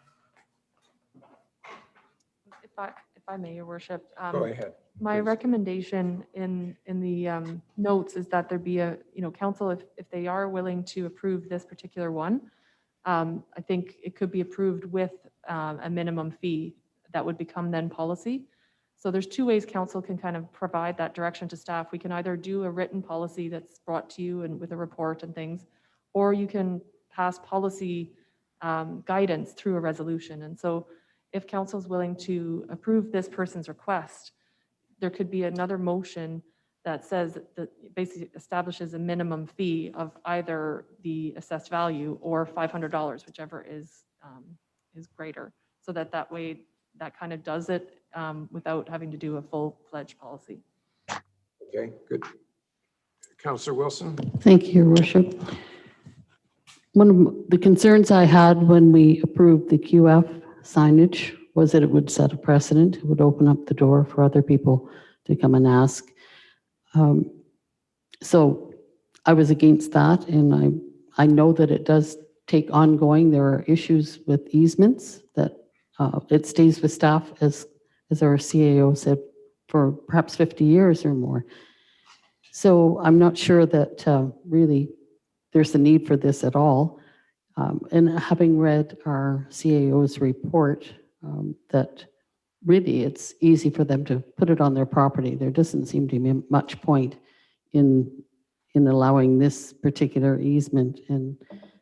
If I may, Your Worship. Go ahead. My Please. recommendation in the notes is that there be a, council, if they are willing to approve this particular one, I think it could be approved with a minimum fee that would become then policy. So there's two ways council can kind of provide that direction to staff. We can either do a written policy that's brought to you and with a report and things, or you can pass policy guidance through a resolution. And so if council is willing to approve this person's request, there could be another motion that says that basically establishes a minimum fee of either the assessed value or $500, whichever is greater. So that way, that kind of does it without having to do a full-fledged policy. Okay, good. Councillor Wilson? Thank you, Your Worship. One of the concerns I had when we approved the QF signage was that it would set a precedent. It would open up the door for other people to come and ask. So I was against that, and I know that it does take ongoing. There are issues with easements that it stays with staff, as our CAO said, for perhaps 50 years or more. So I'm not sure that really there's a need for this at all. And having read our CAO's report, that really it's easy for them to put it on their property. There doesn't seem to be much point in allowing this particular easement. And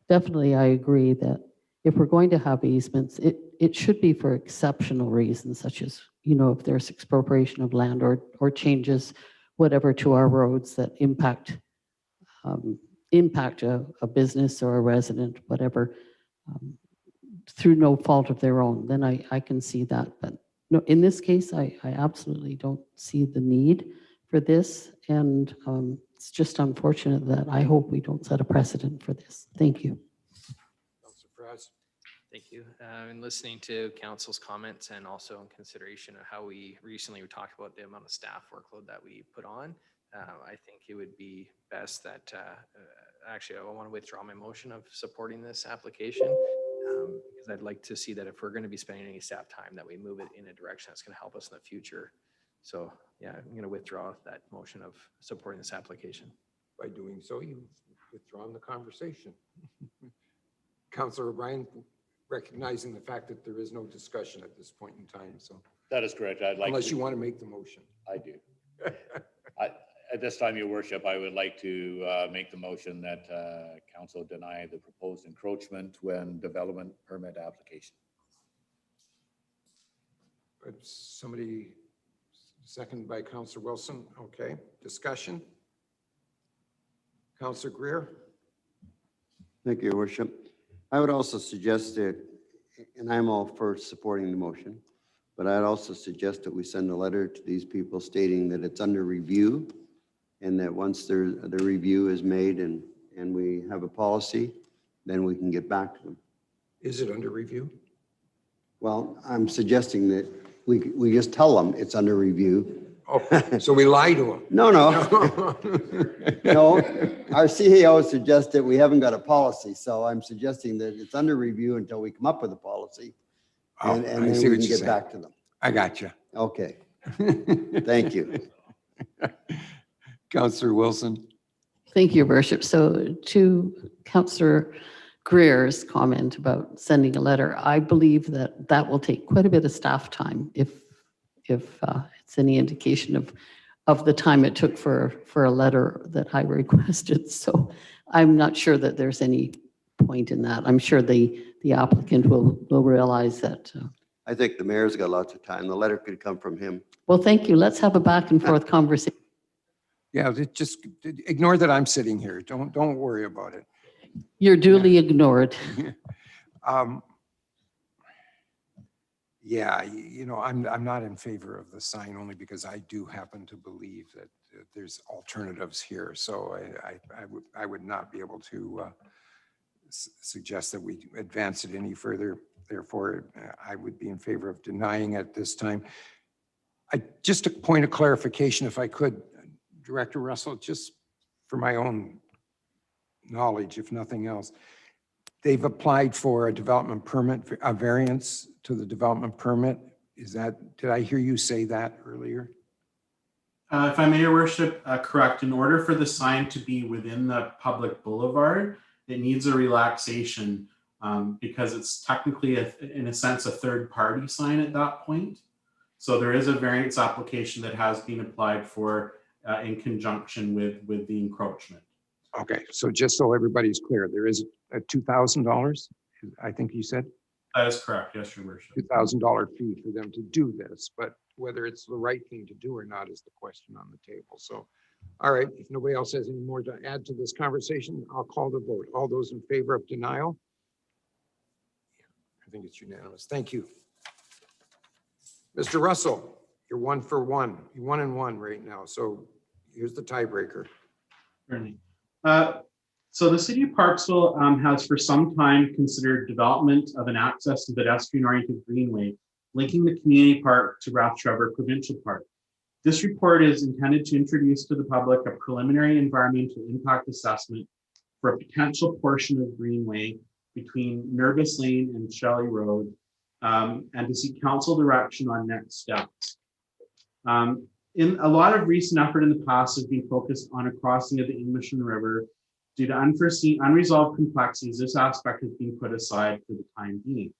definitely I agree that if we're going to have easements, it should be for exceptional reasons, such as, if there's expropriation of land or changes, whatever, to our roads that impact a business or a resident, whatever, through no fault of their own, then I can see that. But no, in this case, I absolutely don't see the need for this. And it's just unfortunate that I hope we don't set a precedent for this. Thank you. Thank you. In listening to council's comments and also in consideration of how we recently talked about the amount of staff workload that we put on, I think it would be best that, actually, I want to withdraw my motion of supporting this application because I'd like to see that if we're going to be spending any staff time, that we move it in a direction that's going to help us in the future. So yeah, I'm going to withdraw that motion of supporting this application. By doing so, you've withdrawn the conversation. Councillor O'Brien, recognizing the fact that there is no discussion at this point in time, so. That is correct. I'd like Unless you want to make the motion. I do. At this time, Your Worship, I would like to make the motion that council deny the proposed encroachment when development permit application. Somebody, second by Councillor Wilson. Okay, discussion. Councillor Greer? Thank you, Your Worship. I would also suggest that, and I'm all for supporting the motion, but I'd also suggest that we send a letter to these people stating that it's under review and that once the review is made and we have a policy, then we can get back to them. Is it under review? Well, I'm suggesting that we just tell them it's under review. Oh, so we lie to them? No. No, our CEO suggests that we haven't got a policy, so I'm suggesting that it's under review until we come up with a policy. And then we can get back to them. I got you. Okay. Thank you. Councillor Wilson. Thank you, Your Worship. So to Councillor Greer's comment about sending a letter, I believe that will take quite a bit of staff time if it's any indication of the time it took for a letter that I requested. So I'm not sure that there's any point in that. I'm sure the applicant will realize that. I think the mayor's got lots of time. The letter could come from him. Well, thank you. Let's have a back and forth conversation. Yeah, just ignore that I'm sitting here. Don't worry about it. You're duly ignored. Yeah, I'm not in favor of the sign only because I do happen to believe that there's alternatives here. So I would not be able to suggest that we advance it any further. Therefore, I would be in favor of denying at this time. Just a point of clarification, if I could, Director Russell, just for my own knowledge, if nothing else. They've applied for a development permit, a variance to the development permit. Did I hear you say that earlier? If I may, Your Worship, correct, in order for the sign to be within the public boulevard, it needs a relaxation because it's technically, in a sense, a third-party sign at that point. So there is a variance application that has been applied for in conjunction with the encroachment. Okay, so just so everybody's clear, there is a $2,000, I think you said? That is correct, yes, Your Worship. $2,000 fee for them to do this, but whether it's the right thing to do or not is the question on the table. So, all right, if nobody else has any more to add to this conversation, I'll call the vote. All those in favor of denial? I think it's unanimous. Thank you. Mr. Russell, you're 1 for 1. You're 1 and 1 right now. So here's the tiebreaker. Certainly. So the City of Parksville has for some time considered development of an access to pedestrian-oriented greenway linking the community park to Rath Trevor Provincial Park. This report is intended to introduce to the public a preliminary environmental impact assessment for a potential portion of greenway between Nervous Lane and Shelley Road, and to seek council direction on next steps. In a lot of recent effort in the past has been focused on a crossing of the Englishman River. Due to unresolved complexities, this aspect has been put aside for the time being.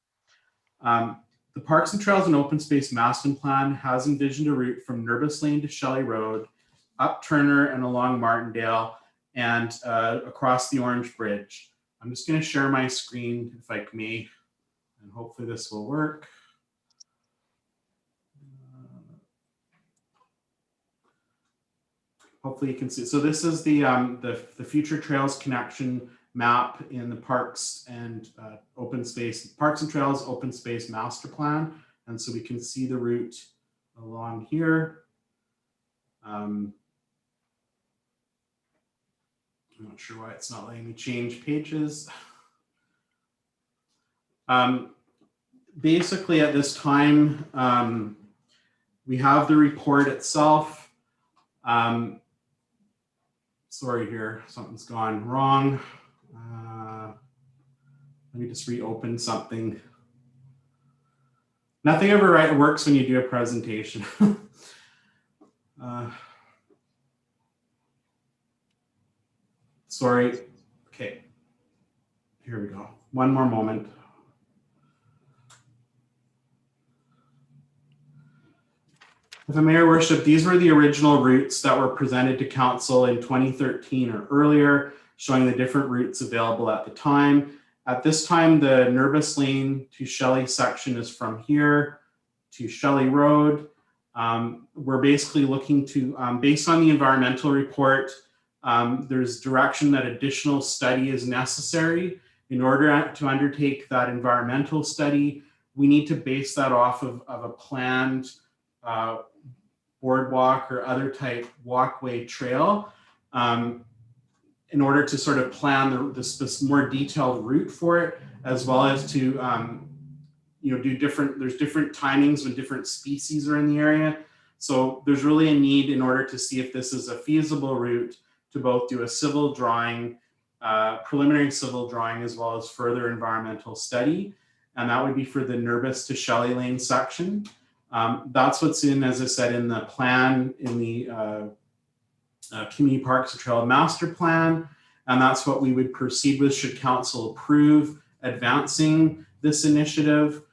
The Parks and Trails and Open Space Master Plan has envisioned a route from Nervous Lane to Shelley Road, up Turner and along Martindale, and across the Orange Bridge. I'm just going to share my screen, if I may, and hopefully this will work. Hopefully you can see. So this is the future trails connection map in the Parks and Parks and Trails Open Space Master Plan. And so we can see the route along here. I'm not sure why it's not letting me change pages. Basically at this time, we have the report itself. Sorry here, something's gone wrong. Let me just reopen something. Nothing ever works when you do a presentation. Sorry. Okay, here we go. One more moment. If I may, Your Worship, these were the original routes that were presented to council in 2013 or earlier, showing the different routes available at the time. At this time, the Nervous Lane to Shelley section is from here to Shelley Road. We're basically looking to, based on the environmental report, there's direction that additional study is necessary. In order to undertake that environmental study, we need to base that off of a planned boardwalk or other type walkway trail in order to sort of plan this more detailed route for it, as well as to there's different timings when different species are in the area. So there's really a need in order to see if this is a feasible route to both do a civil drawing, preliminary civil drawing, as well as further environmental study. And that would be for the Nervous to Shelley Lane section. That's what's in, as I said, in the plan, in the Community Parks and Trail Master Plan. And that's what we would proceed with should council approve advancing this initiative.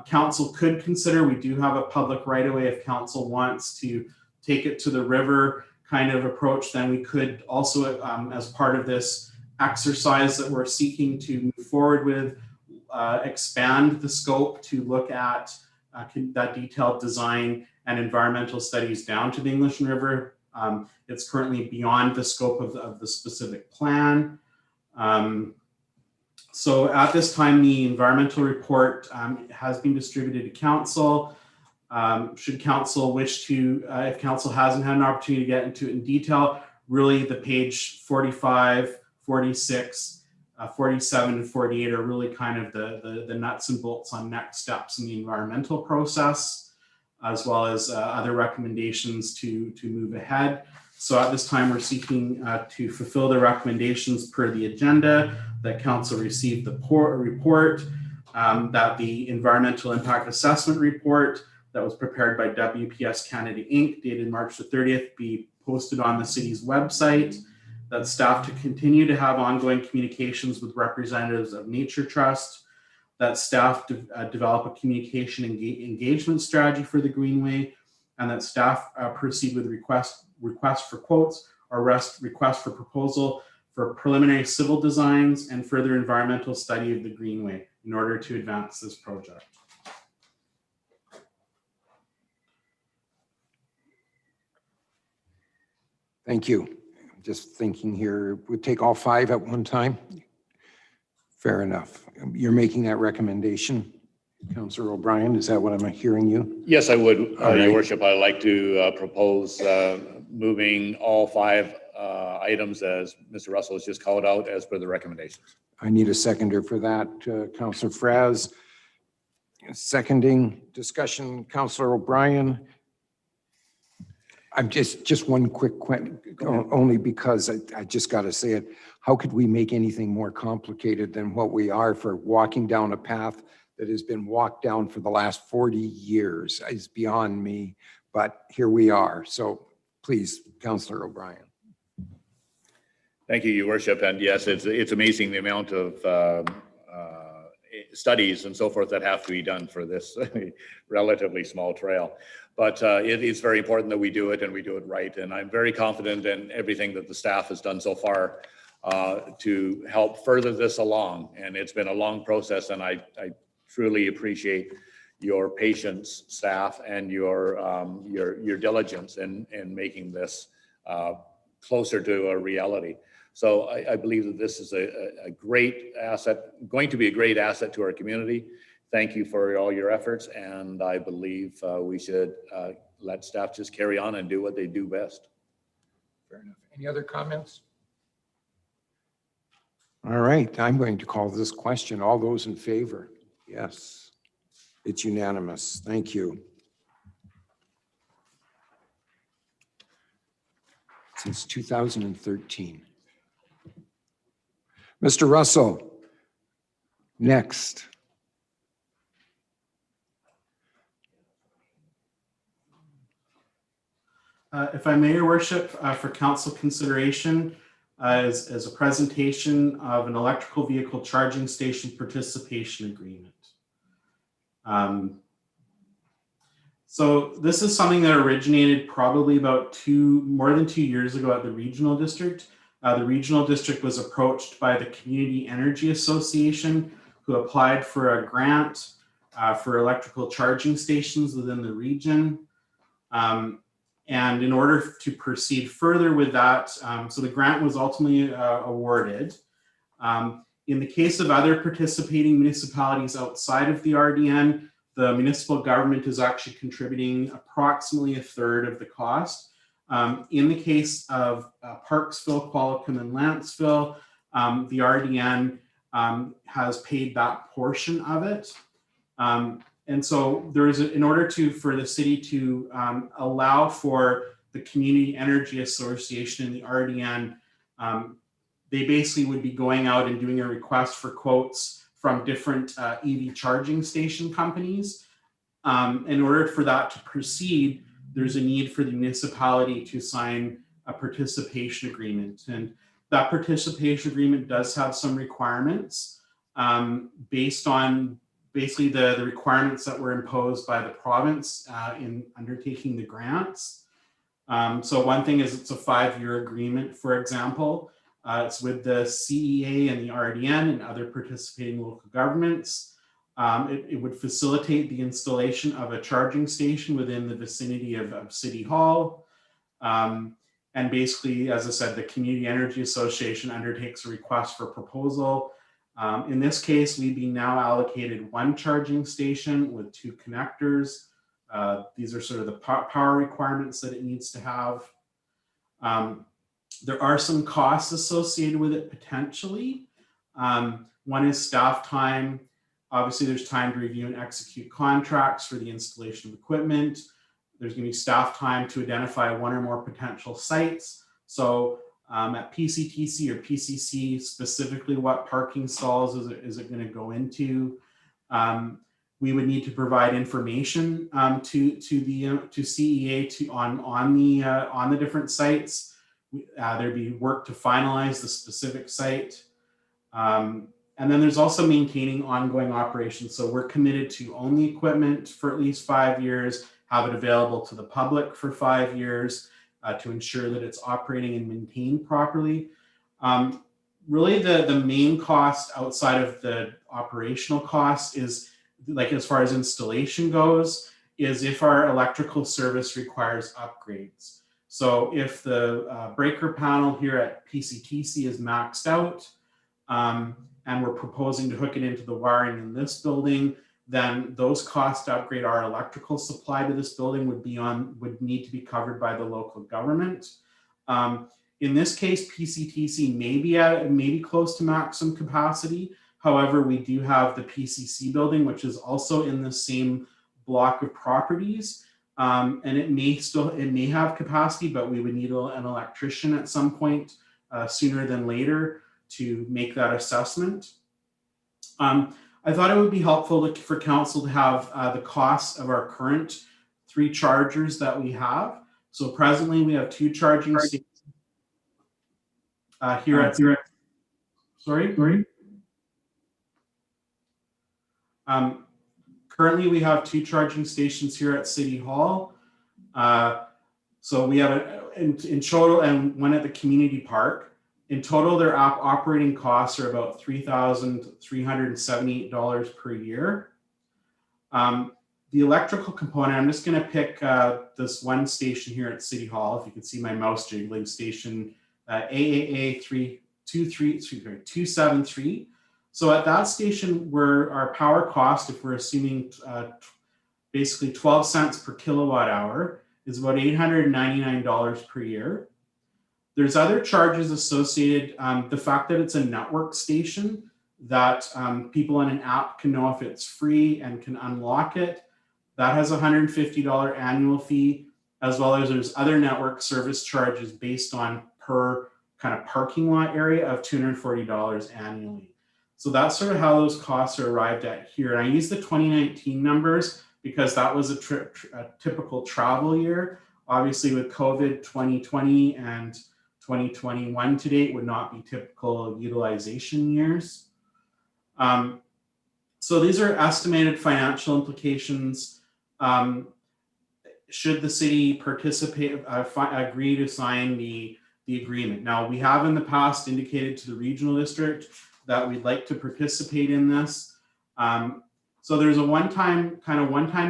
Council could consider, we do have a public right-of-way if council wants to take it to the river kind of approach, then we could also, as part of this exercise that we're seeking to move forward with, expand the scope to look at that detailed design and environmental studies down to the Englishman River. It's currently beyond the scope of the specific plan. So at this time, the environmental report has been distributed to council. Should council wish to, if council hasn't had an opportunity to get into it in detail, really the page 45, 46, 47 and 48 are really kind of the nuts and bolts on next steps in the environmental process, as well as other recommendations to move ahead. So at this time, we're seeking to fulfill the recommendations per the agenda, that council received the report, that the environmental impact assessment report that was prepared by WPS Canada Inc., dated March the 30th, be posted on the city's website. That staff to continue to have ongoing communications with representatives of Nature Trust. That staff develop a communication engagement strategy for the Greenway, and that staff proceed with request for quotes or request for proposal for preliminary civil designs and further environmental study of the Greenway in order to advance this project. Thank you. I'm just thinking here, we'll take all 5 at one time. Fair enough. You're making that recommendation, Councillor O'Brien. Is that what I'm hearing you? Yes, I would, All Your right. Worship. I'd like to propose moving all 5 items as Mr. Russell has just called out as per the recommendations. I need a seconder for that. Councillor Fraz. Seconding discussion, Councillor O'Brien. I'm just one quick question, only because I just got to say it. How could we make anything more complicated than what we are for walking down a path that has been walked down for the last 40 years? It's beyond me, but here we are. So please, Councillor O'Brien. Thank you, Your Worship. And yes, it's amazing the amount of studies and so forth that have to be done for this relatively small trail. But it is very important that we do it and we do it right. And I'm very confident in everything that the staff has done so far to help further this along. And it's been a long process, and I truly appreciate your patience, staff, and your diligence in making this closer to a reality. So I believe that this is a great asset, going to be a great asset to our community. Thank you for all your efforts, and I believe we should let staff just carry on and do what they do best. Fair enough. Any other comments? All right, I'm going to call this question. All those in favor? Yes, it's unanimous. Thank you. Since 2013. Mr. Russell, next. If I may, Your Worship, for council consideration as a presentation of an electrical vehicle charging station participation agreement. So this is something that originated probably about more than 2 years ago at the regional district. The regional district was approached by the Community Energy Association, who applied for a grant for electrical charging stations within the region. And in order to proceed further with that, so the grant was ultimately awarded. In the case of other participating municipalities outside of the RDN, the municipal government is actually contributing approximately 1/3 of the cost. In the case of Parksville, Qualicum, and Lanceville, the RDN has paid that portion of it. And so there is, in order for the city to allow for the Community Energy Association and the RDN, they basically would be going out and doing a request for quotes from different EV charging station companies. In order for that to proceed, there's a need for the municipality to sign a participation agreement. And that participation agreement does have some requirements based on basically the requirements that were imposed by the province in undertaking the grants. So one thing is it's a 5-year agreement, for example. It's with the CEA and the RDN and other participating local governments. It would facilitate the installation of a charging station within the vicinity of City Hall. And basically, as I said, the Community Energy Association undertakes a request for proposal. In this case, we've been now allocated 1 charging station with 2 connectors. These are sort of the power requirements that it needs to have. There are some costs associated with it potentially. One is staff time. Obviously, there's time to review and execute contracts for the installation of equipment. There's going to be staff time to identify 1 or more potential sites. So at PCTC or PCC, specifically what parking stalls is it going to go into? we would need to provide information to CEA on the different sites. There'd be work to finalize the specific site. And then there's also maintaining ongoing operations. So we're committed to own the equipment for at least 5 years, have it available to the public for 5 years to ensure that it's operating and maintained properly. Really the main cost outside of the operational cost is, like, as far as installation goes, is if our electrical service requires upgrades. So if the breaker panel here at PCTC is maxed out, and we're proposing to hook it into the wiring in this building, then those costs to upgrade our electrical supply to this building would need to be covered by the local government. In this case, PCTC may be close to maximum capacity. However, we do have the PCC building, which is also in the same block of properties. And it may have capacity, but we would need an electrician at some point sooner than later to make that assessment. I thought it would be helpful for council to have the costs of our current 3 chargers that we have. So presently we have 2 charging stations here at, sorry? Currently we have 2 charging stations here at City Hall. So we have in total, and one at the community park. In total, their operating costs are about $3,378 per year. The electrical component, I'm just going to pick this one station here at City Hall. If you can see my mouse jiggling, station AAA 273. So at that station, where our power cost, if we're assuming basically 12 cents per kilowatt hour, is about $899 per year. There's other charges associated. The fact that it's a network station, that people on an app can know if it's free and can unlock it. That has a $150 annual fee, as well as there's other network service charges based on per kind of parking lot area of $240 annually. So that's sort of how those costs are arrived at here. And I use the 2019 numbers because that was a typical travel year. Obviously with COVID 2020 and 2021 to date would not be typical utilization years. So these are estimated financial implications should the city participate, agree to sign the agreement. Now, we have in the past indicated to the regional district that we'd like to participate in this. So there's a one-time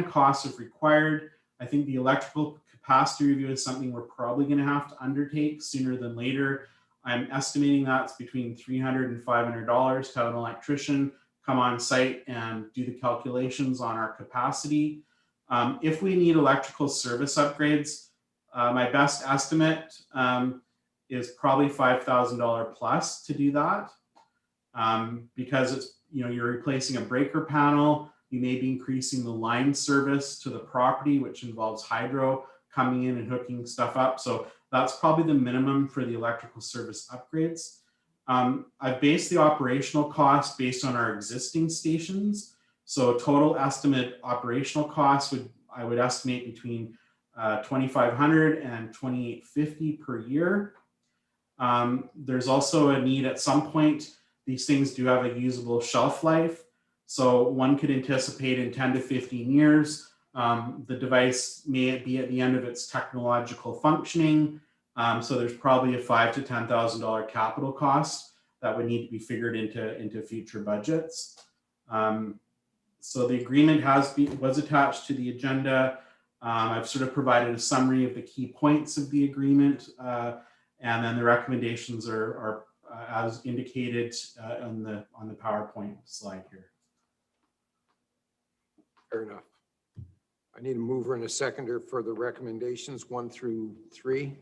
cost if required. I think the electrical capacity review is something we're probably going to have to undertake sooner than later. I'm estimating that's between $300 and $500 to have an electrician come on site and do the calculations on our capacity. If we need electrical service upgrades, my best estimate is probably $5,000 plus to do that, because it's, you're replacing a breaker panel. You may be increasing the line service to the property, which involves hydro coming in and hooking stuff up. So that's probably the minimum for the electrical service upgrades. I've based the operational cost based on our existing stations. So total estimate operational costs I would estimate between $2,500 and $2,850 per year. There's also a need at some point. These things do have a usable shelf life. So one could anticipate in 10 to 15 years, the device may be at the end of its technological functioning. So there's probably a $5,000 to $10,000 capital cost that would need to be figured into future budgets. So the agreement was attached to the agenda. I've sort of provided a summary of the key points of the agreement, and then the recommendations are as indicated on the PowerPoint slide here. Fair enough. I need a mover and a seconder for the recommendations 1 through 3.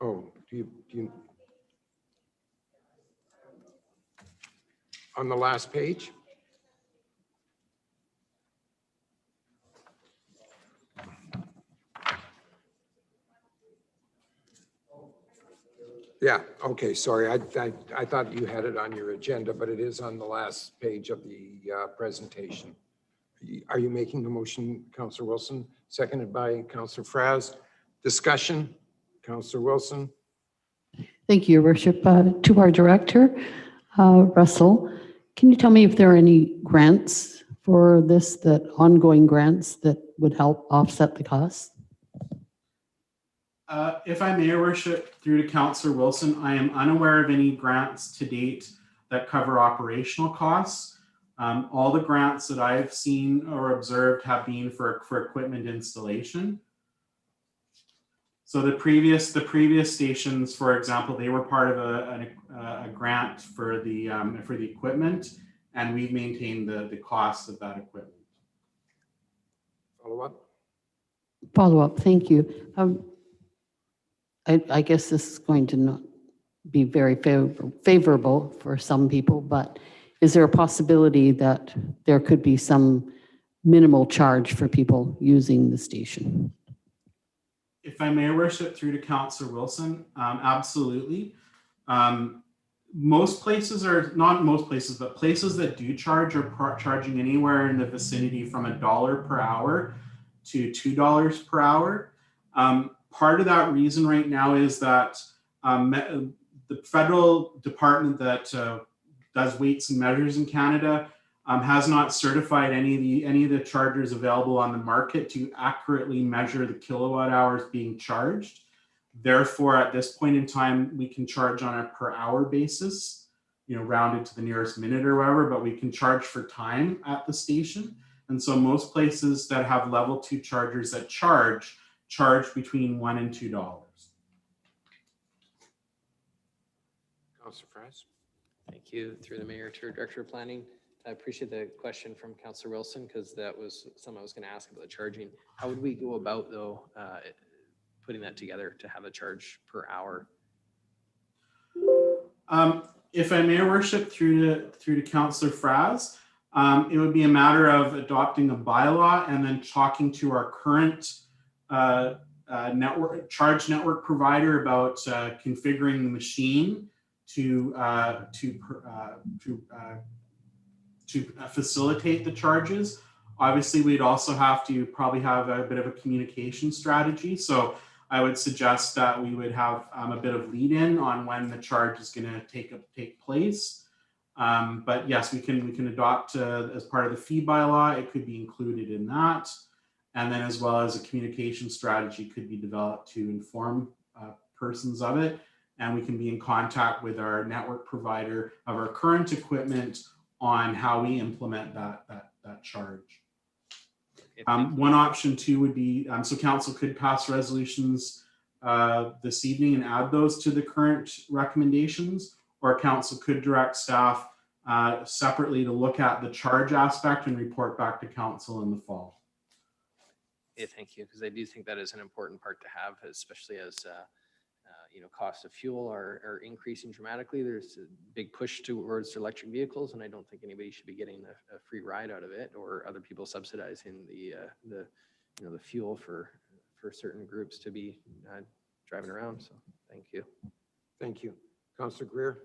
Oh, do you on the last page? Yeah, okay, sorry. I thought you had it on your agenda, but it is on the last page of the presentation. Are you making the motion, Councillor Wilson? Seconded by Councillor Fraz. Discussion, Councillor Wilson. Thank you, Your Worship. To our director, Russell, can you tell me if there are any grants for this, that ongoing grants that would help offset the costs? If I may, Your Worship, through to Councillor Wilson, I am unaware of any grants to date that cover operational costs. All the grants that I've seen or observed have been for equipment installation. So the previous stations, for example, they were part of a grant for the equipment, and we've maintained the cost of that equipment. Follow up. Follow up, thank you. I guess this is going to not be very favorable for some people, but is there a possibility that there could be some minimal charge for people using the station? If I may, Worship, through to Councillor Wilson, absolutely. Most places are, not most places, but places that do charge are charging anywhere in the vicinity from $1 per hour to $2 per hour. Part of that reason right now is that the federal department that does weights and measures in Canada has not certified any of the chargers available on the market to accurately measure the kilowatt hours being charged. Therefore, at this point in time, we can charge on a per hour basis, rounded to the nearest minute or whatever, but we can charge for time at the station. And so most places that have level 2 chargers that charge between $1 and $2. Councillor Fraz. Thank you. Through the mayor to Director of Planning. I appreciate the question from Councillor Wilson, because that was something I was going to ask about the charging. How would we go about, though, putting that together to have a charge per hour? If I may, Your Worship, through to Councillor Fraz, it would be a matter of adopting a bylaw and then talking to our current charge network provider about configuring the machine to facilitate the charges. Obviously, we'd also have to probably have a bit of a communication strategy. So I would suggest that we would have a bit of lead in on when the charge is going to take place. But yes, we can adopt as part of the fee bylaw. It could be included in that. And then as well as a communication strategy could be developed to inform persons of it. And we can be in contact with our network provider of our current equipment on how we implement that charge. One option too would be, so council could pass resolutions this evening and add those to the current recommendations, or council could direct staff separately to look at the charge aspect and report back to council in the fall. Yeah, thank you, because I do think that is an important part to have, especially as cost of fuel are increasing dramatically. There's a big push towards electric vehicles, and I don't think anybody should be getting a free ride out of it, or other people subsidizing the fuel for certain groups to be driving around. So thank you. Thank you. Councillor Greer.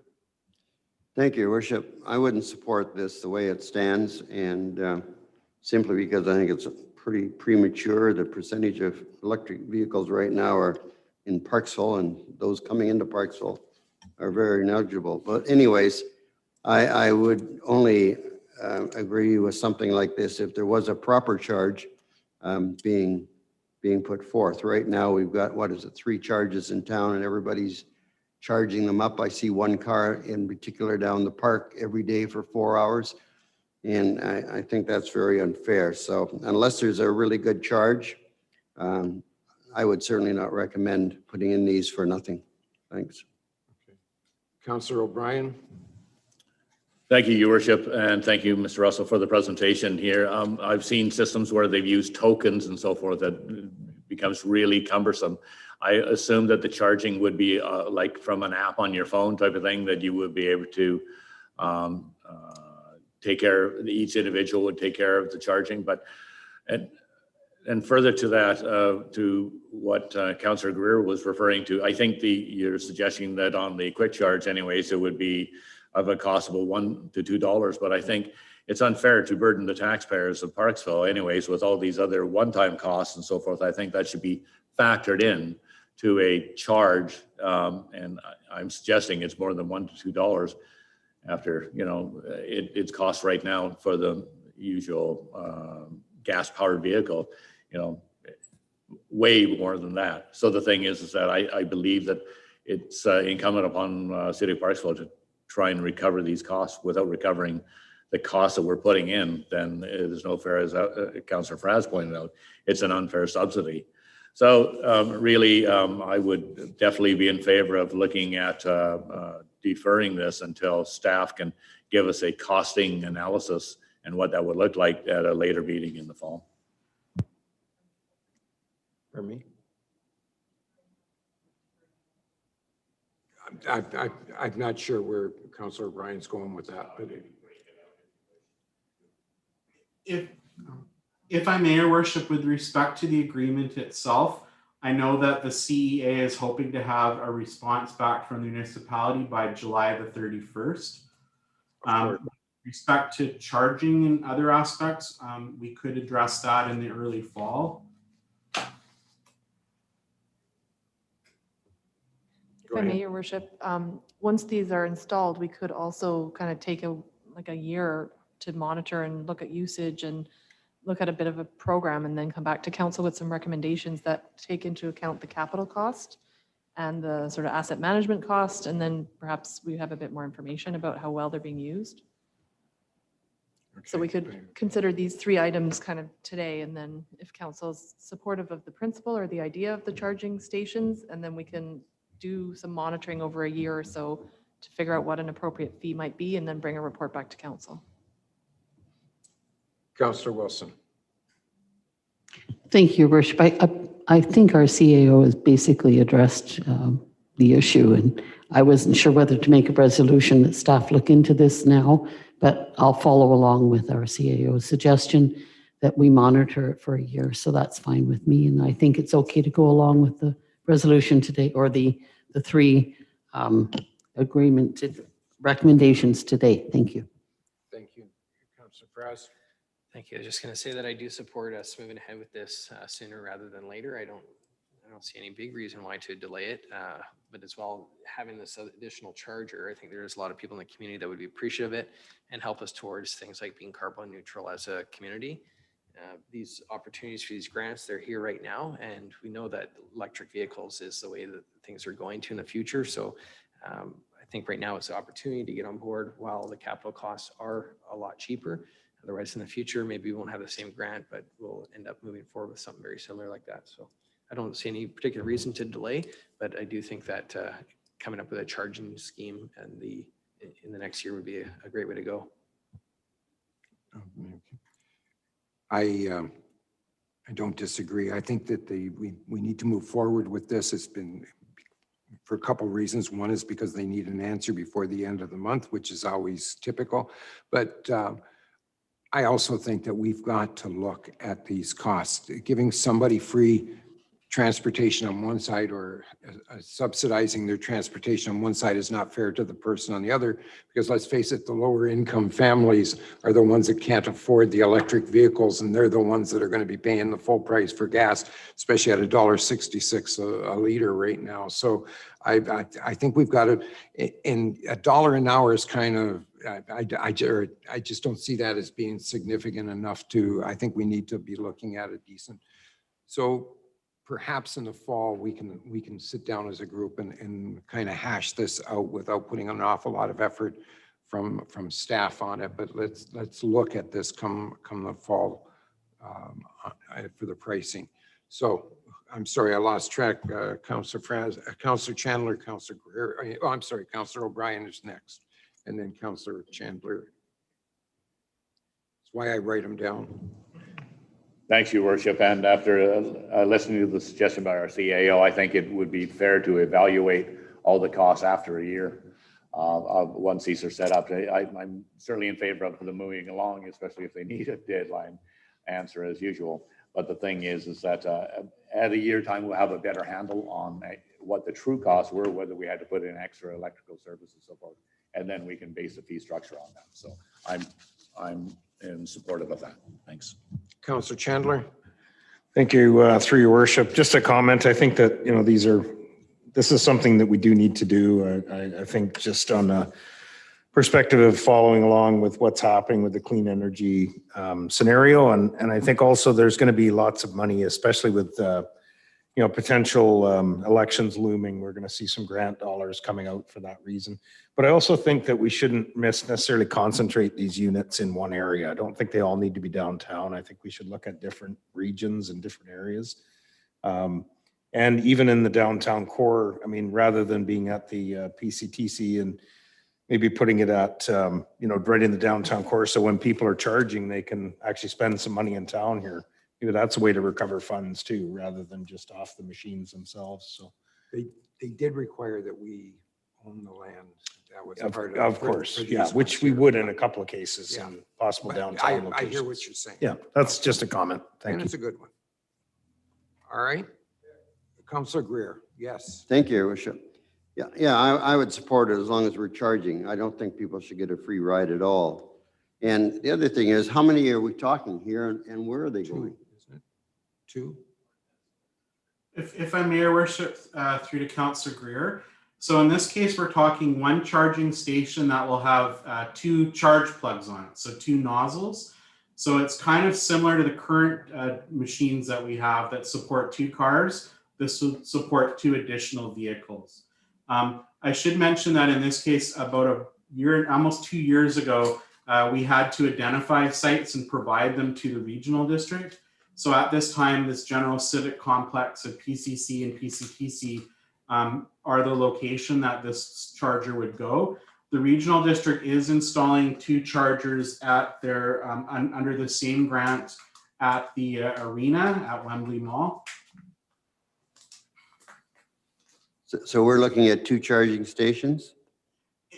Thank you, Your Worship. I wouldn't support this the way it stands, and simply because I think it's pretty premature. The percentage of electric vehicles right now are in Parksville, and those coming into Parksville are very negligible. But anyways, I would only agree with something like this if there was a proper charge being put forth. Right now, we've got, 3 charges in town, and everybody's charging them up. I see one car in particular down the park every day for 4 hours, and I think that's very unfair. So unless there's a really good charge, I would certainly not recommend putting in these for nothing. Thanks. Okay. Councillor O'Brien. Thank you, Your Worship, and thank you, Mr. Russell, for the presentation here. I've seen systems where they've used tokens and so forth that becomes really cumbersome. I assume that the charging would be like from an app on your phone type of thing, that you would be able to take care of, each individual would take care of the charging. But And further to that, to what Councillor Greer was referring to, I think you're suggesting that on the quick charge anyways, it would be of a cost of $1 to $2, but I think it's unfair to burden the taxpayers of Parksville anyways with all these other one-time costs and so forth. I think that should be factored in to a charge, and I'm suggesting it's more than $1 to $2 after, you know, it's cost right now for the usual gas-powered vehicle, you know, way more than that. So the thing is that I believe that it's incumbent upon City of Parksville to try and recover these costs. Without recovering the costs that we're putting in, then it is no fair, as Councillor Fraz pointed out, it's an unfair subsidy. So really, I would definitely be in favor of looking at deferring this until staff can give us a costing analysis and what that would look like at a later meeting in the fall. For me? I'm not sure where Councillor O'Brien's going with that, but if I may, Your Worship, with respect to the agreement itself, I know that the CEA is hoping to have a response back from the municipality by July the 31st. With respect to charging and other aspects, we could address that in the early fall. If I may, Your Worship, once these are installed, we could also kind of take a year to monitor and look at usage and look at a bit of a program, and then come back to council with some recommendations that take into account the capital cost and the sort of asset management cost, and then perhaps we have a bit more information about how well they're being used. So we could consider these 3 items kind of today, and then if council's supportive of the principle or the idea of the charging stations, and then we can do some monitoring over a year or so to figure out what an appropriate fee might be, and then bring a report back to council. Councillor Wilson. Thank you, Your Worship. I think our CAO has basically addressed the issue, and I wasn't sure whether to make a resolution that staff look into this now, but I'll follow along with our CAO's suggestion that we monitor it for a year. So that's fine with me, and I think it's okay to go along with the resolution today, or the 3 recommendations today. Thank you. Thank you. Councillor Fraz. Thank you. I was just going to say that I do support us moving ahead with this sooner rather than later. I don't see any big reason why to delay it, but as well, having this additional charger, I think there's a lot of people in the community that would be appreciative of it and help us towards things like being carbon neutral as a community. These opportunities for these grants, they're here right now, and we know that electric vehicles is the way that things are going to in the future. So I think right now it's an opportunity to get on board while the capital costs are a lot cheaper. Otherwise, in the future, maybe we won't have the same grant, but we'll end up moving forward with something very similar like that. So I don't see any particular reason to delay, but I do think that coming up with a charging scheme and in the next year would be a great way to go. I don't disagree. I think that we need to move forward with this. It's been for a couple of reasons. One is because they need an answer before the end of the month, which is always typical. But I also think that we've got to look at these costs. Giving somebody free transportation on one side or subsidizing their transportation on one side is not fair to the person on the other, because let's face it, the lower income families are the ones that can't afford the electric vehicles, and they're the ones that are going to be paying the full price for gas, especially at $1.66 a liter right now. So I think we've got to, and $1 an hour is kind of, I just don't see that as being significant enough to, I think we need to be looking at a decent. So perhaps in the fall, we can sit down as a group and kind of hash this out without putting an awful lot of effort from staff on it. But let's look at this come the fall for the pricing. So I'm sorry, I lost track. Councillor Franz, Councillor Chandler, Councillor Greer. Oh, I'm sorry, Councillor O'Brien is next, and then Councillor Chandler. That's why I write them down. Thanks, Your Worship. And after listening to the suggestion by our CAO, I think it would be fair to evaluate all the costs after a year once these are set up. I'm certainly in favor of them moving along, especially if they need a deadline answer as usual. But the thing is that at a year time, we'll have a better handle on what the true costs were, whether we had to put in extra electrical service and so forth, and then we can base a fee structure on that. So I'm in support of that. Thanks. Councillor Chandler. Thank you, through your worship. Just a comment. I think that, you know, this is something that we do need to do. I think just on a perspective of following along with what's happening with the clean energy scenario. And I think also there's going to be lots of money, especially with, you know, potential elections looming. We're going to see some grant dollars coming out for that reason. But I also think that we shouldn't necessarily concentrate these units in one area. I don't think they all need to be downtown. I think we should look at different regions and different areas. And even in the downtown core, I mean, rather than being at the PCTC and maybe putting it at, you know, right in the downtown core. So when people are charging, they can actually spend some money in town here. Maybe that's a way to recover funds too, rather than just off the machines themselves. So They did require that we own the land. That was part of course, yeah, which we would in a couple of cases in possible downtown locations. I hear what you're saying. Yeah, that's just a comment. Thank And you. it's a good one. All right. Councillor Greer, yes. Thank you, Your Worship. Yeah, I would support it as long as we're charging. I don't think people should get a free ride at all. And the other thing is, how many are we talking here and where are they going? Isn't it? Two. If I may, Your Worship, through to Councillor Greer. So in this case, we're talking one charging station that will have 2 charge plugs on it, so 2 nozzles. So it's kind of similar to the current machines that we have that support 2 cars. This will support 2 additional vehicles. I should mention that in this case, about a year, almost 2 years ago, we had to identify sites and provide them to the regional district. So at this time, this general civic complex of PCC and PCTC are the location that this charger would go. The regional district is installing 2 chargers at their under the same grant at the arena at Wembley Mall. So we're looking at 2 charging stations?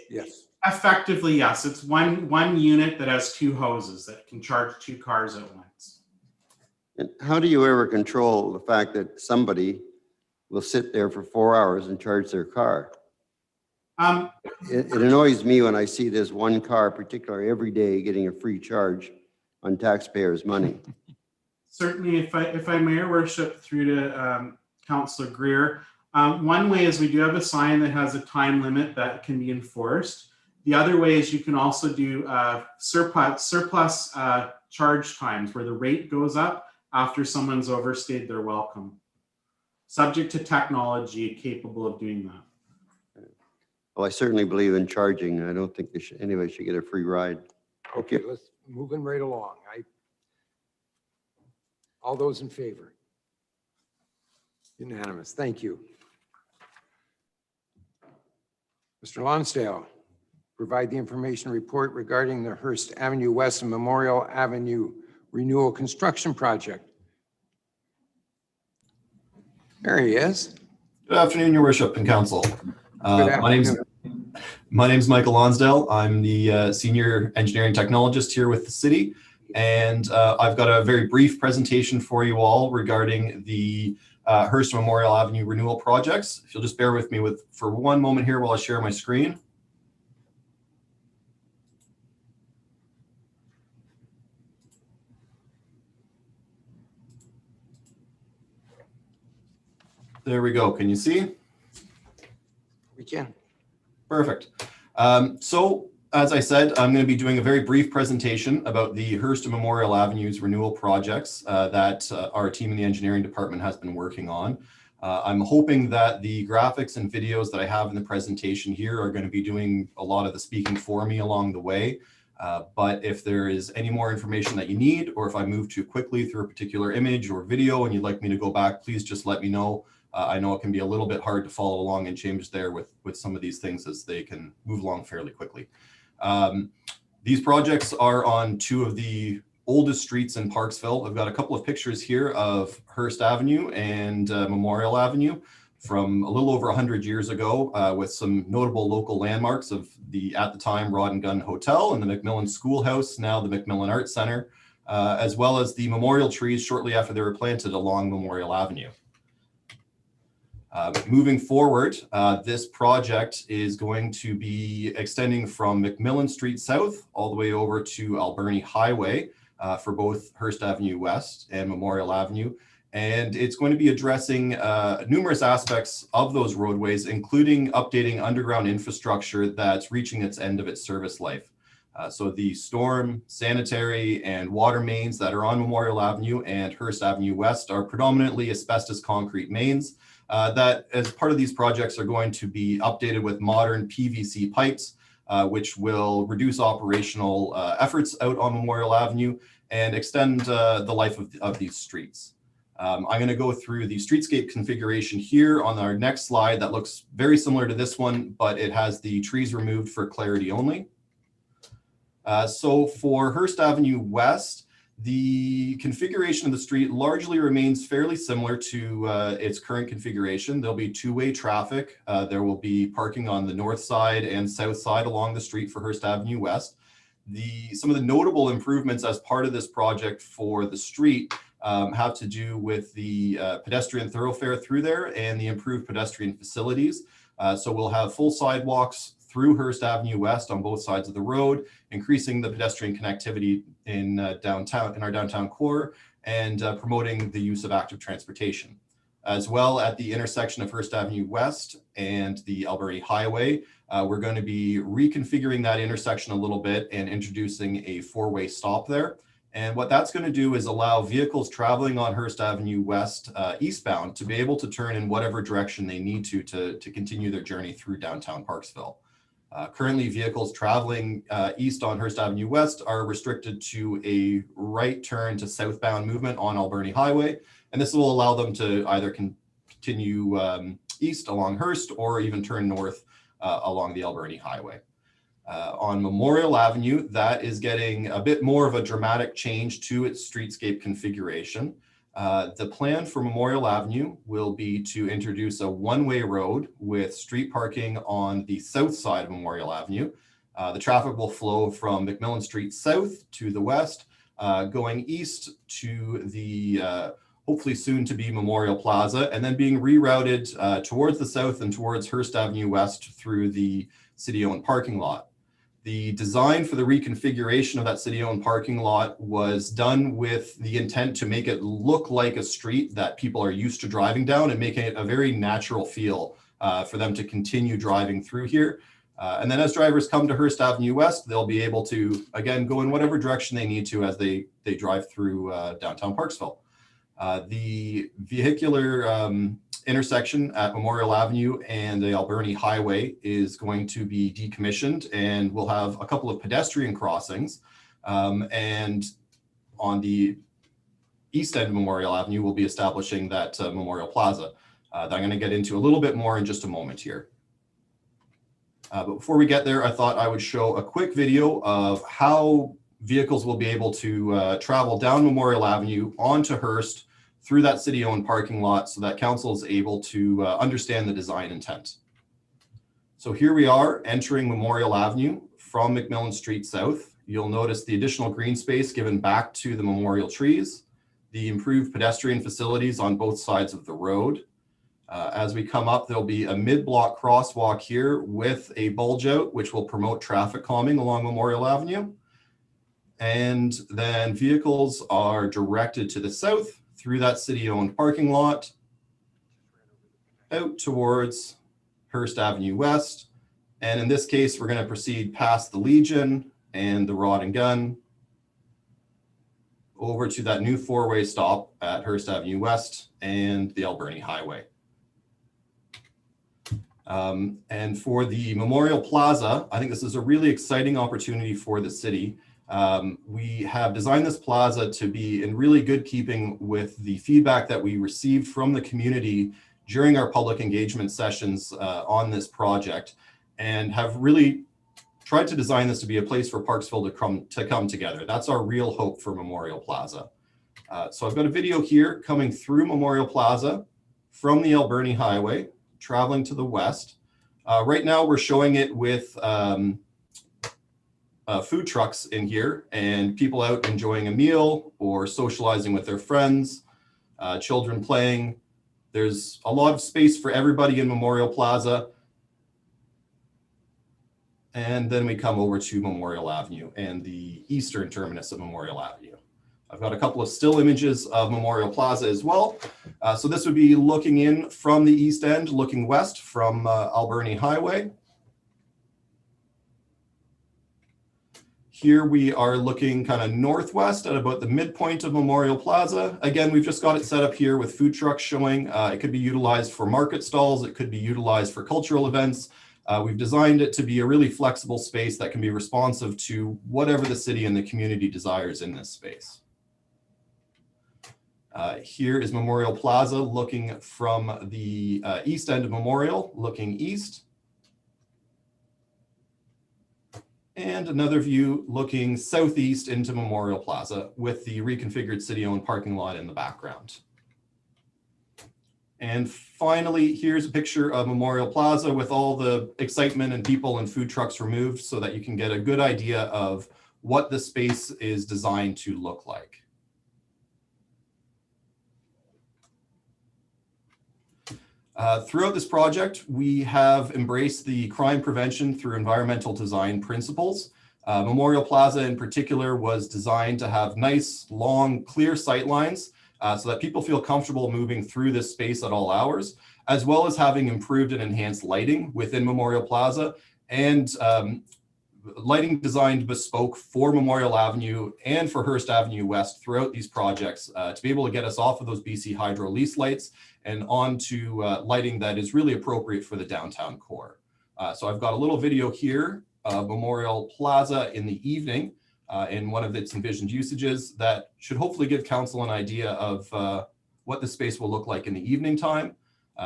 Yes. Effectively, yes. It's one unit that has 2 hoses that can charge 2 cars at once. And how do you ever control the fact that somebody will sit there for 4 hours and charge their car? It annoys me when I see this one car, particularly every day, getting a free charge on taxpayers' money. Certainly, if I may, Your Worship, through to Councillor Greer, one way is we do have a sign that has a time limit that can be enforced. The other way is you can also do surplus charge times where the rate goes up after someone's overstayed their welcome. Subject to technology capable of doing that. Well, I certainly believe in charging. I don't think anybody should get a free ride. Okay, let's moving right along. All those in favor? Unanimous. Thank you. Mr. Lonsdale, provide the information report regarding the Hearst Avenue West and Memorial Avenue Renewal Construction Project. There he is. Good afternoon, Your Worship and Council. My name's Michael Lonsdale. I'm the Senior Engineering Technologist here with the city, and I've got a very brief presentation for you all regarding the Hearst Memorial Avenue renewal projects. If you'll just bear with me for one moment here while I share my screen. There we go. Can you see? We can. Perfect. So as I said, I'm going to be doing a very brief presentation about the Hearst and Memorial Avenues renewal projects that our team in the engineering department has been working on. I'm hoping that the graphics and videos that I have in the presentation here are going to be doing a lot of the speaking for me along the way. But if there is any more information that you need, or if I move too quickly through a particular image or video and you'd like me to go back, please just let me know. I know it can be a little bit hard to follow along and change there with some of these things as they can move along fairly quickly. These projects are on 2 of the oldest streets in Parksville. I've got a couple of pictures here of Hearst Avenue and Memorial Avenue from a little over 100 years ago with some notable local landmarks of the, at the time, Rod and Gun Hotel and the McMillan Schoolhouse, now the McMillan Arts Centre. as well as the memorial trees shortly after they were planted along Memorial Avenue. Moving forward, this project is going to be extending from McMillan Street South all the way over to Alberni Highway for both Hearst Avenue West and Memorial Avenue. And it's going to be addressing numerous aspects of those roadways, including updating underground infrastructure that's reaching its end of its service life. So the storm, sanitary, and water mains that are on Memorial Avenue and Hearst Avenue West are predominantly asbestos concrete mains that, as part of these projects, are going to be updated with modern PVC pipes, which will reduce operational efforts out on Memorial Avenue and extend the life of these streets. I'm going to go through the streetscape configuration here on our next slide that looks very similar to this one, but it has the trees removed for clarity only. So for Hearst Avenue West, the configuration of the street largely remains fairly similar to its current configuration. There'll be two-way traffic. There will be parking on the north side and south side along the street for Hearst Avenue West. Some of the notable improvements as part of this project for the street have to do with the pedestrian thoroughfare through there and the improved pedestrian facilities. So we'll have full sidewalks through Hearst Avenue West on both sides of the road, increasing the pedestrian connectivity in our downtown core, and promoting the use of active transportation. As well, at the intersection of Hearst Avenue West and the Alberni Highway, we're going to be reconfiguring that intersection a little bit and introducing a four-way stop there. And what that's going to do is allow vehicles traveling on Hearst Avenue West eastbound to be able to turn in whatever direction they need to continue their journey through downtown Parksville. Currently, vehicles traveling east on Hearst Avenue West are restricted to a right turn to southbound movement on Alberni Highway, and this will allow them to either continue east along Hearst or even turn north along the Alberni Highway. On Memorial Avenue, that is getting a bit more of a dramatic change to its streetscape configuration. The plan for Memorial Avenue will be to introduce a one-way road with street parking on the south side of Memorial Avenue. The traffic will flow from McMillan Street South to the west, going east to the hopefully soon to be Memorial Plaza, and then being rerouted towards the south and towards Hearst Avenue West through the city-owned parking lot. The design for the reconfiguration of that city-owned parking lot was done with the intent to make it look like a street that people are used to driving down and making it a very natural feel for them to continue driving through here. And then as drivers come to Hearst Avenue West, they'll be able to, again, go in whatever direction they need to as they drive through downtown Parksville. The vehicular intersection at Memorial Avenue and the Alberni Highway is going to be decommissioned, and we'll have a couple of pedestrian crossings. And on the east end of Memorial Avenue, we'll be establishing that Memorial Plaza that I'm going to get into a little bit more in just a moment here. But before we get there, I thought I would show a quick video of how vehicles will be able to travel down Memorial Avenue onto Hearst through that city-owned parking lot so that council is able to understand the design intent. So here we are entering Memorial Avenue from McMillan Street South. You'll notice the additional green space given back to the memorial trees, the improved pedestrian facilities on both sides of the road. As we come up, there'll be a mid-block crosswalk here with a bulge out, which will promote traffic calming along Memorial Avenue. And then vehicles are directed to the south through that city-owned parking lot, out towards Hearst Avenue West. And in this case, we're going to proceed past the Legion and the Rod and Gun over to that new four-way stop at Hearst Avenue West and the Alberni Highway. And for the Memorial Plaza, I think this is a really exciting opportunity for the city. We have designed this plaza to be in really good keeping with the feedback that we received from the community during our public engagement sessions on this project, and have really tried to design this to be a place for Parksville to come together. That's our real hope for Memorial Plaza. So I've got a video here coming through Memorial Plaza from the Alberni Highway, traveling to the west. Right now we're showing it with a food trucks in here and people out enjoying a meal or socializing with their friends, children playing. There's a lot of space for everybody in Memorial Plaza. And then we come over to Memorial Avenue and the eastern terminus of Memorial Avenue. I've got a couple of still images of Memorial Plaza as well. So this would be looking in from the east end, looking west from Alberni Highway. Here we are looking kind of northwest at about the midpoint of Memorial Plaza. Again, we've just got it set up here with food trucks showing. It could be utilized for market stalls. It could be utilized for cultural events. We've designed it to be a really flexible space that can be responsive to whatever the city and the community desires in this space. Here is Memorial Plaza looking from the east end of Memorial, looking east. And another view looking southeast into Memorial Plaza with the reconfigured city-owned parking lot in the background. And finally, here's a picture of Memorial Plaza with all the excitement and people and food trucks removed so that you can get a good idea of what the space is designed to look like. Throughout this project, we have embraced the crime prevention through environmental design principles. Memorial Plaza in particular was designed to have nice, long, clear sight lines so that people feel comfortable moving through this space at all hours, as well as having improved and enhanced lighting within Memorial Plaza and lighting designed bespoke for Memorial Avenue and for Hearst Avenue West throughout these projects to be able to get us off of those BC Hydro lease lights and onto lighting that is really appropriate for the downtown core. So I've got a little video here of Memorial Plaza in the evening in one of its envisioned usages that should hopefully give council an idea of what the space will look like in the evening time.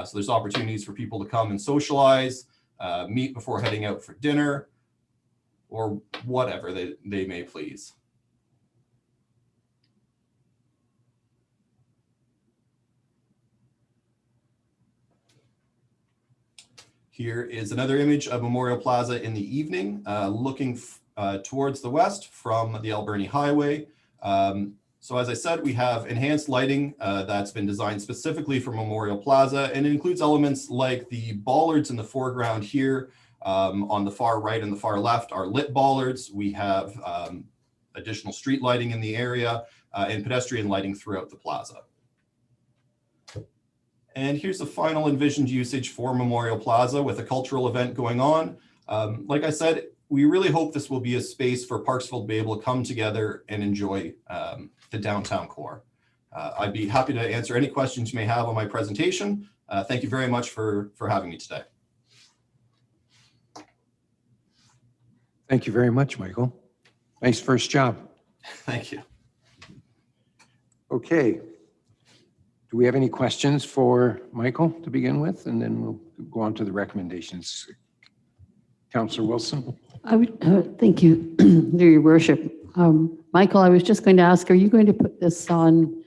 So there's opportunities for people to come and socialize, meet before heading out for dinner, or whatever they may please. Here is another image of Memorial Plaza in the evening, looking towards the west from the Alberni Highway. So as I said, we have enhanced lighting that's been designed specifically for Memorial Plaza, and it includes elements like the bollards in the foreground here. On the far right and the far left are lit bollards. We have additional street lighting in the area and pedestrian lighting throughout the plaza. And here's the final envisioned usage for Memorial Plaza with a cultural event going on. Like I said, we really hope this will be a space for Parksville to be able to come together and enjoy the downtown core. I'd be happy to answer any questions you may have on my presentation. Thank you very much for having me today. Thank you very much, Michael. Nice first job. Thank you. Okay. Do we have any questions for Michael to begin with? And then we'll go on to the recommendations. Councillor Wilson. I would, thank you, Your Worship. Michael, I was just going to ask, are you going to put this on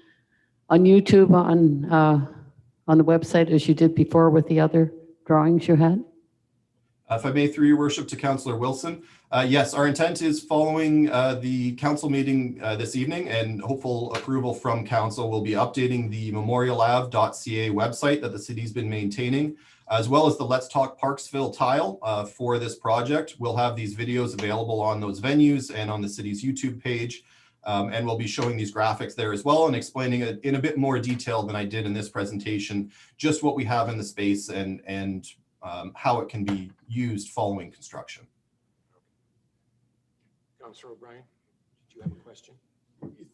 YouTube on the website as you did before with the other drawings you had? If I may, through Your Worship, to Councillor Wilson. Yes, our intent is following the council meeting this evening and hopeful approval from council. We'll be updating the memorialave.ca website that the city's been maintaining, as well as the Let's Talk Parksville tile for this project. We'll have these videos available on those venues and on the city's YouTube page. And we'll be showing these graphics there as well and explaining it in a bit more detail than I did in this presentation, just what we have in the space and how it can be used following construction. Councillor O'Brien, did you have a question?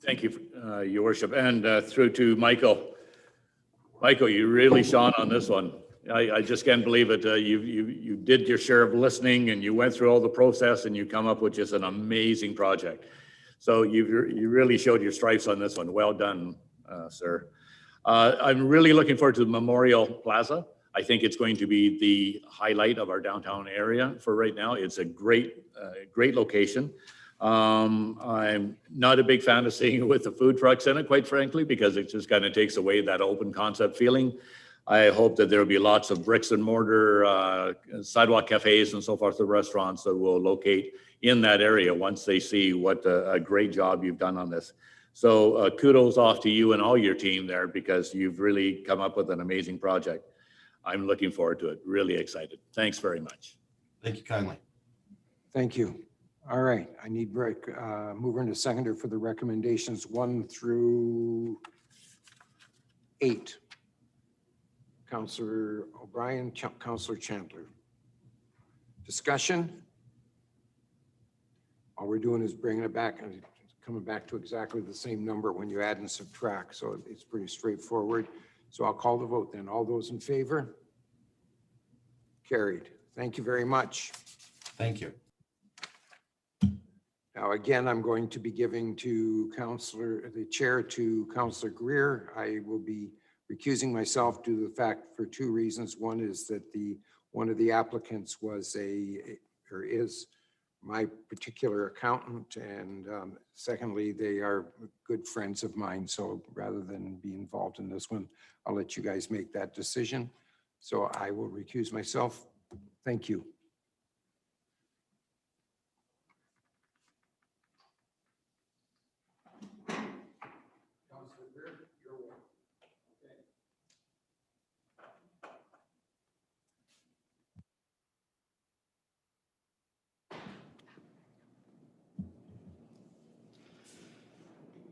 Thank you, Your Worship, and through to Michael. Michael, you really shone on this one. I just can't believe it. You did your share of listening and you went through all the process and you come up with just an amazing project. So you really showed your stripes on this one. Well done, sir. I'm really looking forward to the Memorial Plaza. I think it's going to be the highlight of our downtown area for right now. It's a great location. I'm not a big fan of seeing it with the food trucks in it, quite frankly, because it just kind of takes away that open concept feeling. I hope that there will be lots of bricks and mortar, sidewalk cafes and so forth, the restaurants that will locate in that area once they see what a great job you've done on this. So kudos off to you and all your team there, because you've really come up with an amazing project. I'm looking forward to it. Really excited. Thanks very much. Thank you kindly. Thank you. All right, I need mover and a seconder for the recommendations 1 through 8. Councillor O'Brien, Councillor Chandler. Discussion? All we're doing is bringing it back and coming back to exactly the same number when you add and subtract. So it's pretty straightforward. So I'll call the vote then. All those in favor? Carried. Thank you very much. Thank you. Now, again, I'm going to be giving the chair to Councillor Greer. I will be recusing myself due to the fact for 2 reasons. One is that one of the applicants is my particular accountant, and secondly, they are good friends of mine. So rather than be involved in this one, I'll let you guys make that decision. So I will recuse myself. Thank you.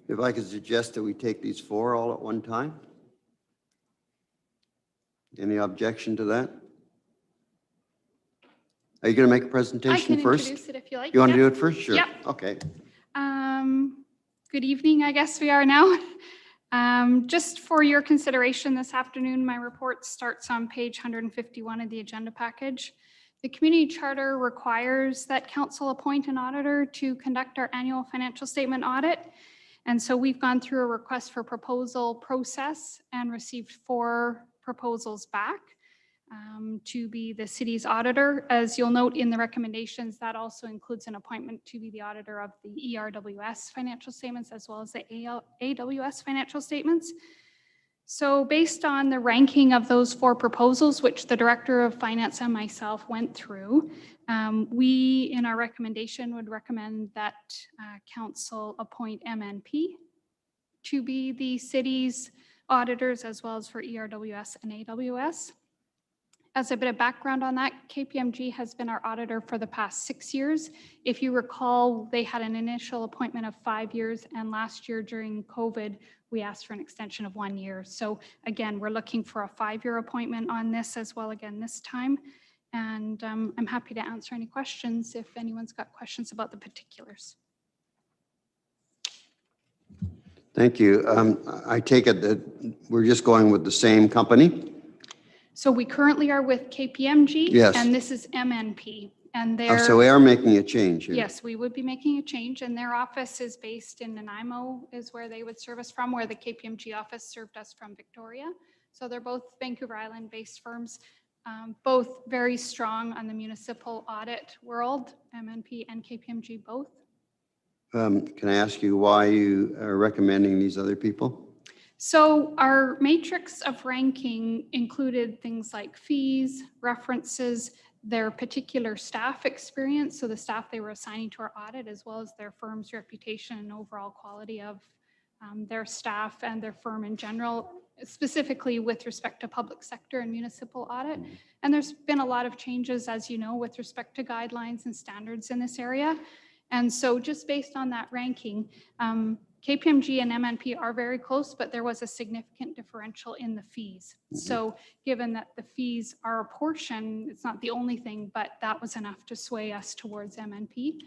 If I could suggest that we take these 4 all at one time? Any objection to that? Are you going to make a presentation first? I can introduce it if you like. You want Yep. to do it first? Sure. Yep. Okay. Good evening, I guess we are now. Just for your consideration this afternoon, my report starts on page 151 of the agenda package. The community charter requires that council appoint an auditor to conduct our annual financial statement audit. And so we've gone through a request for proposal process and received 4 proposals back to be the city's auditor. As you'll note in the recommendations, that also includes an appointment to be the auditor of the ERWS financial statements as well as the AWS financial statements. So based on the ranking of those 4 proposals, which the Director of Finance and myself went through, we in our recommendation would recommend that council appoint MNP to be the city's auditors as well as for ERWS and AWS. As a bit of background on that, KPMG has been our auditor for the past 6 years. If you recall, they had an initial appointment of 5 years, and last year during COVID, we asked for an extension of 1 year. So again, we're looking for a 5-year appointment on this as well again this time. And I'm happy to answer any questions if anyone's got questions about the particulars. Thank you. I take it that we're just going with the same company? So we currently are with KPMG. Yes. And this is MNP. And Oh, they're, so we are making a change here? yes, we would be making a change, and their office is based in Nanaimo is where they would serve us from, where the KPMG office served us from Victoria. So they're both Vancouver Island based firms, both very strong on the municipal audit world, MNP and KPMG both. Can I ask you why you are recommending these other people? So our matrix of ranking included things like fees, references, their particular staff experience, so the staff they were assigning to our audit, as well as their firm's reputation and overall quality of their staff and their firm in general, specifically with respect to public sector and municipal audit. And there's been a lot of changes, as you know, with respect to guidelines and standards in this area. And so just based on that ranking, KPMG and MNP are very close, but there was a significant differential in the fees. So given that the fees are a portion, it's not the only thing, but that was enough to sway us towards MNP.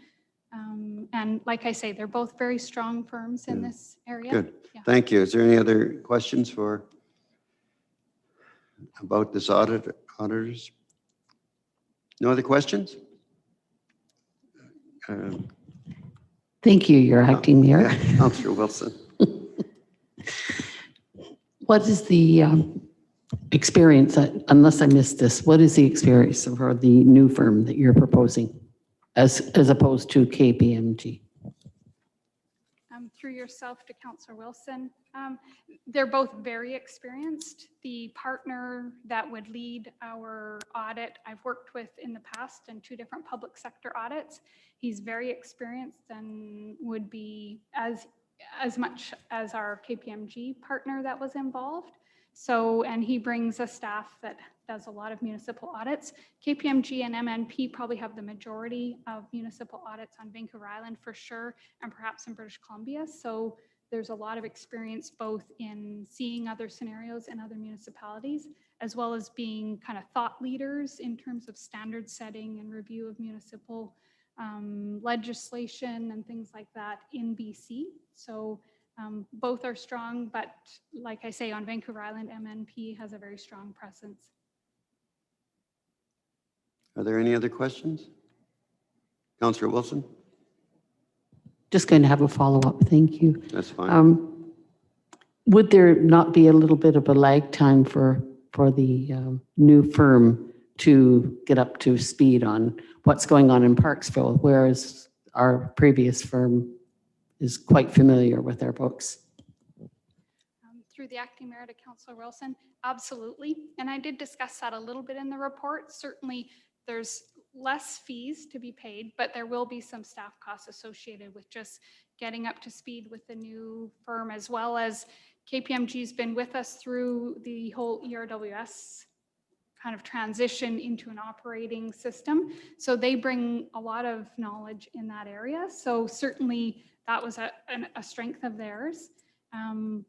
And like I say, they're both very strong firms in this area. Good. Yeah. Thank you. Is there any other questions about this auditors? No other questions? Thank you, your acting mayor. Yeah, Councillor Wilson. What is the experience, unless I missed this, what is the experience for the new firm that you're proposing as opposed to KPMG? Through yourself to Councillor Wilson. They're both very experienced. The partner that would lead our audit, I've worked with in the past in 2 different public sector audits. He's very experienced and would be as much as our KPMG partner that was involved. So, and he brings a staff that does a lot of municipal audits. KPMG and MNP probably have the majority of municipal audits on Vancouver Island for sure, and perhaps in British Columbia. So there's a lot of experience both in seeing other scenarios in other municipalities, as well as being kind of thought leaders in terms of standard setting and review of municipal legislation and things like that in BC. So both are strong, but like I say, on Vancouver Island, MNP has a very strong presence. Are there any other questions? Councillor Wilson? Just going to have a follow-up. Thank you. That's fine. Would there not be a little bit of a lag time for the new firm to get up to speed on what's going on in Parksville, whereas our previous firm is quite familiar with our books? Through the acting mayor to Councillor Wilson, absolutely. And I did discuss that a little bit in the report. Certainly there's less fees to be paid, but there will be some staff costs associated with just getting up to speed with the new firm, as well as KPMG's been with us through the whole ERWS kind of transition into an operating system. So they bring a lot of knowledge in that area. So certainly that was a strength of theirs.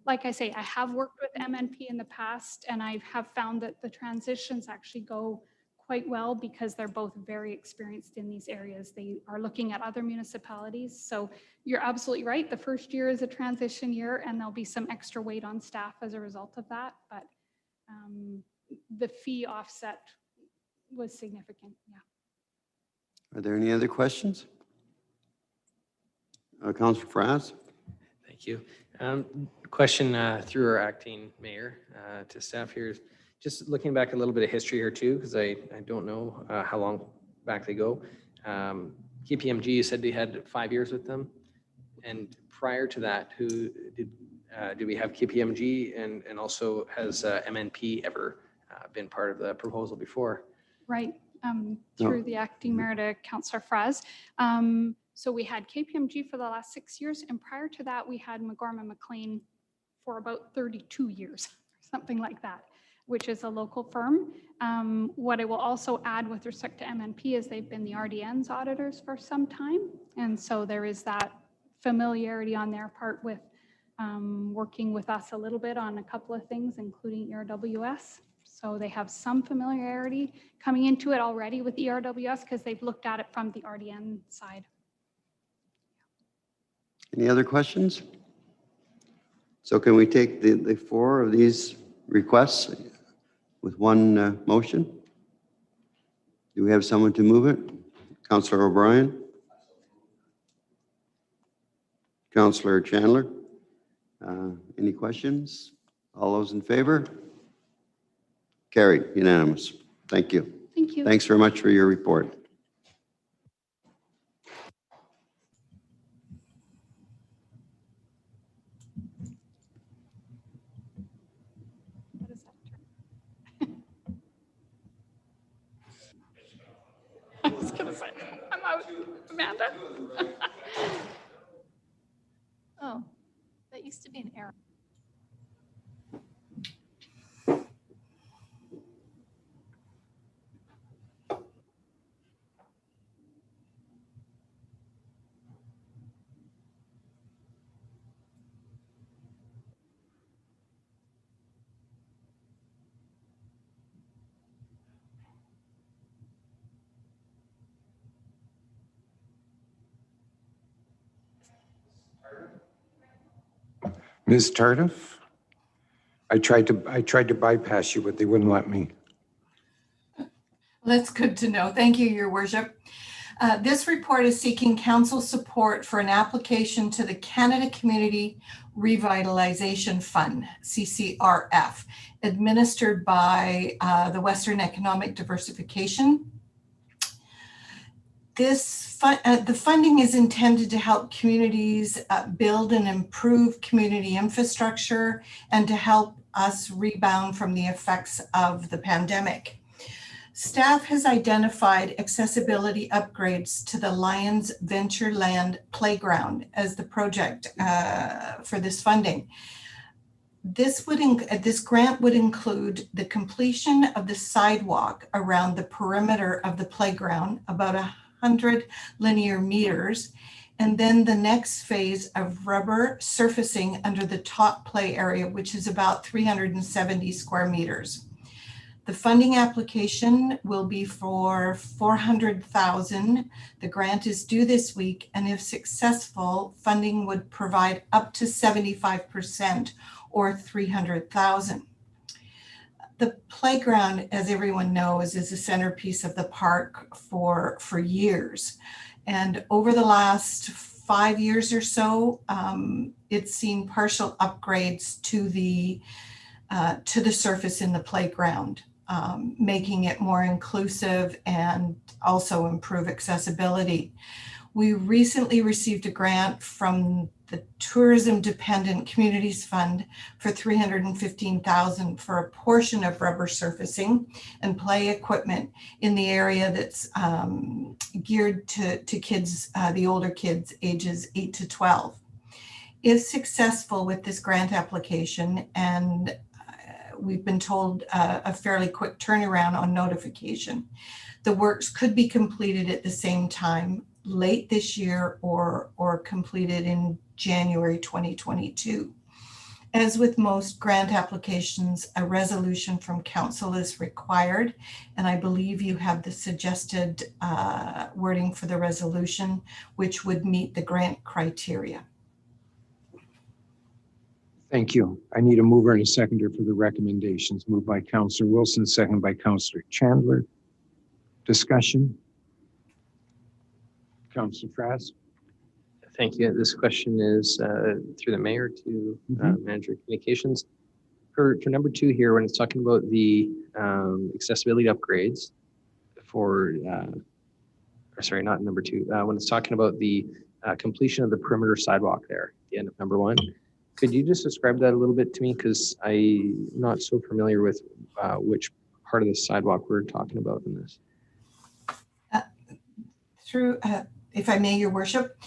Like I say, I have worked with MNP in the past, and I have found that the transitions actually go quite well because they're both very experienced in these areas. They are looking at other municipalities. So you're absolutely right. The first year is a transition year, and there'll be some extra weight on staff as a result of that. But the fee offset was significant. Yeah. Are there any other questions? Councillor Frass? Thank you. Question through our acting mayor to staff here. Just looking back a little bit of history here too, because I don't know how long back they go. KPMG, you said they had 5 years with them. And prior to that, who did do we have KPMG, and also has MNP ever been part of the proposal before? Right. Through the acting mayor to Councillor Fraz. So we had KPMG for the last 6 years, and prior to that, we had McGorman McLean for about 32 years, something like that, which is a local firm. What I will also add with respect to MNP is they've been the RDN's auditors for some time, and so there is that familiarity on their part with working with us a little bit on a couple of things, including ERWS. So they have some familiarity coming into it already with ERWS because they've looked at it from the RDN side. Any other questions? So can we take the 4 of these requests with one motion? Do we have someone to move it? Councillor O'Brien? Councillor Chandler? Any questions? All those in favor? Carried, unanimous. Thank you. Thank you. Thanks very much for your report. I was going to say, I'm out, Amanda. Oh, that used to be an error. Ms. Tardif? I tried to bypass you, but they wouldn't let me. That's good to know. Thank you, Your Worship. This report is seeking council support for an application to the Canada Community Revitalization Fund, CCRF, administered by the Western Economic Diversification. The funding is intended to help communities build and improve community infrastructure and to help us rebound from the effects of the pandemic. Staff has identified accessibility upgrades to the Lions Ventureland Playground as the project for this funding. This grant would include the completion of the sidewalk around the perimeter of the playground, about 100 linear meters, and then the next phase of rubber surfacing under the top play area, which is about 370 square meters. The funding application will be for $400,000. The grant is due this week, and if successful, funding would provide up to 75% or $300,000. The playground, as everyone knows, is a centerpiece of the park for years. And over the last 5 years or so, it's seen partial upgrades to the surface in the playground, making it more inclusive and also improve accessibility. We recently received a grant from the Tourism Dependent Communities Fund for $315,000 for a portion of rubber surfacing and play equipment in the area that's geared to kids, the older kids, ages 8 to 12. If successful with this grant application, and we've been told a fairly quick turnaround on notification, the works could be completed at the same time late this year or completed in January 2022. As with most grant applications, a resolution from council is required, and I believe you have the suggested wording for the resolution, which would meet the grant criteria. Thank you. I need a mover and a seconder for the recommendations. Moved by Councillor Wilson, second by Councillor Chandler. Discussion? Councillor Frass. Thank you. This question is through the mayor to Manager of Communications. For number 2 here, when it's talking about the accessibility upgrades for, or sorry, not number 2, when it's talking about the completion of the perimeter sidewalk there at the end of number 1, could you just describe that a little bit to me? Because I'm not so familiar with which part of the sidewalk we're talking about in this. If I may, Your Worship,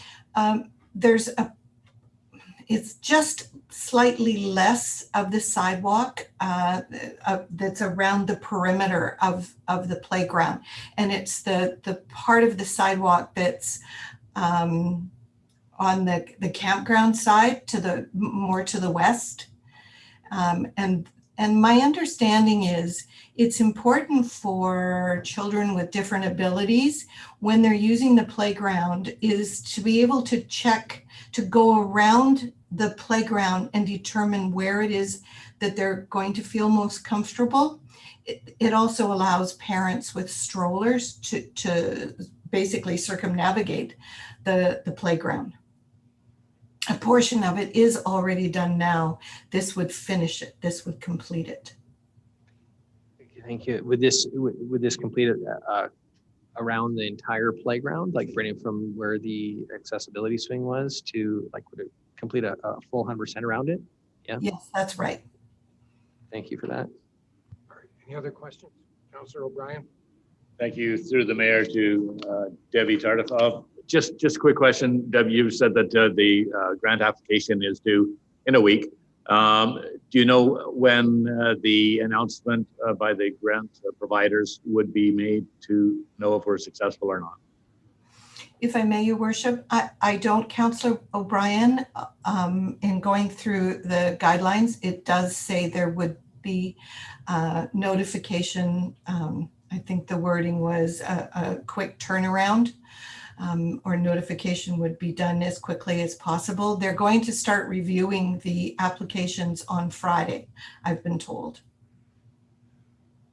it's just slightly less of the sidewalk that's around the perimeter of the playground. And it's the part of the sidewalk that's on the campground side more to the west. And my understanding is it's important for children with different abilities when they're using the playground is to be able to go around the playground and determine where it is that they're going to feel most comfortable. It also allows parents with strollers to basically circumnavigate the playground. A portion of it is already done now. This would finish it. This would complete it. Thank you. Would this complete it around the entire playground, like bringing from where the accessibility swing was to, like, would it complete a full 100% around it? Yeah. Yes, that's right. Thank you for that. All right. Any other questions? Councillor O'Brien. Thank you. Through the mayor to Debbie Tardif. Just a quick question. Debbie, you said that the grant application is due in a week. Do you know when the announcement by the grant providers would be made to know if we're successful or not? If I may, Your Worship, I don't, Councillor O'Brien, in going through the guidelines, it does say there would be notification. I think the wording was a quick turnaround. Or notification would be done as quickly as possible. They're going to start reviewing the applications on Friday, I've been told.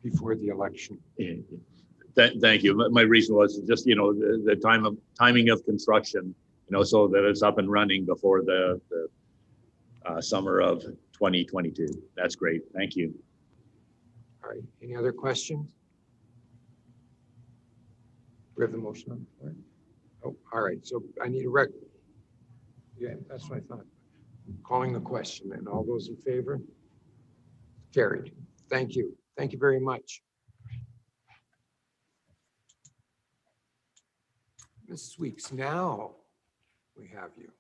Before the election. Thank you. My reason was just, the timing of construction, so that it's up and running before the summer of 2022. That's great. Thank you. All right. Any other questions? We have the motion on the floor? Oh, all right, so I need yeah, that's what I thought. Calling the question, and all those in favor? Carried. Thank you. Thank you very much. Mrs. Weeks, now we have you.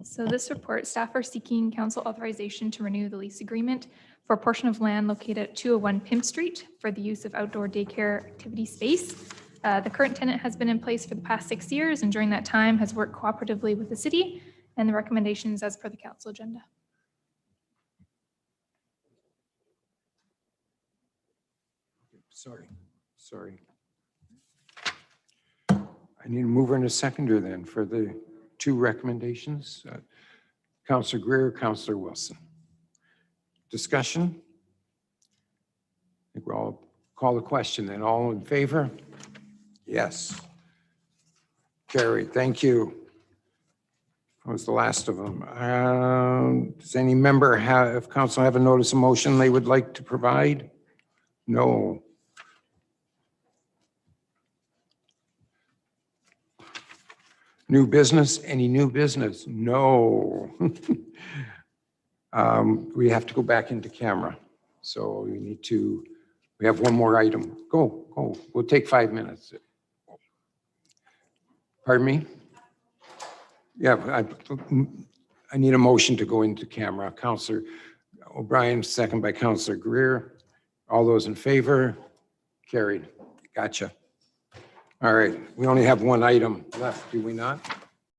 So this report, staff are seeking council authorization to renew the lease agreement for a portion of land located at 201 Pimp Street for the use of outdoor daycare activity space. The current tenant has been in place for the past 6 years and during that time has worked cooperatively with the city, and the recommendations as per the council agenda. Sorry. I need a mover and a seconder then for the two recommendations. Councillor Greer, Councillor Wilson. Discussion? I think we'll all call the question then. All in favor? Yes. Carried. Thank you. That was the last of them. Does any member of council have a notice of motion they would like to provide? No. New business? Any new business? No. We have to go back into camera. So we have one more item. Go. We'll take 5 minutes. Pardon me? Yeah, I need a motion to go into camera. Councillor O'Brien, second by Councillor Greer. All those in favor? Carried. Gotcha. All right, we only have one item left, do we not?